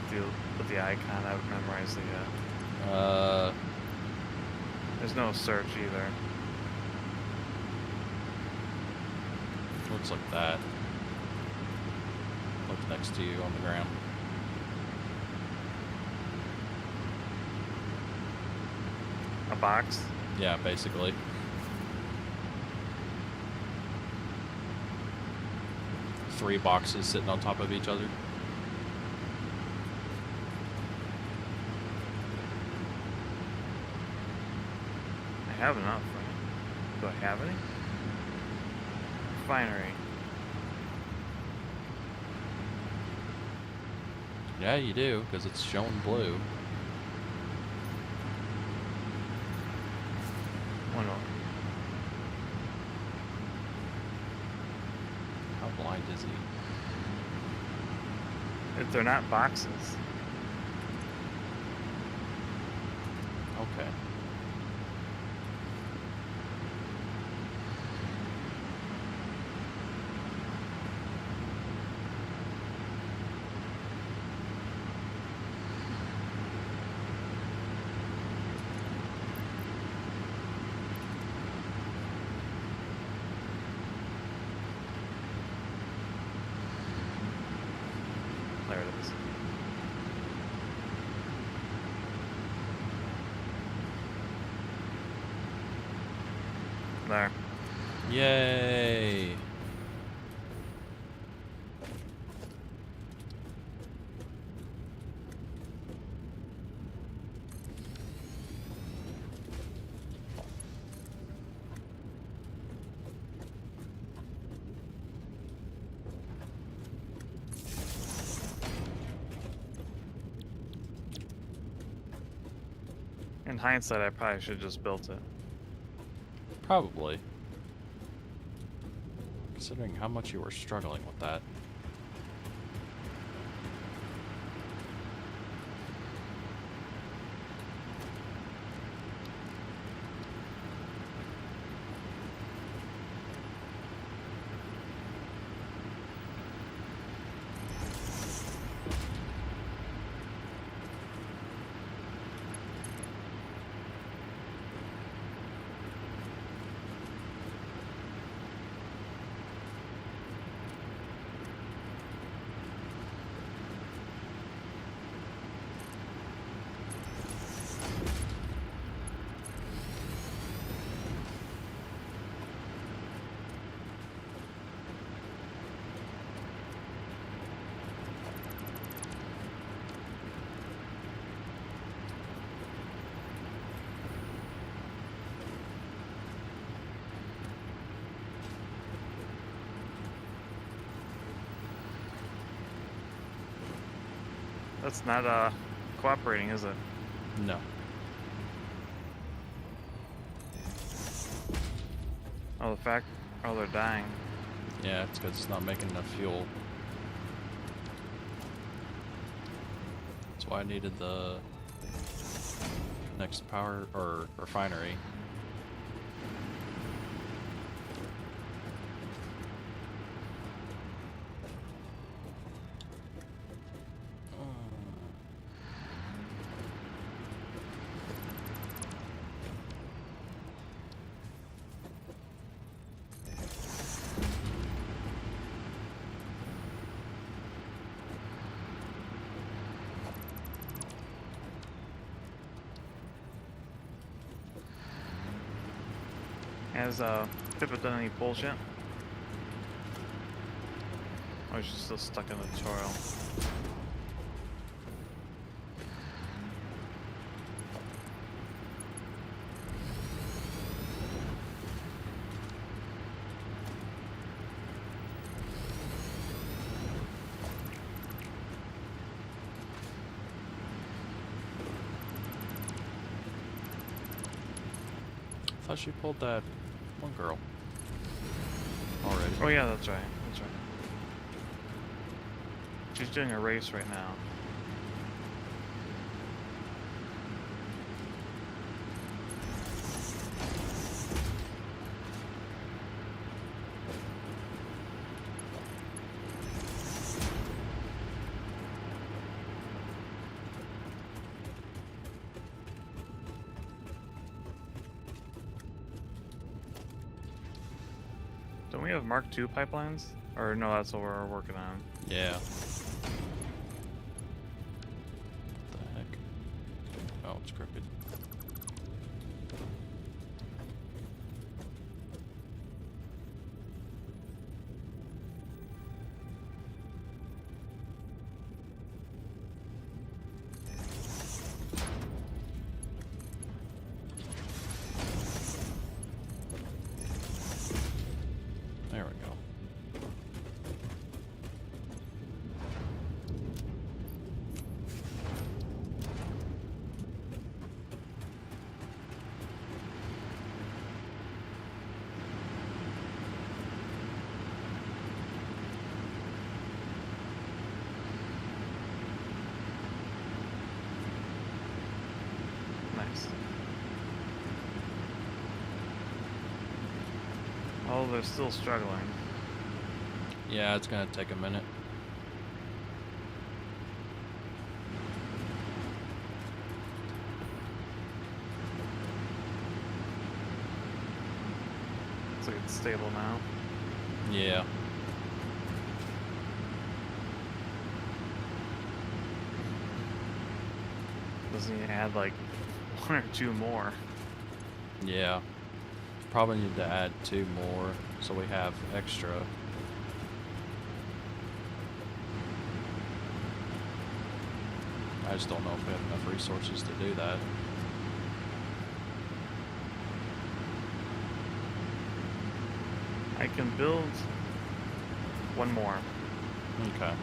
B: with the icon. I haven't memorized it yet. There's no search either.
A: Looks like that. Look next to you on the ground.
B: A box.
A: Yeah, basically. Three boxes sitting on top of each other.
B: I have enough, right? Do I have any? Refinery.
A: Yeah, you do, because it's showing blue.
B: One more.
A: How blind is he?
B: If they're not boxes.
A: Okay.
B: There it is. There.
A: Yay!
B: In hindsight, I probably should have just built it.
A: Probably. Considering how much you were struggling with that.
B: That's not cooperating, is it?
A: No.
B: Oh, oh, they're dying.
A: Yeah, it's because it's not making enough fuel. That's why I needed the next power or refinery.
B: Has Pippa done any bullshit? Or is she still stuck in the tutorial?
A: I thought she pulled that one girl already.
B: Oh yeah, that's right. That's right. She's doing a race right now. Don't we have Mark II pipelines? Or no, that's what we're working on.
A: Yeah. What the heck? Oh, it's crooked. There we go.
B: Nice. Oh, they're still struggling.
A: Yeah, it's gonna take a minute.
B: Looks like it's stable now.
A: Yeah.
B: Doesn't he add like 1 or 2 more?
A: Yeah. Probably need to add 2 more so we have extra. I just don't know if we have enough resources to do that.
B: I can build 1 more.
A: Okay.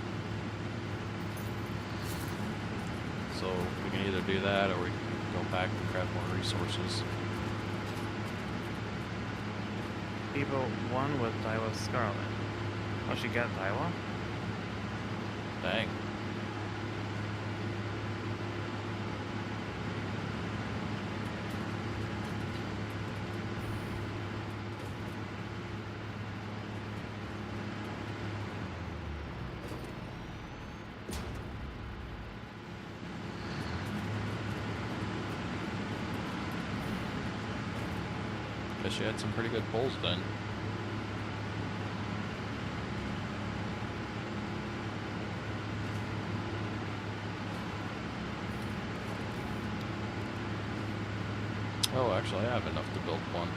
A: So we can either do that or we can go back and grab more resources.
B: He built 1 with Daiwa Scarlet. Oh, she got Daiwa?
A: Dang. Guess you had some pretty good pulls then. Oh, actually, I have enough to build 1.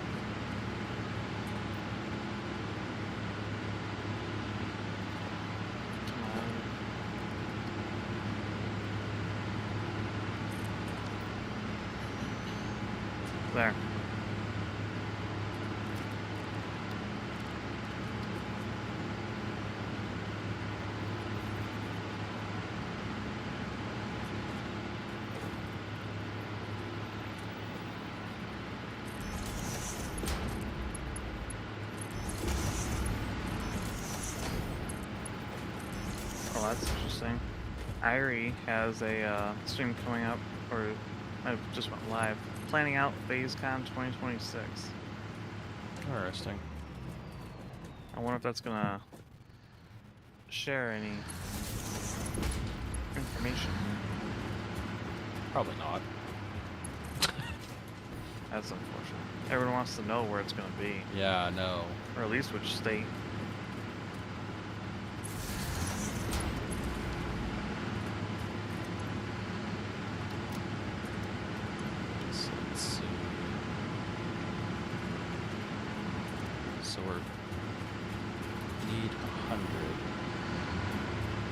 B: There. Oh, that's interesting. Irie has a stream coming up, or I just went live, planning out FazeCon 2026.
A: Interesting.
B: I wonder if that's gonna share any information.
A: Probably not.
B: That's unfortunate. Everyone wants to know where it's gonna be,
A: Yeah, I know.
B: or at least which state.
A: So let's see. So we're need 100.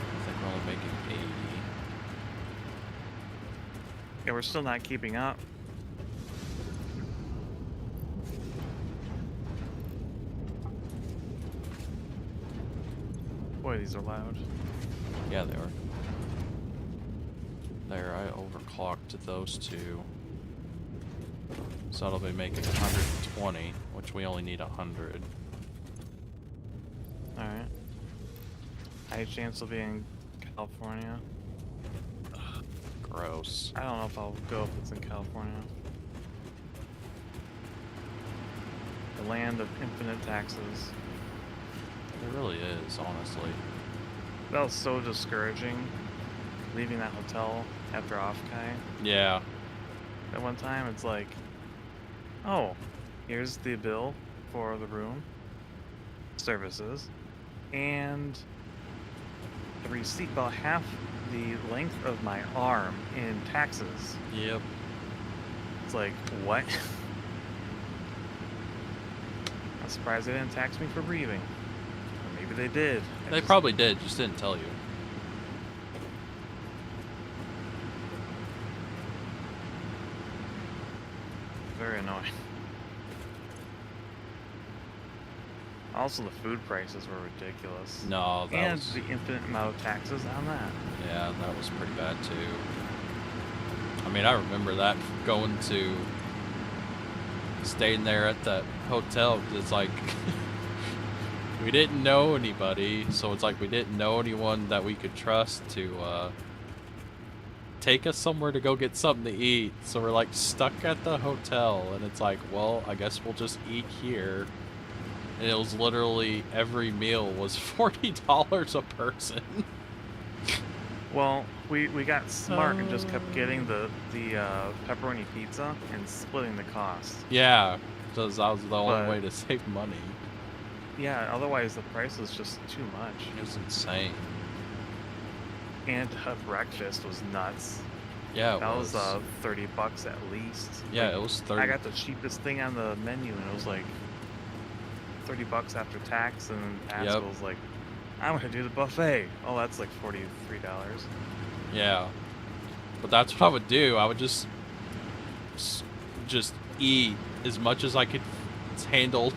A: I think we're only making 80.
B: Yeah, we're still not keeping up. Boy, these are loud.
A: Yeah, they are. There, I overclocked those 2. So that'll be making 120, which we only need 100.
B: Alright. High chance will be in California.
A: Gross.
B: I don't know if I'll go if it's in California. The land of infinite taxes.
A: It really is, honestly.
B: That was so discouraging, leaving that hotel after Offkai.
A: Yeah.
B: At one time, it's like, oh, here's the bill for the room. services, and the receipt about half the length of my arm in taxes.
A: Yep.
B: It's like, what? I'm surprised they didn't tax me for breathing. Or maybe they did.
A: They probably did, just didn't tell you.
B: Very annoying. Also, the food prices were ridiculous.
A: No, that
B: And
A: was...
B: the infinite amount of taxes on that.
A: Yeah, that was pretty bad too. I mean, I remember that going to... staying there at that hotel, 'cause it's like... we didn't know anybody, so it's like we didn't know anyone that we could trust to, take us somewhere to go get something to eat. So we're like stuck at the hotel, and it's like, well, I guess we'll just eat here. And it was literally every meal was $40 a person.
B: Well, we got smart and just kept getting the pepperoni pizza and splitting the cost.
A: Yeah, because that was the only
B: But-
A: way to save money.
B: Yeah, otherwise the price was just too much.
A: It was insane.
B: And breakfast was nuts.
A: Yeah, it
B: That
A: was.
B: was $30 at least.
A: Yeah,
B: Like,
A: it was 30.
B: I got the cheapest thing on the menu, and it was like $30 after tax, and then Pascal
A: Yep.
B: was like, "I'm gonna do the buffet." Oh, that's like $43.
A: Yeah, but that's what I would do. I would just eat as much as I could handle.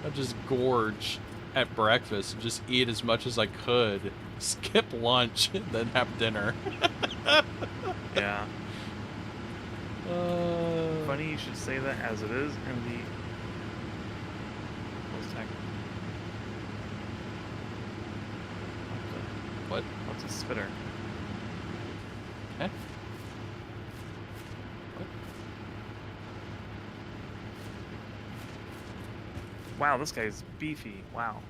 A: I'd just gorge at breakfast and just eat as much as I could. Skip lunch and then have dinner.
B: Yeah.
A: Uh,
B: Funny you should say that, as it is in the. What's that?
A: What?
B: What's a spitter?
A: Eh? What?
B: Wow, this guy's beefy. Wow,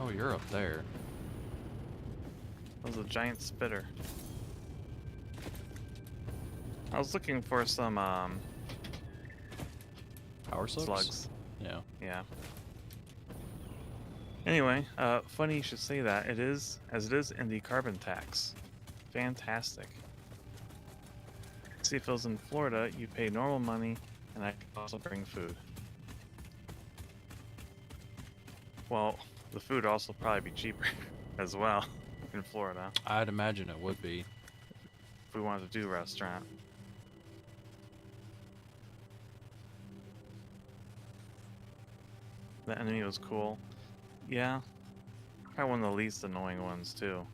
A: Oh, you're up there.
B: that was a giant spitter. I was looking for some
A: Power slugs?
B: slugs.
A: Yeah.
B: Yeah. Anyway, funny you should say that. It is, as it is in the carbon tax. Fantastic. See, if it was in Florida, you pay normal money, and I could also bring food. Well, the food also probably be cheaper as well in Florida
A: I'd imagine it would be.
B: if we wanted to do a restaurant. The enemy was cool. Yeah. Probably one of the least annoying ones, too.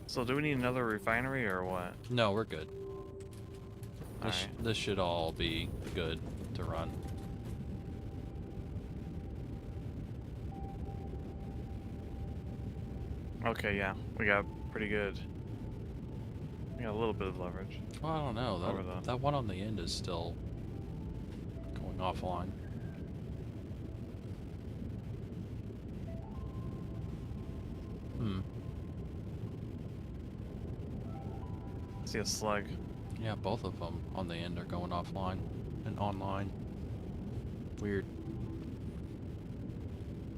B: So do we need another refinery or what?
A: No, we're good.
B: Alright.
A: This should all be good to run.
B: Okay, yeah. We got pretty good. We got a little bit of leverage.
A: Well, I don't know.
B: Over the-
A: That one on the end is still going offline. Hmm.
B: See a slug.
A: Yeah, both of them on the end are going offline and online. Weird.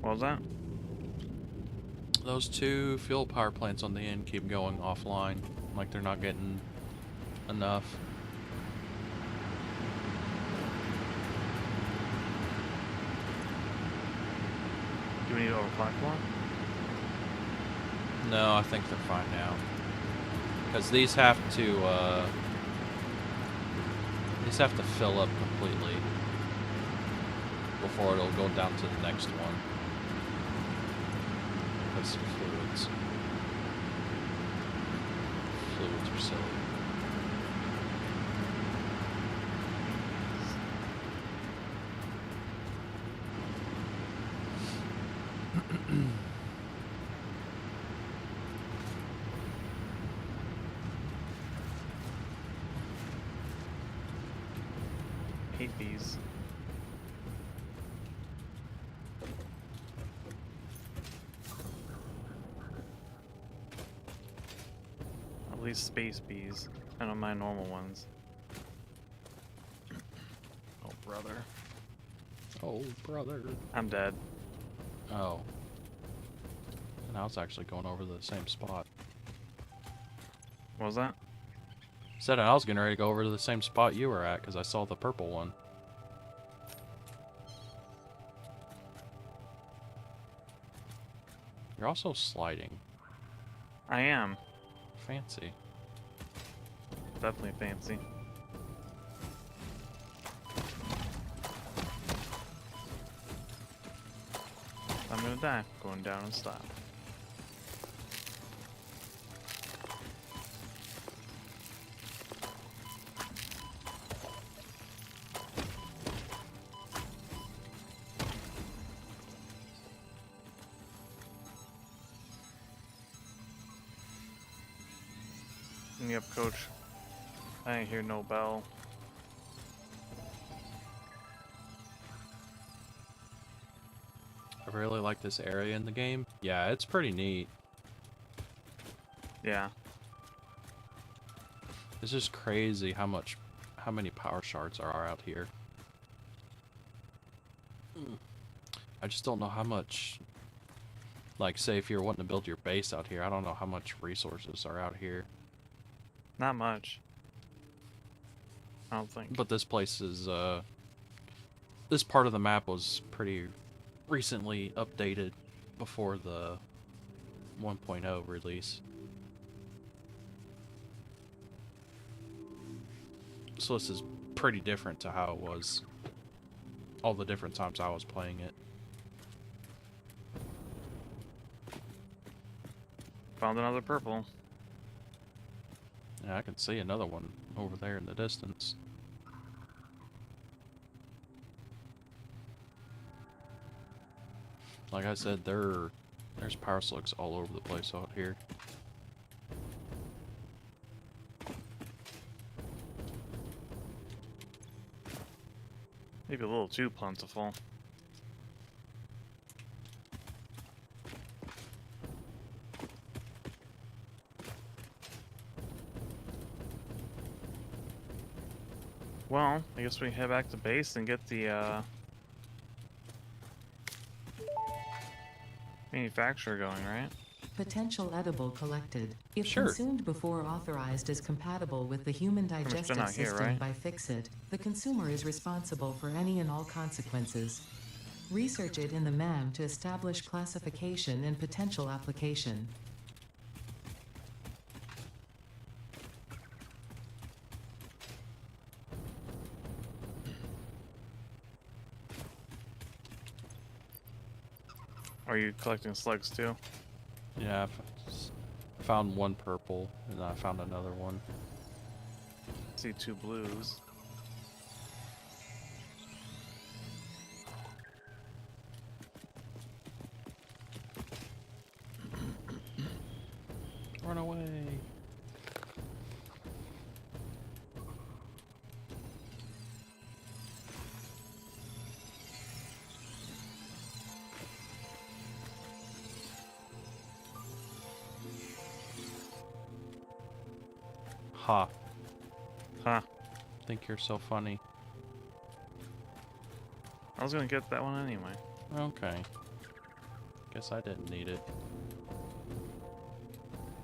B: What was that?
A: Those two fuel power plants on the end keep going offline, like they're not getting enough.
B: Do we need to overclock more?
A: No, I think they're fine now. Because these have to fill up completely before it'll go down to the next one. That's some fluids. Fluids are silly.
B: Hate these. At least space bees. I don't mind normal ones. Oh brother.
A: Oh, brother.
B: I'm dead.
A: Oh. And I was actually going over to the same spot.
B: What was that?
A: Said I was getting ready to go over to the same spot you were at because I saw the purple one. You're also sliding.
B: I am.
A: Fancy.
B: Definitely fancy. I'm gonna die. Going down and stop. Yep, coach. I ain't hear no bell.
A: I really like this area in the game. Yeah, it's pretty neat.
B: Yeah.
A: It's just crazy how many power shards are out here. I just don't know how much, like, say if you're wanting to build your base out here, I don't know how much resources are out here.
B: Not much. I don't think.
A: But this place is, this part of the map was pretty recently updated before the 1.0 release. So this is pretty different to how it was all the different times I was playing it.
B: Found another purple.
A: Yeah, I can see another one over there in the distance. Like I said, there's power slugs all over the place out here.
B: Maybe a little too plentiful. Well, I guess we can head back to base and get the manufacturer going, right?
C: Potential edible collected. If
A: Sure.
C: consumed before authorized is compatible with the human
B: much they're
C: digestive
B: not here,
C: system
B: right?
C: by Fixit, the consumer is responsible for any and all consequences. Research it in the MAM to establish classification and potential application.
B: Are you collecting slugs too?
A: Yeah, found one purple, and I found another one.
B: See two blues.
A: Run away! Ha.
B: Huh.
A: Think you're so funny.
B: I was gonna get that one anyway.
A: Okay. Guess I didn't need it.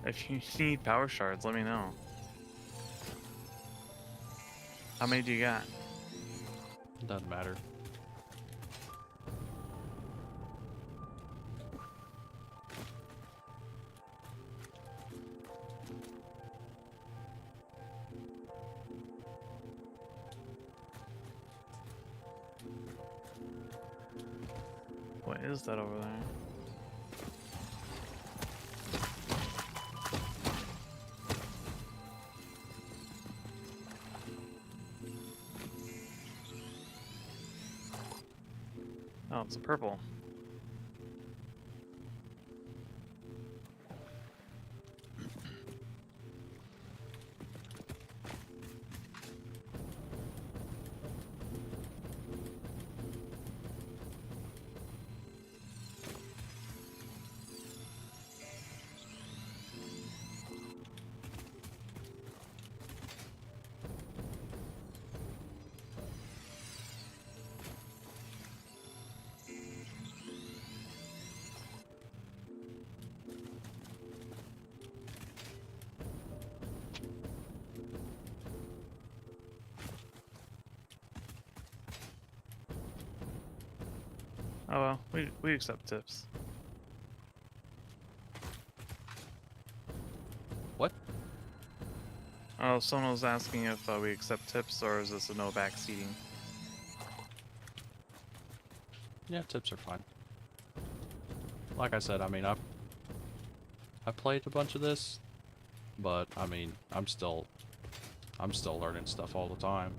B: If you need power shards, let me know. How many do you got?
A: Doesn't matter.
B: What is that over there? Oh, it's a purple. Oh well, we accept tips.
A: What?
B: Oh, someone was asking if we accept tips or is this a no backseating?
A: Yeah, tips are fine. Like I said, I mean, I've played a bunch of this, but I mean, I'm still learning stuff all the time.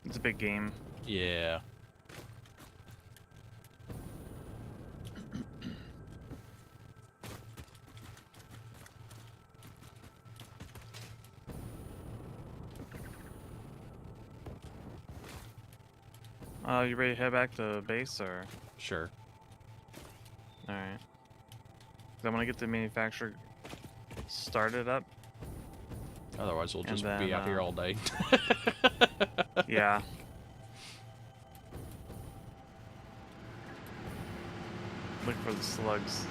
B: It's a big game.
A: Yeah.
B: You ready to head back to base or?
A: Sure.
B: Alright. I'm gonna get the manufacturer started up.
A: Otherwise, we'll
B: And
A: just
B: then,
A: be out here all day.
B: Yeah. Look for the slugs.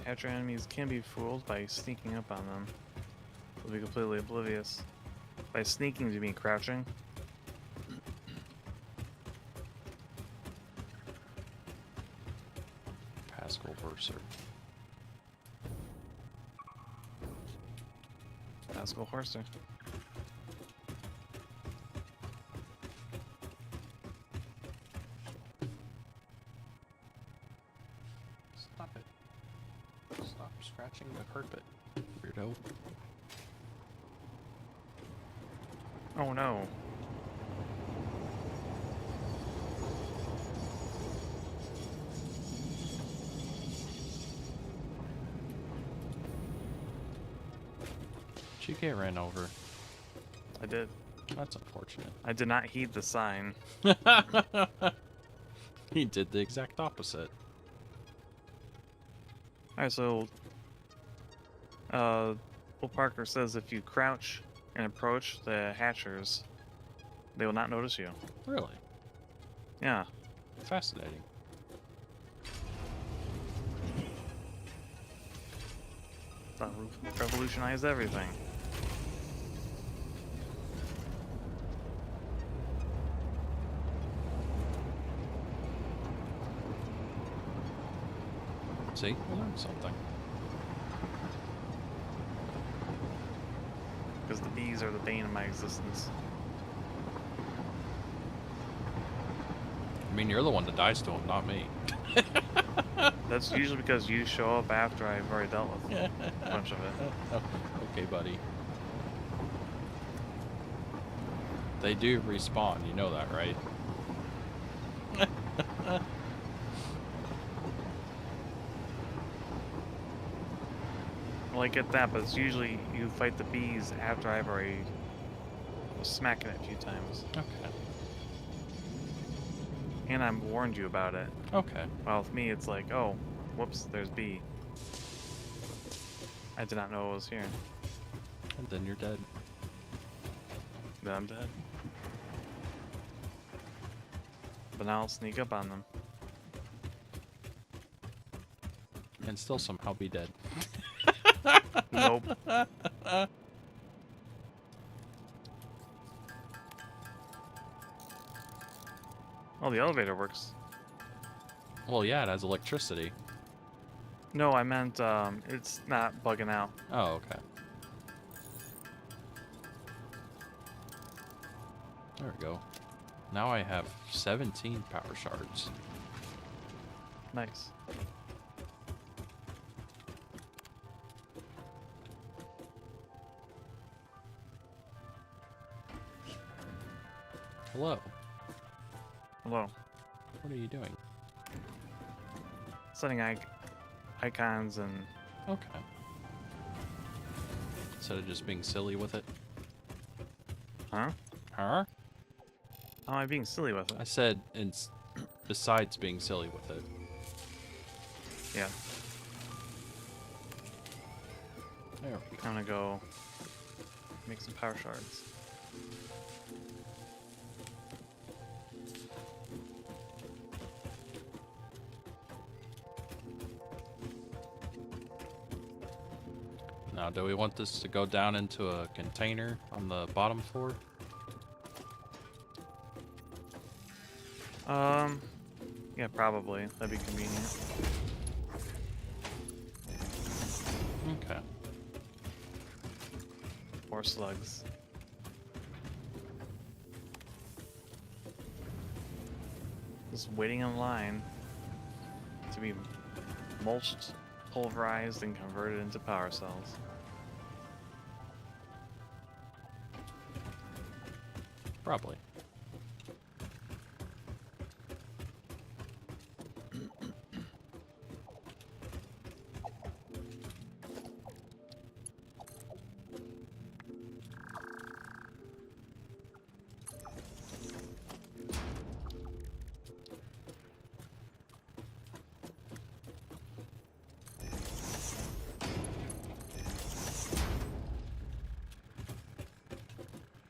B: Hatcher enemies can be fooled by sneaking up on them. They'll be completely oblivious. By sneaking, do you mean crouching?
A: Pascal Verser.
B: Pascal Horster.
A: Stop it. Stop scratching the carpet, weirdo.
B: Oh no.
A: Did you get ran over?
B: I did.
A: That's unfortunate.
B: I did not heed the sign.
A: He did the exact opposite.
B: Alright, so Will Parker says if you crouch and approach the hatchers, they will not notice you.
A: Really?
B: Yeah.
A: Fascinating.
B: That revolutionized everything.
A: See? I learned something.
B: Because the bees are the bane of my existence.
A: I mean, you're the one that dies to him, not me.
B: That's usually because you show up after I've already dealt with a bunch of it.
A: Oh, okay, buddy. They do respawn, you know that, right?
B: Well, I get that, but it's usually you fight the bees after I've already was smacking it a few times.
A: Okay.
B: And I warned you about it.
A: Okay.
B: Well, with me, it's like, oh, whoops, there's bee. I did not know it was here.
A: And then you're dead.
B: Then I'm dead. But now I'll sneak up on them.
A: And still somehow be dead.
B: Nope. Oh, the elevator works.
A: Well, yeah, it has electricity.
B: No, I meant it's not bugging out.
A: Oh, okay. There we go. Now I have 17 power shards.
B: Nice.
A: Hello.
B: Hello.
A: What are you doing?
B: Setting icons and
A: Okay. Instead of just being silly with it.
B: huh?
A: Huh?
B: How am I being silly with
A: I
B: it?
A: said, besides being silly with it.
B: Yeah.
A: There we go.
B: I'm gonna go make some power shards.
A: Now, do we want this to go down into a container on the bottom floor?
B: Yeah, probably. That'd be convenient.
A: Okay.
B: More slugs. Just waiting in line to be mulched, pulverized, and converted into power cells.
A: Probably.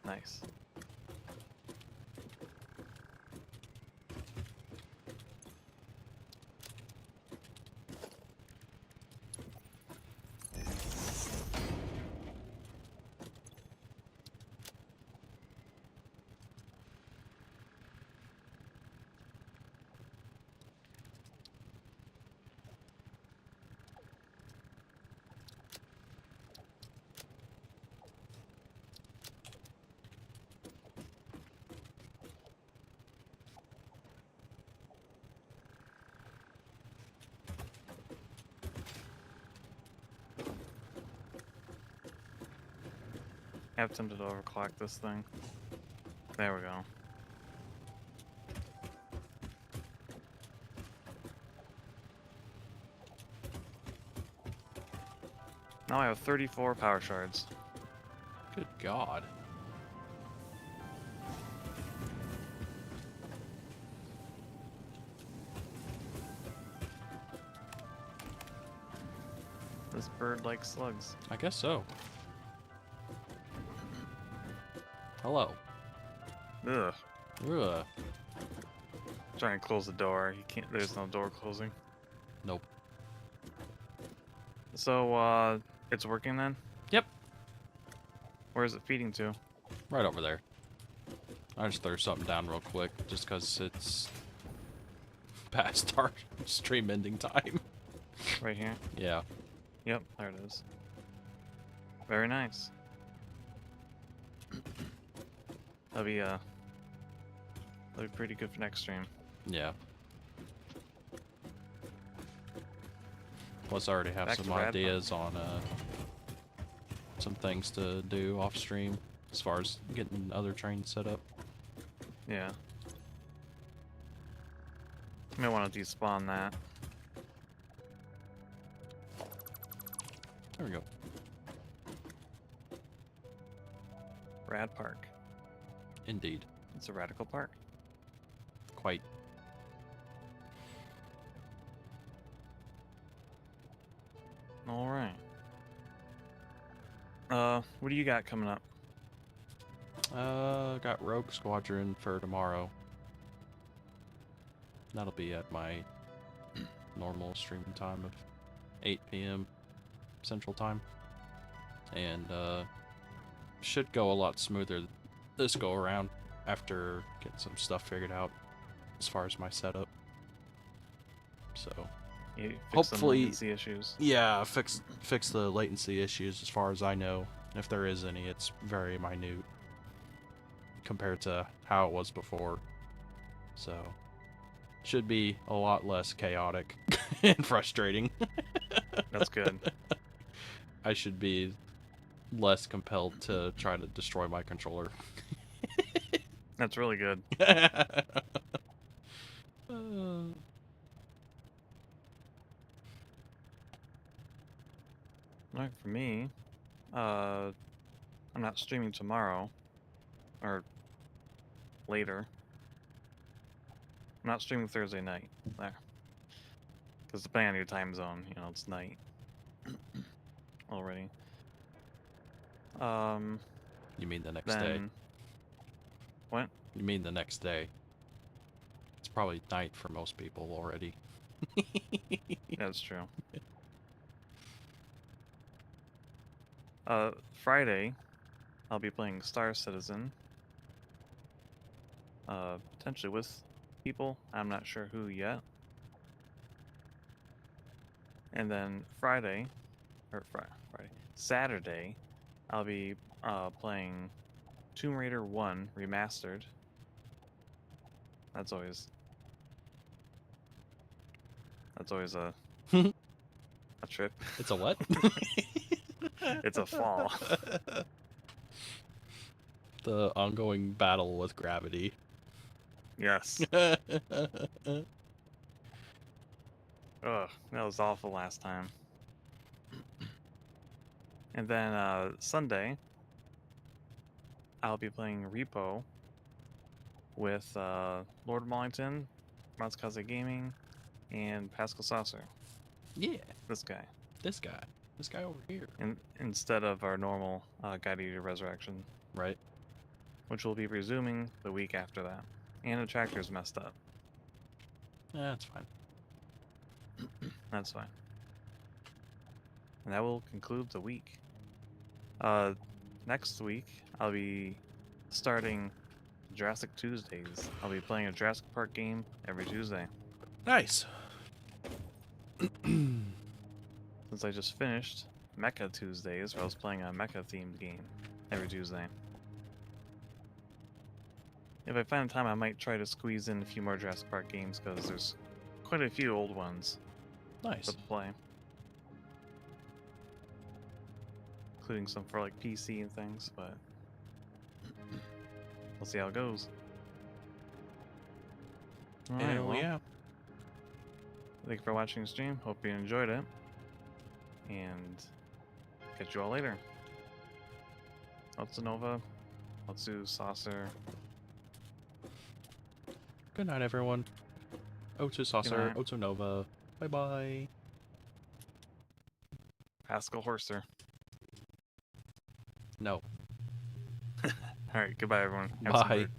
B: Nice. I'm tempted to overclock this thing. There we go. Now I have 34 power shards.
A: Good God.
B: This bird likes slugs.
A: I guess so. Hello.
B: Ugh.
A: Ugh.
B: Trying to close the door. You can't. There's no door closing.
A: Nope.
B: So, it's working then?
A: Yep.
B: Where is it feeding to?
A: Right over there. I just threw something down real quick, just because it's past our stream ending time.
B: Right here?
A: Yeah.
B: Yep, there it is. Very nice. That'll be pretty good for next stream.
A: Yeah. Plus, I already have
B: Back
A: some
B: to Radford.
A: ideas on some things to do off stream as far as getting other trains set up.
B: Yeah. You may want to despawn that.
A: There we go.
B: Rad Park.
A: Indeed.
B: It's a radical park.
A: Quite.
B: Alright. What do you got coming up?
A: Got Rogue Squadron for tomorrow. That'll be at my normal streaming time of 8 p.m. Central Time. And, should go a lot smoother this go around after getting some stuff figured out as far as my setup. So,
B: You fix
A: hopefully-
B: some latency issues.
A: yeah, fix the latency issues as far as I know. If there is any, it's very minute compared to how it was before. So, should be a lot less chaotic and frustrating.
B: That's good.
A: I should be less compelled to try to destroy my controller.
B: That's really good. Alright, for me, I'm not streaming tomorrow. Or later. I'm not streaming Thursday night. There. Because depending on your time zone, you know, it's night. Already.
A: You mean the next day?
B: Then... What?
A: You mean the next day? It's probably night for most people already.
B: That's true. Friday, I'll be playing Star Citizen. Potentially with people. I'm not sure who yet. And then Saturday, I'll be playing Tomb Raider 1 Remastered. That's always a trip.
A: It's a what?
B: It's a fall.
A: The ongoing battle with gravity.
B: Yes. Ugh, that was awful last time. And then Sunday, I'll be playing Repo with Lord Mollington, Matsukaze Gaming, and Pascal Saucer.
A: Yeah,
B: This guy.
A: this guy over here.
B: Instead of our normal Guide Eater Resurrection,
A: Right.
B: which will be resuming the week after that. And the tractor's messed up.
A: Yeah, that's fine.
B: That's fine. And that will conclude the week. Next week, I'll be starting Jurassic Tuesdays. I'll be playing a Jurassic Park game every Tuesday.
A: Nice.
B: Since I just finished Mecha Tuesdays, where I was playing a mecha-themed game every Tuesday. If I find time, I might try to squeeze in a few more Jurassic Park games, because there's quite a few old ones
A: Nice.
B: to play. Including some for like PC and things, but we'll see how it goes. Alright,
A: Hell
B: well,
A: yeah.
B: thank you for watching the stream. Hope you enjoyed it. And catch you all later. Otsunova, Otsu, Saucer.
A: Good night, everyone. Otu Saucer,
B: night.
A: Otu Nova. Bye bye.
B: Pascal Horser.
A: No.
B: Alright, goodbye everyone. Have some
A: Bye.
B: food.